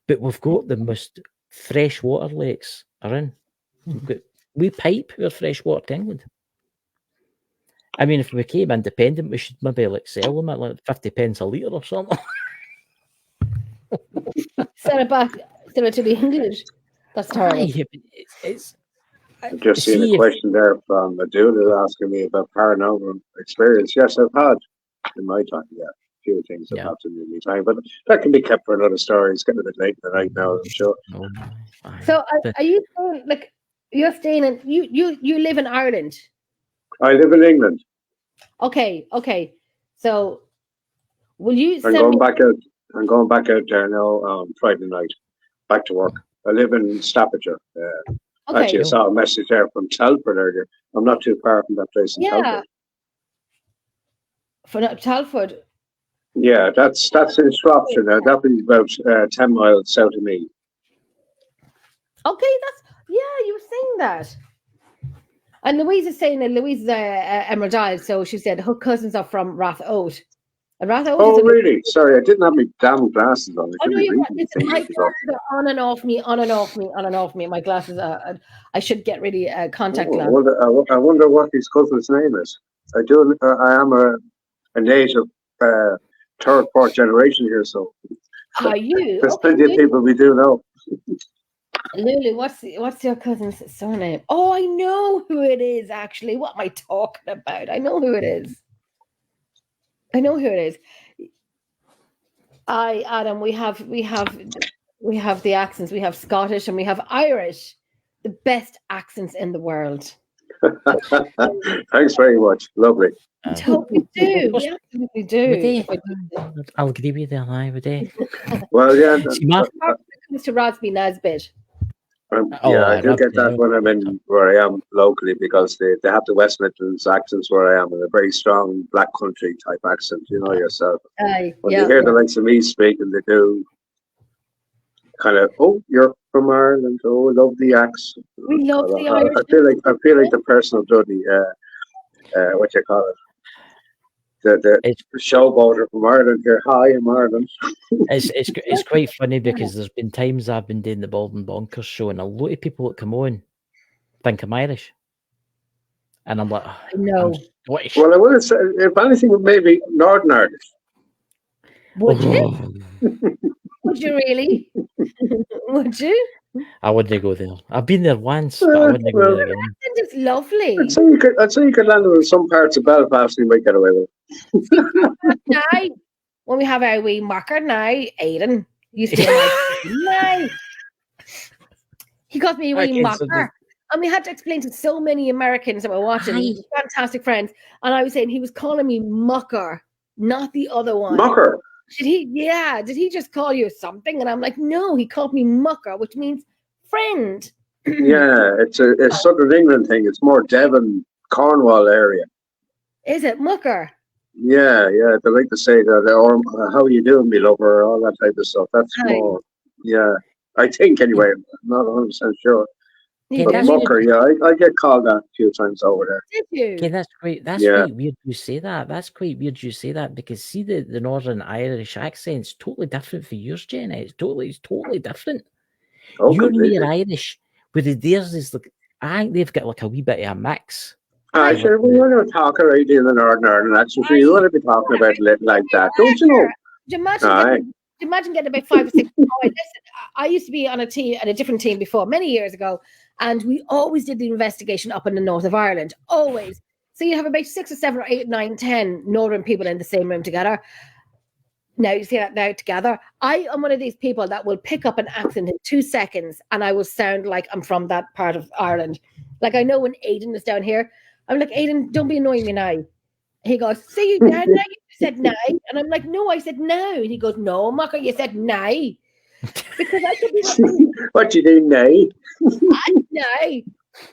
But we've got the most freshwater lakes around. We pipe our fresh water to England. I mean, if we became independent, we should maybe like sell them at like 50 pence a litre or something. Send it to the English. That's terrible. Aye, it's I've just seen see a if- question there from a dude who's asking me about paranormal experience. Yes, I've had in my time, a few things have Yeah. happened in my time, but that can be kept for another story. It's getting a bit late in the night now, I'm sure. Oh, aye. So are you saying, like, you're staying in you live in Ireland? I live in England. Okay. So will you I'm send going me? back out there now on Friday night, back to work. I live in Staffordshire. Okay. Actually, I saw a message there from Telford earlier. I'm not too far from that place in Yeah. Telford. For Telford. Yeah, that's in Shropshire now. That'll be about 10 miles south of me. Okay, you were saying that. And Louise is saying that Louise is Emerald Isle, so she said her cousins are from Rathoat. And Rathoat Oh, is really? Sorry, I didn't have my damn glasses on. I Oh should no, be you're reading right. these Listen, my things as well. glasses are on and off me, on and off me, on and off me. My glasses are. I should get really contact Oh, glasses. I wonder what his cousin's name is. I am a native third, fourth generation here, so Are you? there's Okay, plenty of people we do know. Lulu, what's your cousin's surname? Oh, I know who it is. Actually, what am I talking about? I know who it is. Adam, we have the accents. We have Scottish and we have Irish, the best accents in the world. Thanks very much. Lovely. I hope we do. We absolutely do. Would they? I'll agree with you there, aye, would they? Well, yeah. See, Mark, When it comes to Rasby Nesbitt. I do get that when I'm in where I am locally because they have the West Midlands accents where I am and a very strong black country type accent, you know yourself. When you hear the likes of me speaking, they do kind of, oh, you're from Ireland, oh, I love the accent. We love the Irish. I feel like the person of bloody, what you call it? The showboater from Ireland here. Hi, I'm Ireland. It's quite funny because there's been times I've been doing the Bald and Bonkers show and a lot of people that come on think I'm Irish. And I'm like, I know. I'm Scottish. Well, I would say, if anything, maybe Northern Irish. Would you? Would you really? Would you? I wouldn't go there. I've been there once, but I wouldn't go there again. It's lovely. I'd say you could land in some parts of Belfast and you might get away with it. Now, when we have our wee marker now, Aidan used to now. He got me a wee marker. And we had to explain to so many Americans that were watching, fantastic friends. And I was saying he was calling me mucker, not the other one. Mucker? Did he just call you something? And I'm like, no, he called me mucker, which means friend. Yeah, it's a Southern England thing. It's more Devon, Cornwall area. Is it mucker? Yeah. They like to say that, or how you doing, me lover, all that type of stuff. That's more, yeah. I think anyway. I'm not 100% sure. Yeah, but mucker, I get called that a few times over there. Did you? Okay, that's quite weird you say that. That's quite weird you say that because see the Northern Irish accent's totally different for yours, Jenna. It's totally different. Oh, you're completely. near Irish, but theirs is like I think they've got like a wee bit of a mix. Sure, we want to talk already in the Northern Ireland accent, so you want to be talking about it like that, don't you know? Do you imagine getting about 5 or 6? Listen, I used to be on a team at a different team before, many years ago, and we always did the investigation up in the north of Ireland, always. So you have about 6 or 7 or 8, 9, 10 northern people in the same room together. Now you see that now together. I am one of these people that will pick up an accent in 2 seconds, and I will sound like I'm from that part of Ireland. Like I know when Aidan is down here, I'm like, Aidan, don't be annoying me now. He goes, see you down now, you said now. And I'm like, no, I said no. And he goes, no, Mucker, you said now. Because I could be what you do now? No.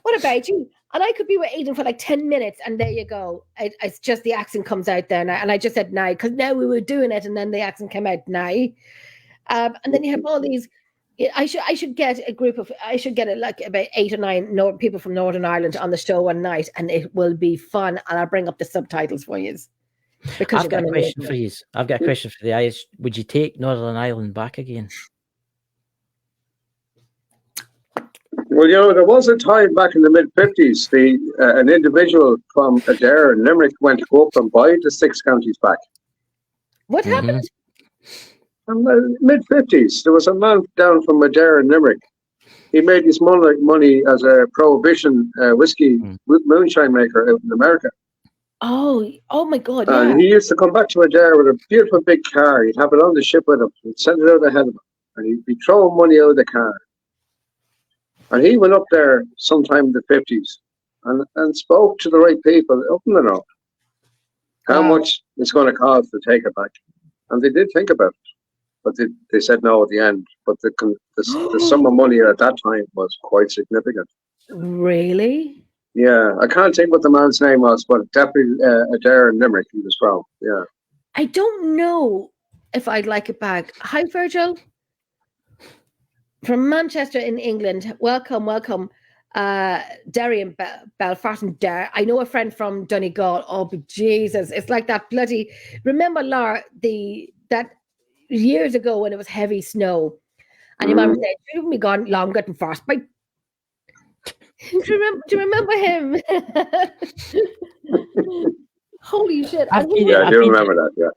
What about you? And I could be with Aidan for like 10 minutes and there you go. It's just the accent comes out there now. And I just said now because now we were doing it and then the accent came out now. And then you have all these. I should get like about 8 or 9 people from Northern Ireland on the show one night, and it will be fun. And I'll bring up the subtitles for you. Because I've got a question for you. I've got a question for the Irish. Would you take Northern Ireland back again? Well, there was a time back in the mid-50s, an individual from Adair and Limerick went to go up and buy the 6 counties back. What Mhm. happened? In the mid-50s, there was a man down from Adair and Limerick. He made his money as a prohibition whiskey moonshine maker out in America. Oh my God! And Yeah. he used to come back to Adair with a beautiful big car. He'd have it on the ship with him. He'd send it out ahead of him. And he'd be throwing money out of the car. And he went up there sometime in the 50s and spoke to the right people up in the north. How Wow. much it's going to cost to take it back. And they did think about it. But they said no at the end. But the sum of money at that time was quite significant. Really? Yeah, I can't think what the man's name was, but definitely Adair and Limerick he was from. Yeah. I don't know if I'd like it back. Hi, Virgil. From Manchester in England. Welcome. Derry and Belfast and Derry. I know a friend from Donegal. Oh, but Jesus. It's like that bloody... Remember, Laura, that years ago when it was heavy snow, and your mum said, "Shouldn't we gone longer than first?" Do you remember him? Holy shit. I've And he been- Yeah, I I've do been- remember that, yeah.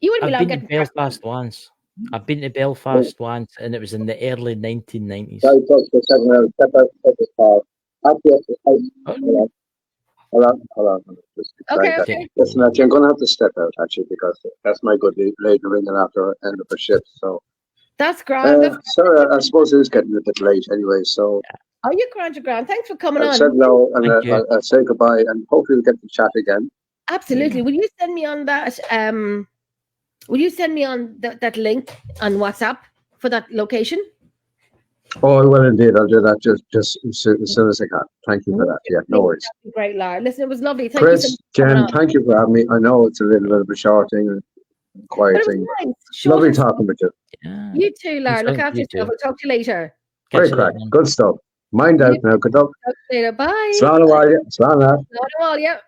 You would be I've longer been to than first. Belfast once. I've been to Belfast once, and it was in the early 1990s. Sorry, folks, for a second. I'll step out of the car. Hold on. Just Okay, like okay. that. Listen, actually, I'm going to have to step out, actually, because that's my good lady ringing after end of a shift. So, That's grand. sorry, I suppose it is getting a bit late anyway. So, Oh, you're grand. Thanks for coming I've on. said no, and Thank you. I'll say goodbye, and hopefully we'll get to chat again. Absolutely. Will you send me on that? Will you send me on that link on WhatsApp for that location? Oh, I will indeed. I'll do that just as soon as I can. Thank you for that. Yeah, no worries. That'd be great, Lara. Listen, it was lovely. Thank you so Chris, much for coming Jen, on. thank you for having me. I know it's a little bit of a short thing, and But quiet it was thing. nice. Short Lovely and talking with you. Yeah. You too, Lara. Look Thank after you yourself. too. I'll talk to you later. Catch Great you crack. later. Good stuff. Mind out now. Good luck. Talk to you later. Bye. Slán Awalia. Slán out. Not at all, yeah.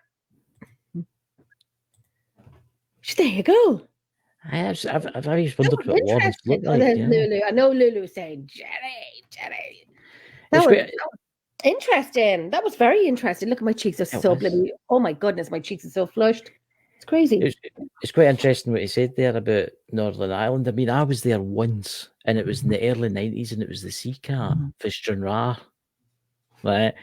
There you go. I've always That wondered was what Lawrence interesting. looked Oh, like. there's Yeah. Lulu. I know Lulu saying, Jerry. That It's was, great. that was interesting. That was very interesting. Look at my cheeks are so was. bloody. Oh my goodness, my cheeks are so flushed. It's crazy. It's quite interesting what he said there about Northern Ireland. I mean, I was there once, and it was in the early 90s, and it was the sea car for Stranraer. Right?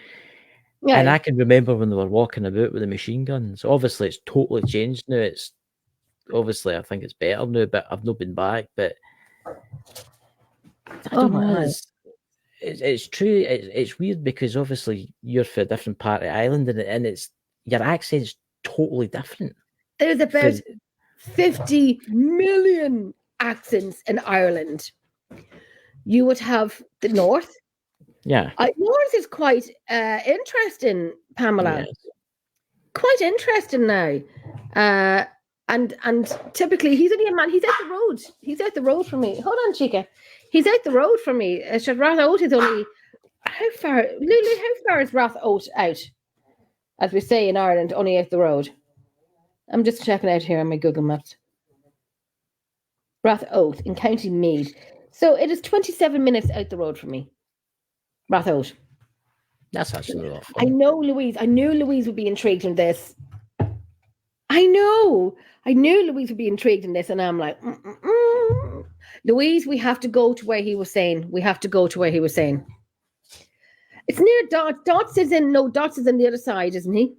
Yeah. And I can remember when they were walking about with the machine guns. Obviously, it's totally changed now. It's obviously, I think it's better now, but I've not been back. But I don't know. It's true. It's weird because obviously you're from a different part of Ireland, and it's your accent's totally different. There's about 50 million accents in Ireland. You would have the North. Yeah. Yours is quite interesting, Pamela. Yes. Quite interesting now. And typically he's only a man. He's out the road. He's out the road from me. Hold on, Chica. He's out the road from me. Rathout is only how far? Lulu, how far is Rathout out? As we say in Ireland, only out the road. I'm just checking out here on my Google Maps. Rathout in County Meath. So it is 27 minutes out the road from me. Rathout. That's actually a lot of I fun. know Louise. I knew Louise would be intrigued in this. I knew Louise would be intrigued in this, and I'm like, Louise, we have to go to where he was saying. It's near Dots. Dots is in the other side, isn't he?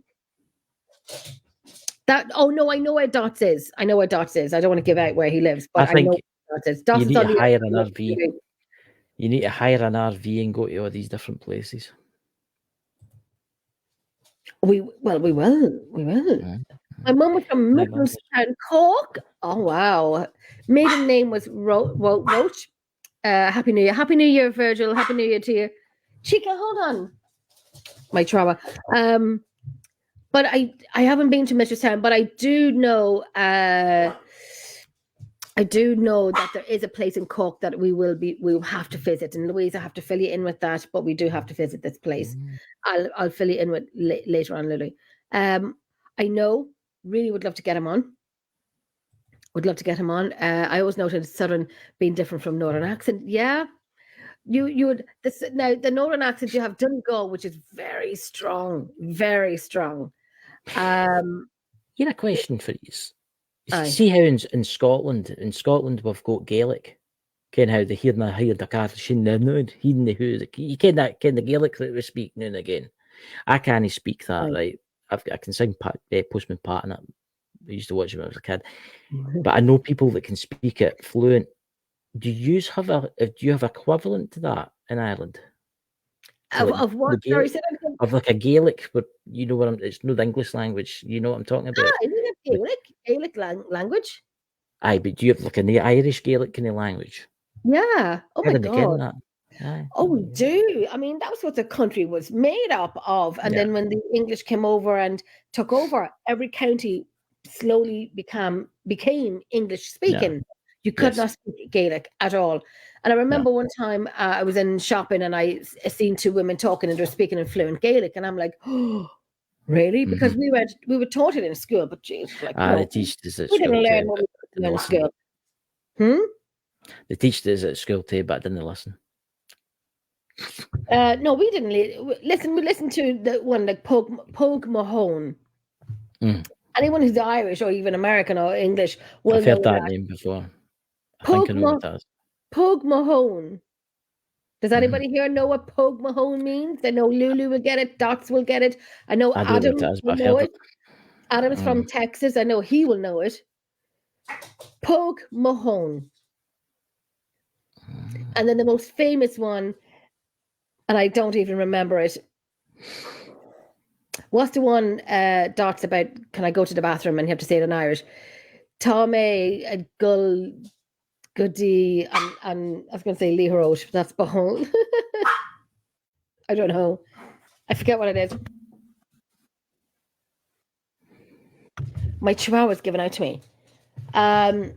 I know where Dots is. I don't want to give out where he lives, but I think know where Dots is. Dots you is need on to the hire other an side. RV. You need to hire an RV and go to all these different places. We will. My mum was from Middlestown, Cork. Oh wow! Maiden name was Roach. Happy New Year! Happy New Year, Virgil! Happy New Year to you, Chica. Hold on, my trauma. But I haven't been to Middlestown, but I do know. I do know that there is a place in Cork that we will have to visit, and Louise, I have to fill you in with that. But we do have to visit this place. I'll fill you in with later on, Lily. I know, really would love to get him on. I always noted Southern being different from Northern accent. Yeah, You would this now the northern accent you have Donegal, which is very strong, very strong. Here a question for you. Aye. See how in Scotland we've got Gaelic. Ken how they hear the car shin no you ken the Gaelic that we speak now and again. I can't speak that, right? I can sing Postman Pat and I used to watch it when I was a kid. But I know people that can speak it fluent. Do you have equivalent to that in Ireland? Of what? Sorry, say that again. Of like a Gaelic, but you know what it's not the English language. You know what I'm talking about? Gaelic language. Aye, but do you have like an Irish Gaelic kind of language? Yeah. Oh my God. Aye. Oh, we do. I mean, that's what the country was made up of. And then when the English came over and took over, every county slowly became English speaking. Yeah. You could not speak Gaelic at all. And I remember one time I was in shopping and I seen two women talking and they're speaking in fluent Gaelic. And I'm like, oh, really? Because we were taught it in school, but geez, like they teach this at we school. Didn't learn what we learned in school. They teach this at school too, but I didn't listen. No, we didn't listen. We listened to the one like Pogue Mahone. Anyone who's Irish or even American or English will I've heard that name before. I think I know what that is. Pogue Mahone. Does anybody here know what Pogue Mahone means? I know Lulu will get it. Dots will get it. I know Adam will know it. Adam's from Texas. I know he will know it. Pogue Mahone. And then the most famous one, and I don't even remember it. What's the one Dots about? Can I go to the bathroom? And you have to say it in Irish. Tame Gull Goody and I was going to say Lee Roche. That's Bahone. I don't know. I forget what it is. My chihuahua's given out to me. There,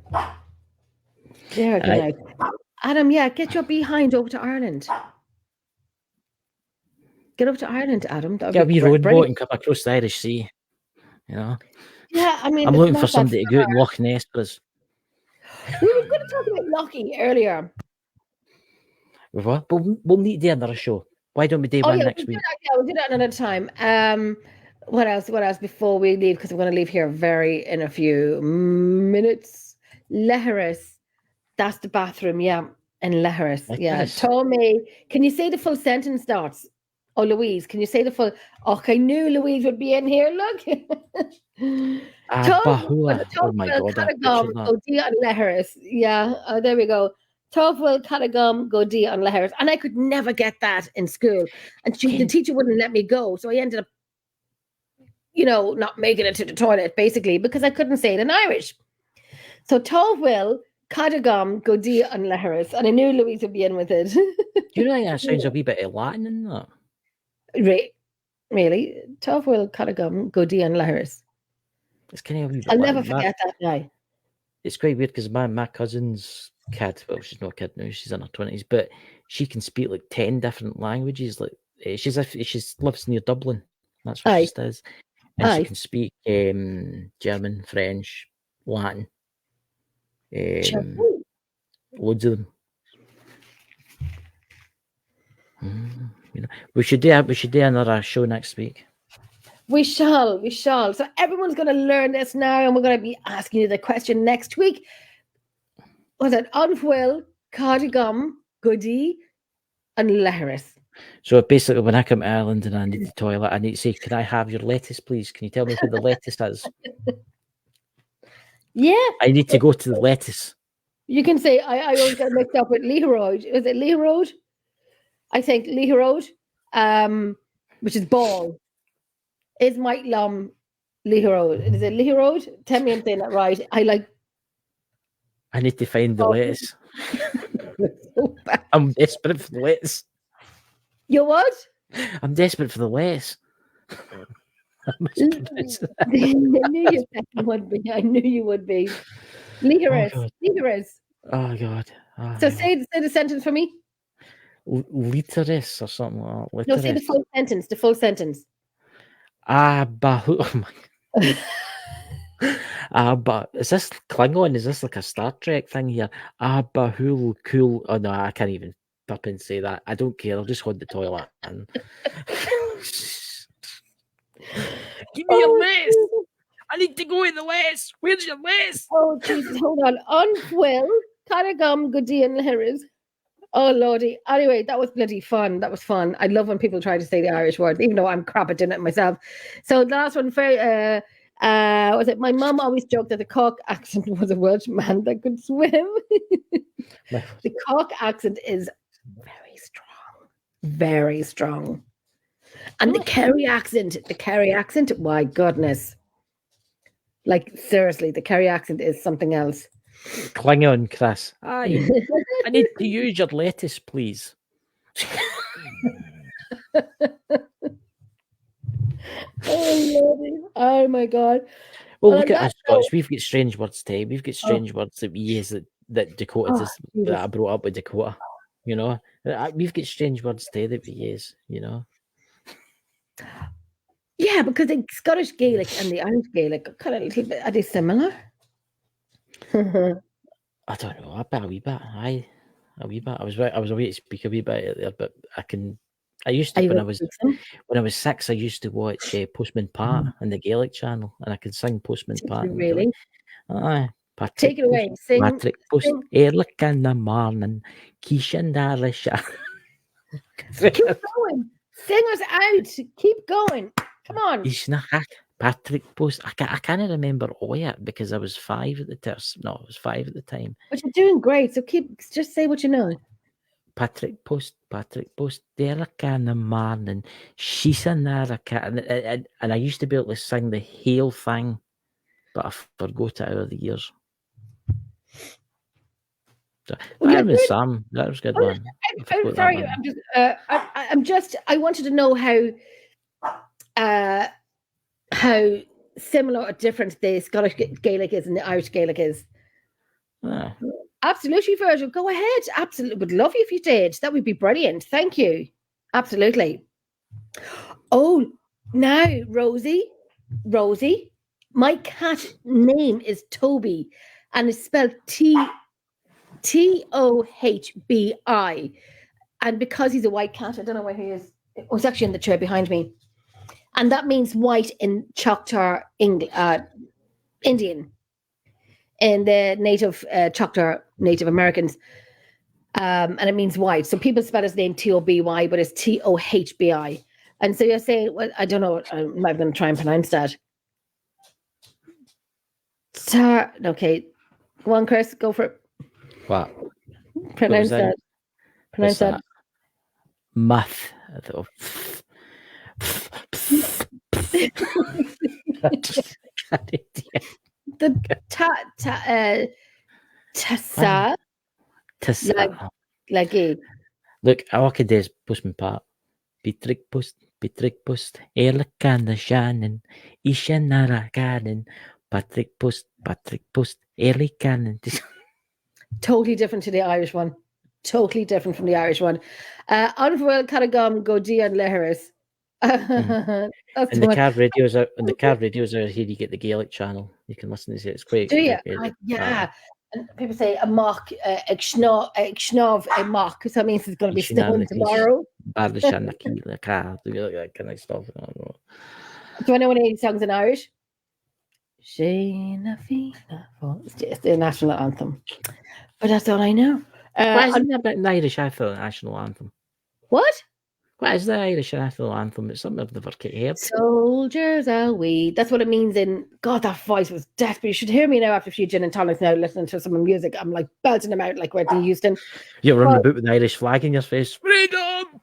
good out. Adam, get your behind over to Ireland. Get over to Ireland, Adam. Get a wee rowboat and come across the Irish Sea. You know? Yeah, I mean, I'm looking for somebody to go out in Loch Ness for us. We were going to talk about Lochie earlier. With what? But we'll need to do another show. Why don't we do one next week? We'll do that another time. What else before we leave? Because we're going to leave here in a few minutes. Leheris. That's the bathroom, in Leheris. Yeah. Tommy, can you say the full sentence, Dots? Oh, Louise, can you say the full? Oh, I knew Louise would be in here. Look. Bahula. Oh my God. Godí on Leheris. Yeah, there we go. Tofuil Cadagum Godí on Leheris. And I could never get that in school. And the teacher wouldn't let me go. So I ended up, not making it to the toilet, basically, because I couldn't say it in Irish. So Tofuil Cadagum Godí on Leheris. And I knew Louise would be in with it. Do you think that sounds a wee bit of Latin in that? Really? Tofuil Cadagum Godí on Leheris. It's kind of a wee bit I'll never forget that guy. It's quite weird because my cousin's kid, well, she's not a kid now, she's in her 20s, but she can speak like 10 different languages. Like she lives near Dublin. That's what she does. And she can speak German, French, Latin. Loads of them. We should do another show next week. We shall. So everyone's going to learn this now, and we're going to be asking you the question next week. Was it Anfuil, Cardigum, Godí, and Leheris? So basically, when I come to Ireland and I need the toilet, I need to say, "Can I have your lettuce, please? Can you tell me who the lettuce is?" Yeah. I need to go to the lettuce. You can say, I always get mixed up with Leherode. Is it Leherode? I think Leherode, which is ball. Is Mike Lum Leherode? Is it Leherode? Tell me I'm saying that right. I need to find the lettuce. So I'm desperate for the lettuce. You what? I'm desperate for the lettuce. I knew you would be. Leheris. Oh God. So say the sentence for me. Literis or something like that. No, say the full sentence. Oh my. But is this Klingon? Is this like a Star Trek thing here? Bahul cool. Oh no, I can't even. up and say that. I don't care. I'll just hold the toilet and give me your lace. I need to go in the lace. Where's your lace? Oh, Jesus, hold on. Unwell, Caragum, Goody, and Harris. Oh, Lordy. Anyway, that was bloody fun. That was fun. I love when people try to say the Irish word, even though I'm crap at doing it myself. So the last one, was it? My mum always joked that the Cork accent was a Welsh man that could swim. The Cork accent is very strong. Very strong. And the Kerry accent, my goodness. Like, seriously, the Kerry accent is something else. Cling on, Chris. Aye. I need to use your lettuce, please. Oh my God. Well, look at us Scots. We've got strange words today. We've got strange words that we use that Dakota that I brought up with Dakota. You know, we've got strange words today that we use. You know. Yeah, because the Scottish Gaelic and the Irish Gaelic are kind of a little bit, are they similar? I don't know. I bet a wee bit. A wee bit. I was away to speak a wee bit earlier, but I used to when I was 6. I used to watch Postman Pat on the Gaelic channel, and I could sing Postman Pat. Really? Aye. Take it away. Sing. Patrick Post. Ehrlich in the morning. Kishan Darisha. Keep going. Sing us out. Keep going. Come on. Patrick Post. I can't remember all yet because I was 5 at the time. No, I was 5 at the time. But you're doing great. So just say what you know. Patrick Post, they're a can of man, and she's another cat. And I used to be able to sing the whole thing, but I forgot it over the years. So, Sam, that was a good one. I'm sorry. I wanted to know how similar or different the Scottish Gaelic is and the Irish Gaelic is. Ah. Absolutely, Virgil. Go ahead. Absolutely. Would love you if you did. That would be brilliant. Thank you. Absolutely. Oh, now, Rosie, my cat name is Toby, and it's spelled Tohbi. And because he's a white cat, I don't know where he is. Oh, it's actually in the chair behind me. And that means white in Choctaw Indian. In the native Choctaw Native Americans, and it means white. So people spell his name Toby, but it's Tohbi. And so you're saying, well, I don't know. I'm not going to try and pronounce that. Okay, go on, Chris. Go for it. What? Pronounce that. Pronounce that. Muth. The Tassa. Like Look, all I could do is Postman Pat. Patrick Post, Ehrlich an the Shannon, Ishanara Garden, Patrick Post, Ehrlich an. Totally different to the Irish one. Totally different from the Irish one. Unfurl Caragum, Godí and Leheris. And the car radios out. And the car radios out here. You get the Gaelic channel. You can listen to it. It's great. Do you? Yeah. And people say a mock, a schnob, a mock. So that means it's going to be snowing tomorrow. That kind of stuff. Do I know any songs in Irish? It's the national anthem. But that's all I know. Why isn't that an Irish national anthem? What? What is the Irish national anthem? It's something I've never heard. Soldiers are we. That's what it means in... God, that voice was desperate. You should hear me now after a few gin and tonics now, listening to some music. I'm like belting them out like Whitney Houston. You're running about with the Irish flag in your face. Freedom!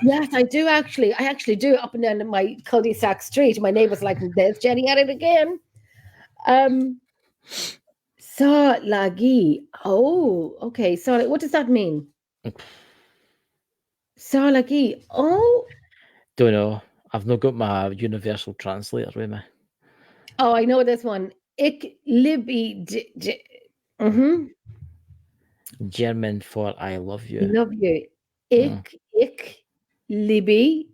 Yes, I do actually. I actually do up and down my cul-de-sac street. My neighbours like, there's Jenny at it again. Sa lagi. Oh, okay. So what does that mean? Sa lagi. Oh. Don't know. I've not got my universal translator with me. Oh, I know this one. Ich liebe German for I love you. Love you. Ich liebe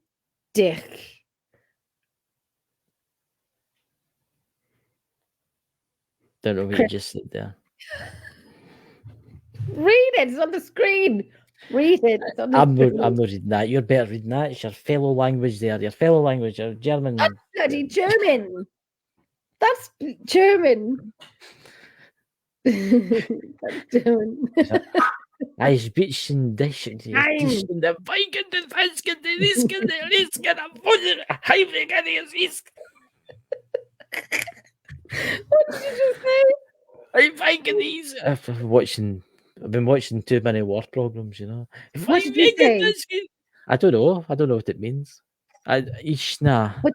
dich. Don't know what you just said there. Read it. It's on the screen. Read it. It's on the I'm screen. not reading that. You're better reading that. It's your fellow language there. Your fellow language, your German. That's bloody German. That's German. That's German. Eis bisschen Dischen, Nein. der Weiken, der Falsken, der Risken, der Risken, der Wunder, Heimwege, der Risk. What did you say? I'm Weiken these. I've been watching too many war programs, you know. What did you say? I don't know. I don't know what it means. What do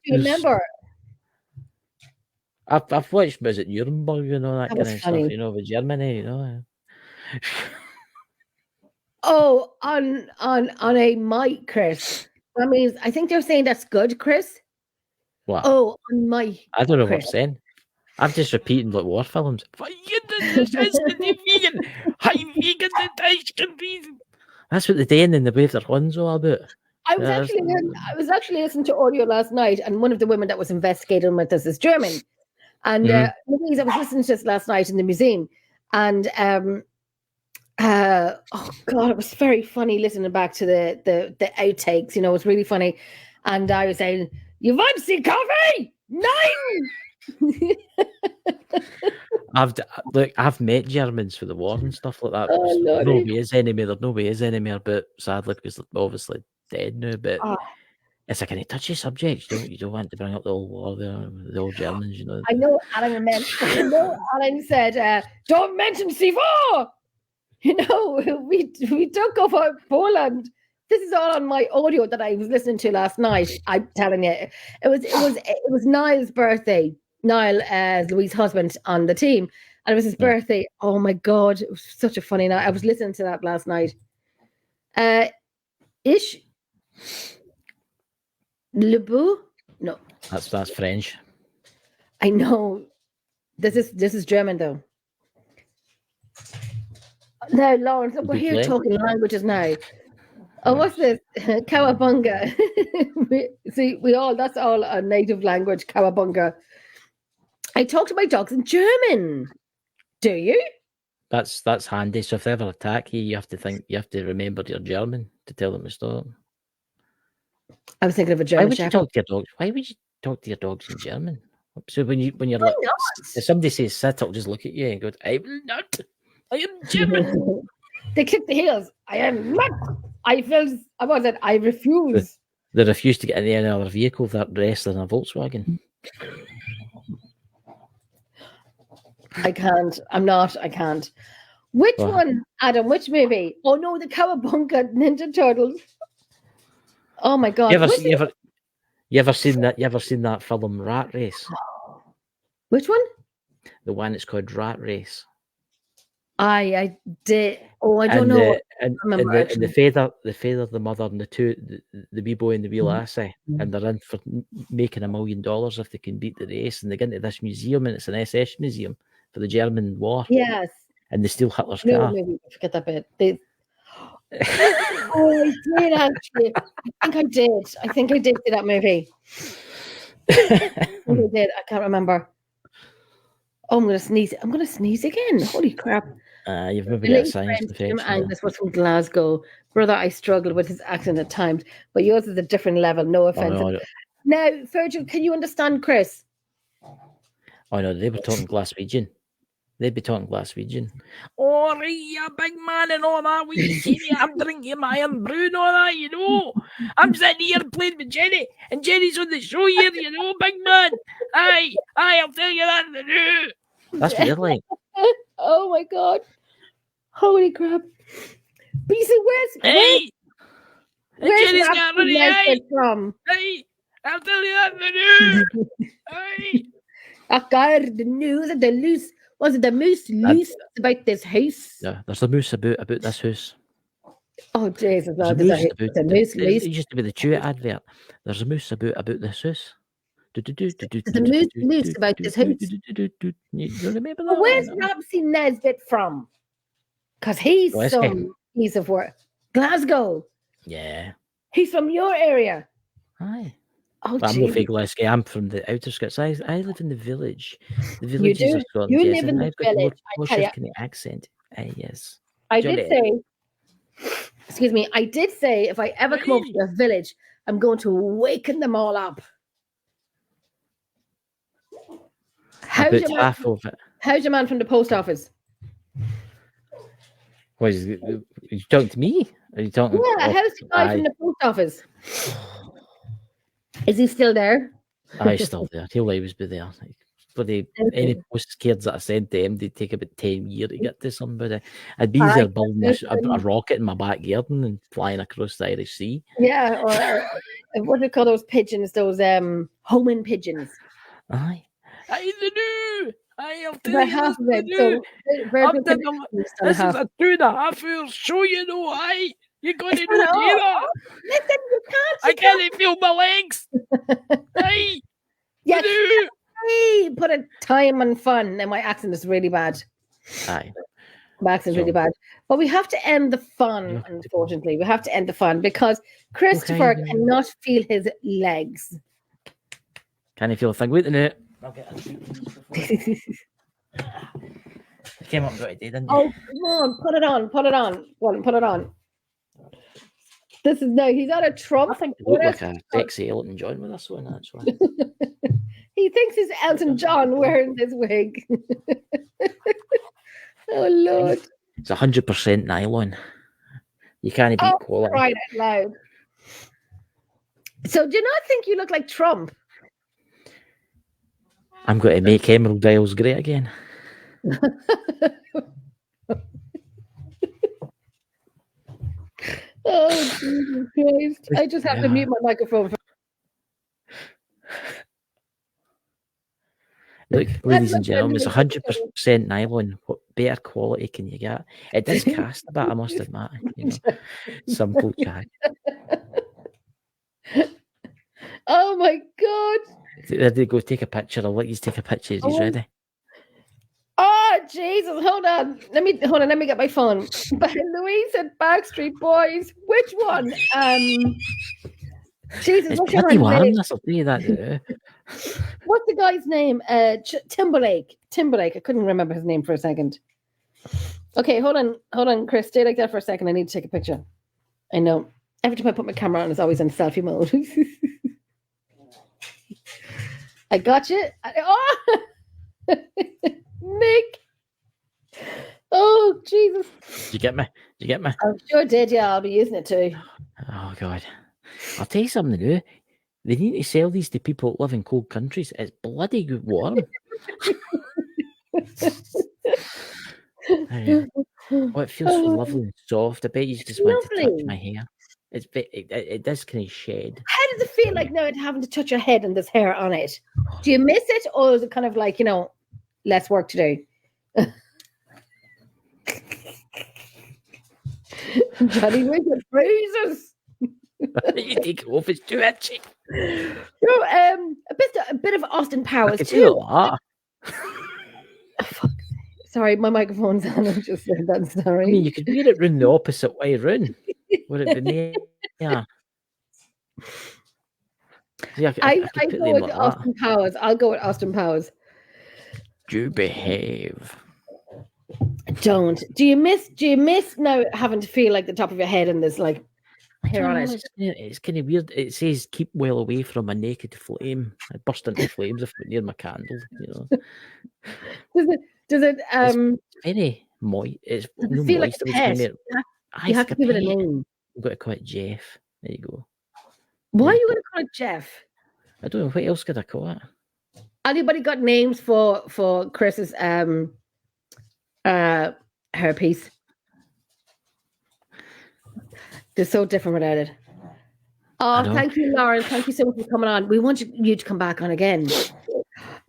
you remember? I've watched, was it Nuremberg, you know, that That kind was of funny. stuff, you know, with Germany, you know. Oh, on a mic, Chris. That means I think they're saying that's good, Chris. What? Oh, on mic. I don't know what Chris. I'm saying. I'm just repeating like war films. That's what they're doing in the wave their horns all about. I was actually listening to audio last night, and one of the women that was investigating with us is German. And Louise, I was listening to this last night in the museum, and oh god, it was very funny listening back to the outtakes. You know, it was really funny. And I was saying, "You want some coffee? Nine." I've met Germans for the war and stuff like that. Oh, There's no Lordy. way is anymore. There's no way is anymore. But sadly, because they're obviously dead now. But Oh. it's a kind of touchy subject. You don't want to bring up the old war there, the old Germans. You know. I know Alan said, "Don't mention C4." You know, we took over Poland. This is all on my audio that I was listening to last night. I'm telling you, it was Niall's birthday. Niall, Louise's husband, on the team, and it was his birthday. Oh my god, it was such a funny night. I was listening to that last night. Ish Lebu? No, That's French. I know. This is German though. Now, Lawrence, we're here play? talking languages now. Oh, what's this? Cowabunga. That's all a native language, Cowabunga. I talk to my dogs in German. Do you? That's handy. So if they ever attack you, you have to remember you're German to tell them to stop. I was thinking of a Why German would you shepherd. talk to your dogs? Why would you talk to your dogs in German? So when you're Why like, not? if somebody says sit, I'll just look at you and go, I will not. I am German. They click the heels. I am not. I refuse. They refuse to get in any other vehicle that less than a Volkswagen. I can't. I'm not. I can't. Which What? one, Adam? Which movie? Oh no, the Cowabunga Ninja Turtles. Oh my god. You ever seen that? You ever seen that film Rat Race? Which one? The one that's called Rat Race. I did. Oh, I don't know. And remember, the actually. father, the mother, and the wee boy and the wee lassie, and they're in for making $1 million if they can beat the race. And they get into this museum, and it's an SS museum for the German war, Yes. and they steal Hitler's No, car. maybe forget that bit. Oh, I did actually. I think I did see that movie. I did. I can't remember. Oh, I'm gonna sneeze. I'm gonna sneeze again. Holy crap! You've maybe My got a late science friend Jim infection. there. Angus was from Glasgow. Brother, I struggled with his accent at times, but yours is a different level. No Oh offense. no, Now, Virgil, can you understand Chris? they were talking Glaswegian. They'd be talking Glaswegian. Oh, right, you big man and all that. We see me, I'm drinking my own brew and all that, you know. I'm sitting here playing with Jenny, and Jenny's on the show here, you know, big man. Aye, I'll tell you that. That's what you're like. Oh my god! Holy crap! But you see, Hey, and where's Jenny's that got money. accent Hey, from? hey, I'll tell you that. Hey. I got the news and the loose. Was it the moose loose about this house? Yeah, there's a moose about this house. Oh Jesus! There's a There's moose about a moose it loose. used to be the Chew advert. There's a moose about this house. There's a moose loose about this house. You remember that? But where's one? Ramsey Nesbitt from? Because he's Glasgow. some piece of work. Glasgow. Yeah. He's from your area. Aye. Oh, But I'm not from gee. Glasgow. I'm from the outer skirts. I live in the village. The village do? is Scotland. You yes, live in and the I've got village, I more tell ya. kind of accent. Yes. I did Jolly. say Excuse me. I did say if I ever come over to a village, I'm going to waken them all up. How's About your, man, half of it. how's your man from the post office? Was you talking to me? Are you talking? Yeah, how's the guy from the post office? Is he still there? He's still there. He'll always be there. Like, bloody any post cards that I sent to him, they'd take about 10 years to get to somebody. I'd be easier building a rocket in my back garden and flying across the Irish Sea. Yeah, or what do they call those pigeons? Those homing pigeons. Aye. I do. I'll tell About you half this of it. So this is a 2.5 hour show, you know. Aye, you're going to know Listen, that. you can't. I can't feel my legs. Aye. Yes. Do. Hey, put a time and fun. And my accent is really bad. Aye. My accent's really bad. But we have to end the fun, unfortunately. We have to end the fun because Christopher cannot feel his legs. Can you feel a thing? Wait a minute. I'll get a I came up and got it, didn't you? Oh, come on. Put it on. Put it on. Put it on. This is no, he's on a Trump. I think he looked like a sexy Elton John with this one, actually. He thinks he's Elton John wearing this wig. Oh, Lord. It's 100% nylon. You can't beat quality. Right out loud. So do you not think you look like Trump? I'm going to make Emerald Isles great again. Oh, Jesus Christ. I just have to mute my microphone. Look, ladies and gentlemen, it's 100% nylon. What better quality can you get? It does cast a bit, I must admit. You know, simple chat. Oh my God. There they go, take a picture. I'll let you take a picture as he's ready. Oh, Jesus. Hold on. Let me get my phone. But Louise said Backstreet Boys. Which one? Jesus, what's your name? I'll tell you that. What's the guy's name? Timberlake. I couldn't remember his name for a second. Okay, hold on, Chris. Stay like that for a second. I need to take a picture. I know. Every time I put my camera on, it's always in selfie mode. I got you. Nick. Oh, Jesus. Did you get me? I sure did, yeah. I'll be using it too. Oh, God. I'll tell you something new. They need to sell these to people that live in cold countries. It's bloody good warm. Oh, it feels so lovely and soft. I bet you just want to touch my hair. It does kind of shed. How does it feel like now having to touch your head and there's hair on it? Do you miss it, or is it kind of like, you know, less work to do? Johnny with the bruises. You take it off, it's too itchy. No, a bit of Austin Powers I too. Oh, fuck. Sorry, my microphone's on. I just said that. Sorry. I mean, you could wear it round the opposite way round. Would it be yeah? See, I go with Austin Powers. I'll go with Austin Powers. Do behave. Don't. Do you miss now having to feel like the top of your head and there's like hair on it? It's kind of weird. It says keep well away from a naked flame. I burst into flames if I near my candle. You know. Does it? It's very moist. It's no feel moist. Like a pet? You have to give it a name. I've got to call it Jeff. There you go. Why are you going to call it Jeff? I don't know. What else could I call it? Anybody got names for Chris's hairpiece? They're so different without it. Oh, thank you, Lauren. Thank you so much for coming on. We want you to come back on again.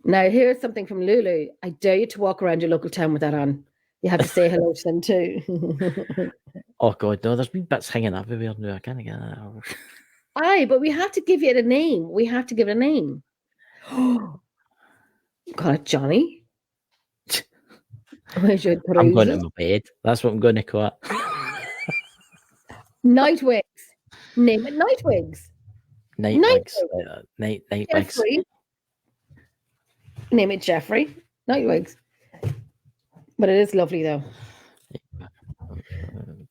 Now, here's something from Lulu. I dare you to walk around your local town with that on. You have to say hello to them too. Oh, God, no. There's been bits hanging everywhere now. I can't get that out. Aye, but we have to give it a name. We have to give it a name. Call it Johnny. I'm going to my bed. That's what I'm going to call it. Nightwigs. Name it Nightwigs. Nightwigs. Nightwigs. Name it Jeffrey. Nightwigs. But it is lovely though.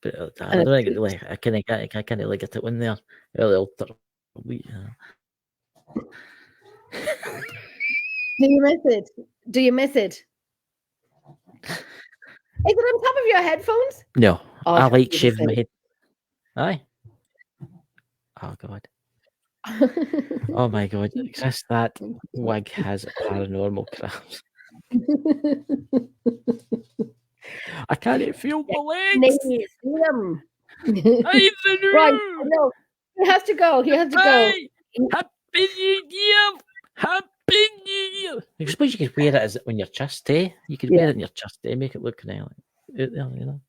But I don't think really, I can't really get it in there. Really alter. Do you miss it? Do you miss it? Is it on top of your headphones? No, Oh, I like it's shaving my insane. head. Aye. Oh God. Oh my God. Just that wig has paranormal crafts. I can't feel my legs. Names, see them. Either Right, no, he has to go. He has to go. Happy New Year! Happy New Year! I suppose you could wear it as on your chest, eh? You could wear it in your chest, eh? Make it look kind of like out there, you know.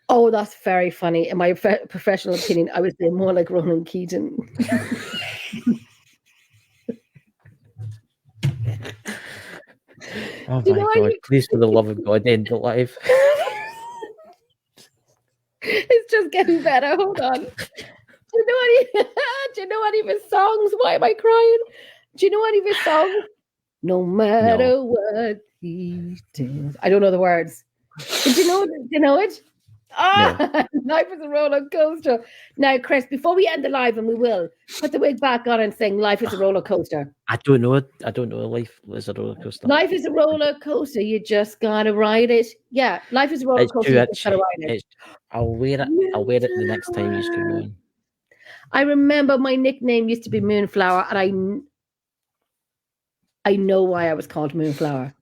Oh, that's very funny. In my professional opinion, I would say more like Ronan Keating. Oh Do you my know what God! you- Please, for the love of God, end the live. It's just getting better. Hold on. Do you know any of his songs? Why am I crying? Do you know any of his songs? No matter what he does. I don't know the words. Do you know it? Ah, life is a roller coaster. Now, Chris, before we end the live, and we will, put the wig back on and sing "Life is a roller coaster." I don't know it. I don't know. Life is a roller coaster. Life is a roller coaster. You just gotta ride it. Yeah, life is a roller It's coaster. too You just gotta ride it. I'll wear it. I'll wear it the next time you come on. I remember my nickname used to be Moonflower, and I know why I was called Moonflower.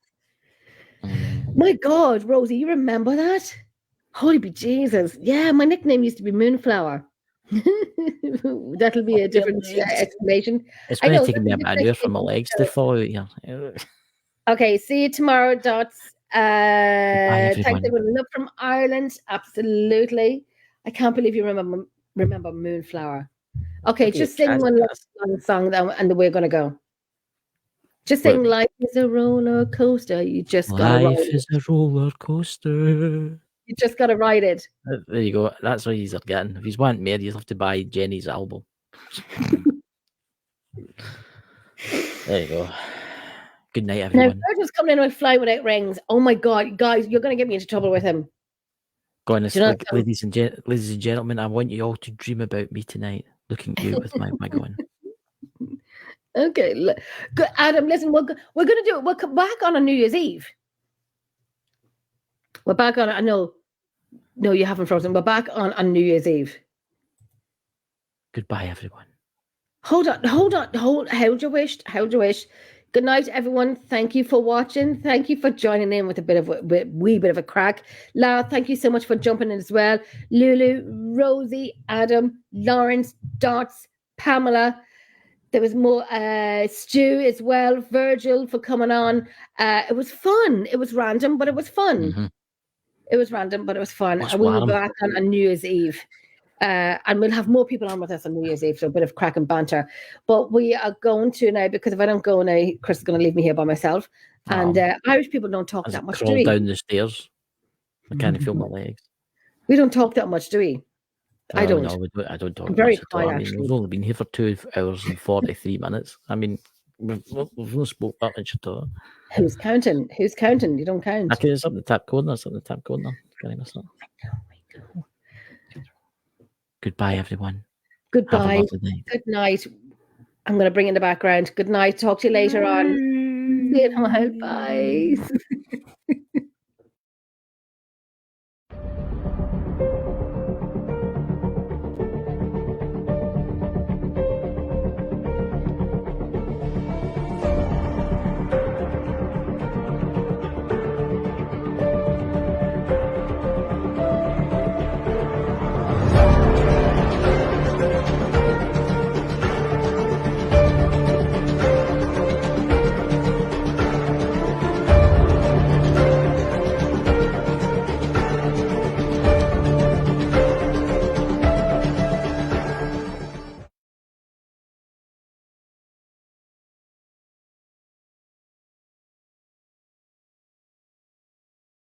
My God, Rosie, you remember that? Holy be Jesus. Yeah, my nickname used to be Moonflower. That'll be a different explanation. It's I going know, to take me that's a about an different hour for my legs to fall out here. Okay, see you tomorrow, Dots. Thanks everyone. everyone. Love from Ireland. Absolutely. I can't believe you remember Moonflower. Okay, just sing one last song and then we're gonna go. Just sing "Life is a roller coaster." You just gotta ride it. Life is a roller coaster. You just gotta ride it. There you go. That's what you're getting. If you want more, you have to buy Jenny's album. There you go. Good night, everyone. Now, Virgil's coming in with Fly Without Rings. Oh my God, guys, you're gonna get me into trouble with him. Go on, ladies and gentlemen, I want you all to dream about me tonight, looking out with my wig on. Okay, good, Adam. Listen, we're gonna do it. We'll come back on New Year's Eve. We're back on. I know. No, you haven't frozen. We're back on New Year's Eve. Goodbye, everyone. Hold on. Hold your wish. Good night, everyone. Thank you for watching. Thank you for joining in with a wee bit of a crack. Lara, thank you so much for jumping in as well. Lulu, Rosie, Adam, Lawrence, Dots, Pamela. There was more Stu as well. Virgil for coming on. It was fun. It was random, but it was fun. Mm-hmm. It was random, but it was fun. And we will be back on New Year's Eve. And we'll have more people on with us on New Year's Eve, so a bit of crack and banter. But we are going to now, because if I don't go now, Chris is going to leave me here by myself. And Irish people don't talk that much, do we? Down the stairs. I can't feel my legs. We don't talk that much, do we? I don't. No, I don't talk. I'm very quiet. quiet, actually. We've only been here for 2 hours and 43 minutes. I mean, we've not spoke that much at all. Who's counting? You don't count. Okay, it's up the top corner. Goodbye, everyone. Goodbye. Good night. I'm going to bring in the background. Good night. Talk to you later on. Bye.